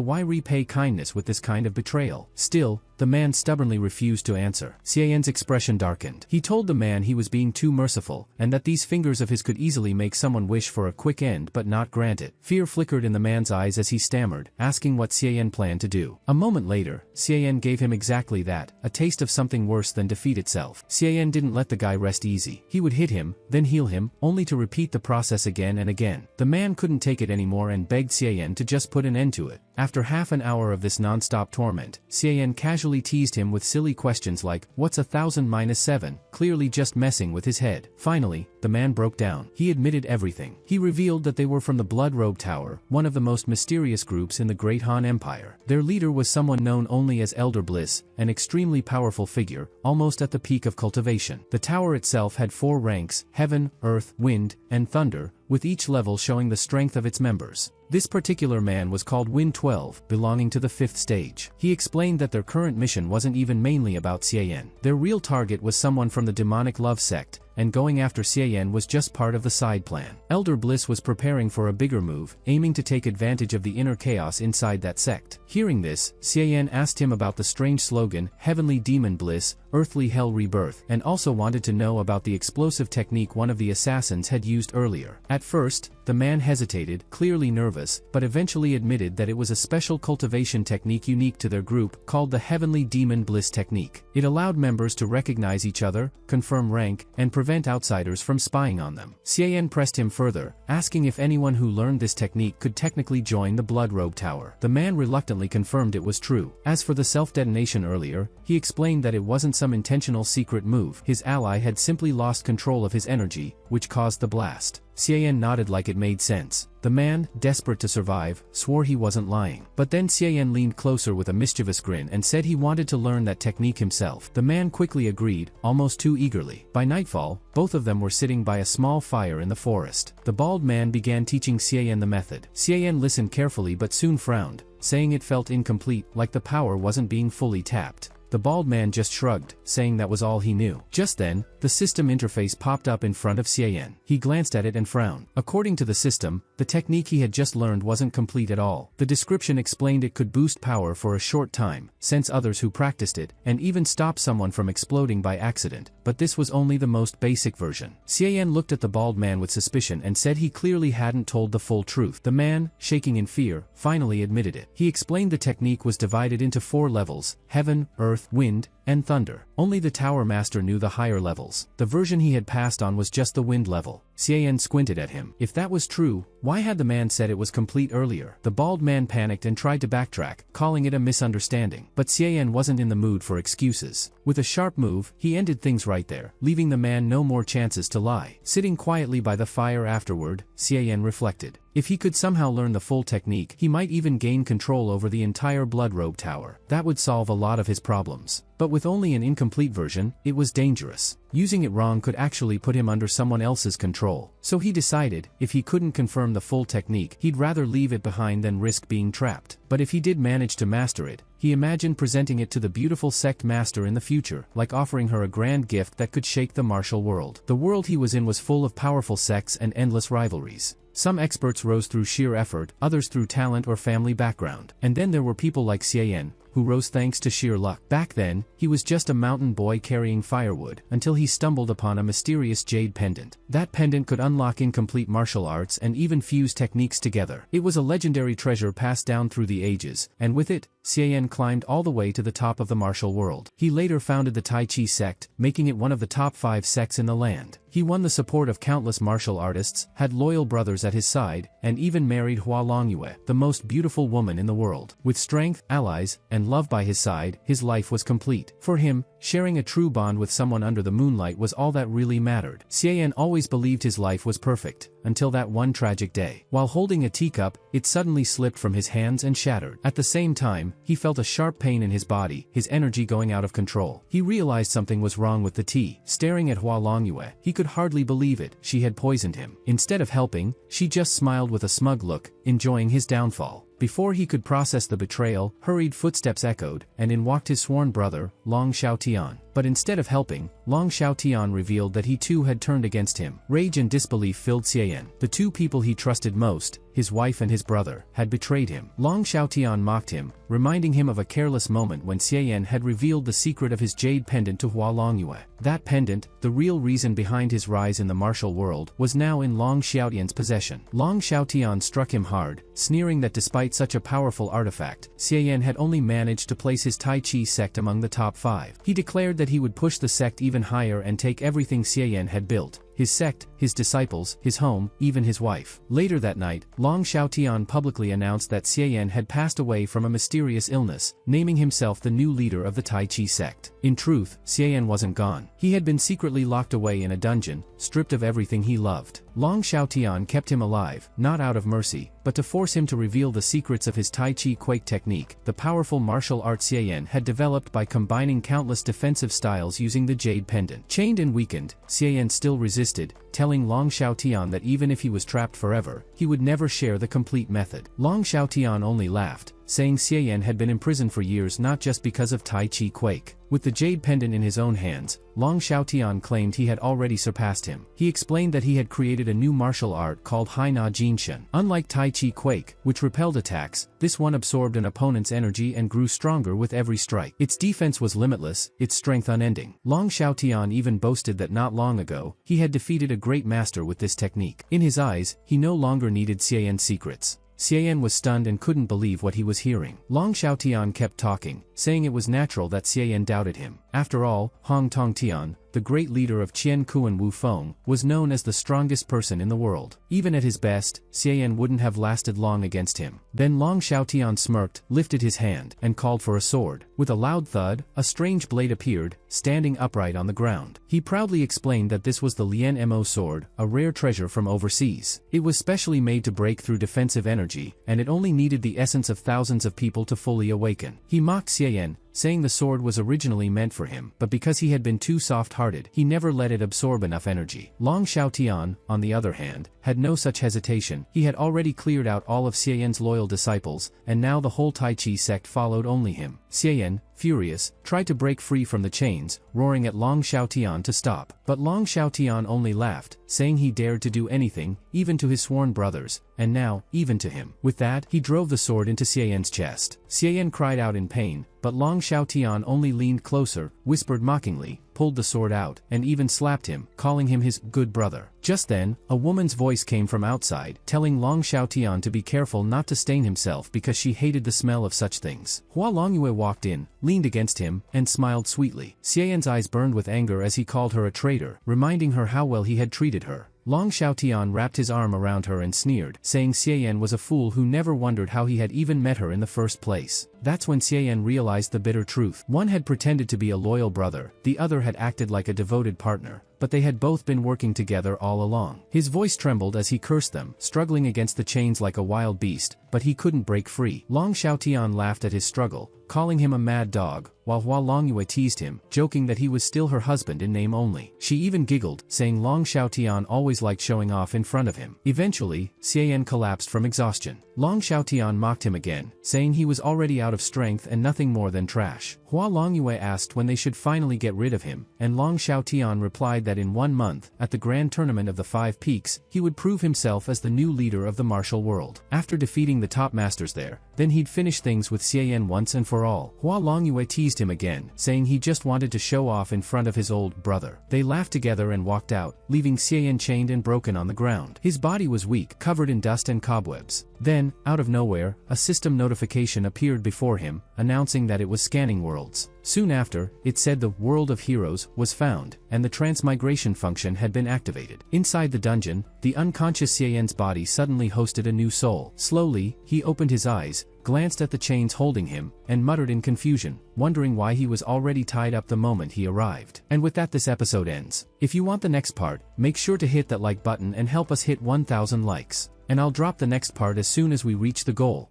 why repay kindness with this kind of betrayal? Still, the man stubbornly refused to answer. Xiaoyan's expression darkened. He told the man he was being too merciful, and that these fingers of his could easily make someone wish for a quick end but not grant it. Fear flickered in the man's eyes as he stammered, asking what Xiaoyan planned to do. A moment later, Xiaoyan gave him exactly that, a taste of something worse than defeat itself. Xiaoyan didn't let the guy rest easy. He would hit him, then heal him, only to repeat the process again and again. The man couldn't take it anymore and begged Xiaoyan to just put an end to it. After half an hour of this non-stop torment, Xiaoyan casually teased him with silly questions like, "What's 1,000 minus 7?" clearly just messing with his head. Finally, the man broke down. He admitted everything. He revealed that they were from the Blood Robe Tower, one of the most mysterious groups in the Great Han Empire. Their leader was someone known only as Elder Bliss, an extremely powerful figure, almost at the peak of cultivation. The tower itself had 4 ranks: Heaven, Earth, Wind, and Thunder, with each level showing the strength of its members. This particular man was called Wind 12, belonging to the 5th stage. He explained that their current mission wasn't even mainly about Xiaoyan. Their real target was someone from the demonic love sect, and going after Xiaoyan was just part of the side plan. Elder Bliss was preparing for a bigger move, aiming to take advantage of the inner chaos inside that sect. Hearing this, Xiaoyan asked him about the strange slogan, Heavenly Demon Bliss, Earthly Hell Rebirth, and also wanted to know about the explosive technique one of the assassins had used earlier. At first, the man hesitated, clearly nervous, but eventually admitted that it was a special cultivation technique unique to their group, called the Heavenly Demon Bliss Technique. It allowed members to recognize each other, confirm rank, and prevent outsiders from spying on them. Xiaoyan pressed him further, asking if anyone who learned this technique could technically join the Blood Robe Tower. The man reluctantly confirmed it was true. As for the self-detonation earlier, he explained that it wasn't some intentional secret move. His ally had simply lost control of his energy, which caused the blast. Xiaoyan nodded like it made sense. The man, desperate to survive, swore he wasn't lying. But then Xiaoyan leaned closer with a mischievous grin and said he wanted to learn that technique himself. The man quickly agreed, almost too eagerly. By nightfall, both of them were sitting by a small fire in the forest. The bald man began teaching Xiaoyan the method. Xiaoyan listened carefully but soon frowned, saying it felt incomplete, like the power wasn't being fully tapped. The bald man just shrugged, saying that was all he knew. Just then, the system interface popped up in front of Xiaoyan. He glanced at it and frowned. According to the system, the technique he had just learned wasn't complete at all. The description explained it could boost power for a short time, sense others who practiced it, and even stop someone from exploding by accident. But this was only the most basic version. Xiaoyan looked at the bald man with suspicion and said he clearly hadn't told the full truth. The man, shaking in fear, finally admitted it. He explained the technique was divided into 4 levels: Heaven, Earth, Wind, and Thunder. Only the Tower Master knew the higher levels. The version he had passed on was just the Wind level. Xiaoyan squinted at him. If that was true, why had the man said it was complete earlier? The bald man panicked and tried to backtrack, calling it a misunderstanding. But Xiaoyan wasn't in the mood for excuses. With a sharp move, he ended things right there, leaving the man no more chances to lie. Sitting quietly by the fire afterward, Xiaoyan reflected. If he could somehow learn the full technique, he might even gain control over the entire Blood Robe Tower. That would solve a lot of his problems. But with only an incomplete version, it was dangerous. Using it wrong could actually put him under someone else's control. So he decided, if he couldn't confirm the full technique, he'd rather leave it behind than risk being trapped. But if he did manage to master it, he imagined presenting it to the beautiful sect master in the future, like offering her a grand gift that could shake the martial world. The world he was in was full of powerful sects and endless rivalries. Some experts rose through sheer effort, others through talent or family background. And then there were people like Xiaoyan, who rose thanks to sheer luck. Back then, he was just a mountain boy carrying firewood, until he stumbled upon a mysterious jade pendant. That pendant could unlock incomplete martial arts and even fuse techniques together. It was a legendary treasure passed down through the ages, and with it, Xiaoyan climbed all the way to the top of the martial world. He later founded the Tai Chi sect, making it one of the top 5 sects in the land. He won the support of countless martial artists, had loyal brothers at his side, and even married Hua Longyue, the most beautiful woman in the world. With strength, allies, and and love by his side, his life was complete. For him, sharing a true bond with someone under the moonlight was all that really mattered. Xian always believed his life was perfect, until that one tragic day. While holding a teacup, it suddenly slipped from his hands and shattered. At the same time, he felt a sharp pain in his body, his energy going out of control. He realized something was wrong with the tea. Staring at Hua Longyue, he could hardly believe it. She had poisoned him. Instead of helping, she just smiled with a smug look, enjoying his downfall. Before he could process the betrayal, hurried footsteps echoed, and in walked his sworn brother, Long Xiaotian. But instead of helping, Long Xiaotian revealed that he too had turned against him. Rage and disbelief filled Xian. The two people he trusted most, his wife and his brother, had betrayed him. Long Xiaotian mocked him, reminding him of a careless moment when Xian had revealed the secret of his jade pendant to Hua Longyue. That pendant, the real reason behind his rise in the martial world, was now in Long Xiaotian's possession. Long Xiaotian struck him hard, sneering that despite such a powerful artifact, Xian had only managed to place his Tai Chi sect among the top 5. He declared that he would push the sect even higher and take everything Xian had built. His sect, his disciples, his home, even his wife. Later that night, Long Xiaotian publicly announced that Xian had passed away from a mysterious illness, naming himself the new leader of the Tai Chi sect. In truth, Xian wasn't gone. He had been secretly locked away in a dungeon, stripped of everything he loved. Long Xiaotian kept him alive, not out of mercy, but to force him to reveal the secrets of his Tai Chi Quake technique, the powerful martial art Xian had developed by combining countless defensive styles using the jade pendant. Chained and weakened, Xian still resisted, telling Long Xiaotian that even if he was trapped forever, he would never share the complete method. Long Xiaotian only laughed, saying Xian had been imprisoned for years not just because of Tai Chi Quake. With the jade pendant in his own hands, Long Xiaotian claimed he had already surpassed him. He explained that he had created a new martial art called Haina Jinshen. Unlike Tai Chi Quake, which repelled attacks, this one absorbed an opponent's energy and grew stronger with every strike. Its defense was limitless, its strength unending. Long Xiaotian even boasted that not long ago, he had defeated a great master with this technique. In his eyes, he no longer needed Xian's secrets. Xian was stunned and couldn't believe what he was hearing. Long Xiaotian kept talking, saying it was natural that Xian doubted him. After all, Hong Tongtian, the great leader of Qian Kuan Wu Feng, was known as the strongest person in the world. Even at his best, Xian wouldn't have lasted long against him. Then Long Xiaotian smirked, lifted his hand, and called for a sword. With a loud thud, a strange blade appeared, standing upright on the ground. He proudly explained that this was the Lian Mo sword, a rare treasure from overseas. It was specially made to break through defensive energy, and it only needed the essence of thousands of people to fully awaken. He mocked Xian, saying the sword was originally meant for him, but because he had been too soft-hearted, he never let it absorb enough energy. Long Xiaotian, on the other hand, had no such hesitation. He had already cleared out all of Xian's loyal disciples, and now the whole Tai Chi sect followed only him. Xian, furious, tried to break free from the chains, roaring at Long Xiaotian to stop. But Long Xiaotian only laughed, saying he dared to do anything, even to his sworn brothers, and now, even to him. With that, he drove the sword into Xian's chest. Xian cried out in pain, but Long Xiaotian only leaned closer, whispered mockingly, pulled the sword out, and even slapped him, calling him his good brother. Just then, a woman's voice came from outside, telling Long Xiaotian to be careful not to stain himself because she hated the smell of such things. Hua Longyue walked in, leaned against him, and smiled sweetly. Xian's eyes burned with anger as he called her a traitor, reminding her how well he had treated her. Long Xiaotian wrapped his arm around her and sneered, saying Xian was a fool who never wondered how he had even met her in the first place. That's when Xian realized the bitter truth. One had pretended to be a loyal brother, the other had acted like a devoted partner, but they had both been working together all along. His voice trembled as he cursed them, struggling against the chains like a wild beast, but he couldn't break free. Long Xiaotian laughed at his struggle, calling him a mad dog, while Hua Longyue teased him, joking that he was still her husband in name only. She even giggled, saying Long Xiaotian always liked showing off in front of him. Eventually, Xian collapsed from exhaustion. Long Xiaotian mocked him again, saying he was already out of strength and nothing more than trash. Hua Longyue asked when they should finally get rid of him, and Long Xiaotian replied that in 1 month, at the grand tournament of the 5 Peaks, he would prove himself as the new leader of the martial world. After defeating the top masters there, then he'd finish things with Xian once and for all. Hua Longyue teased him again, saying he just wanted to show off in front of his old brother. They laughed together and walked out, leaving Xian chained and broken on the ground. His body was weak, covered in dust and cobwebs. Then, out of nowhere, a system notification appeared before before him, announcing that it was scanning worlds. Soon after, it said the World of Heroes was found, and the transmigration function had been activated. Inside the dungeon, the unconscious Xian's body suddenly hosted a new soul. Slowly, he opened his eyes, glanced at the chains holding him, and muttered in confusion, wondering why he was already tied up the moment he arrived. And with that, this episode ends. If you want the next part, make sure to hit that like button and help us hit 1,000 likes. And I'll drop the next part as soon as we reach the goal.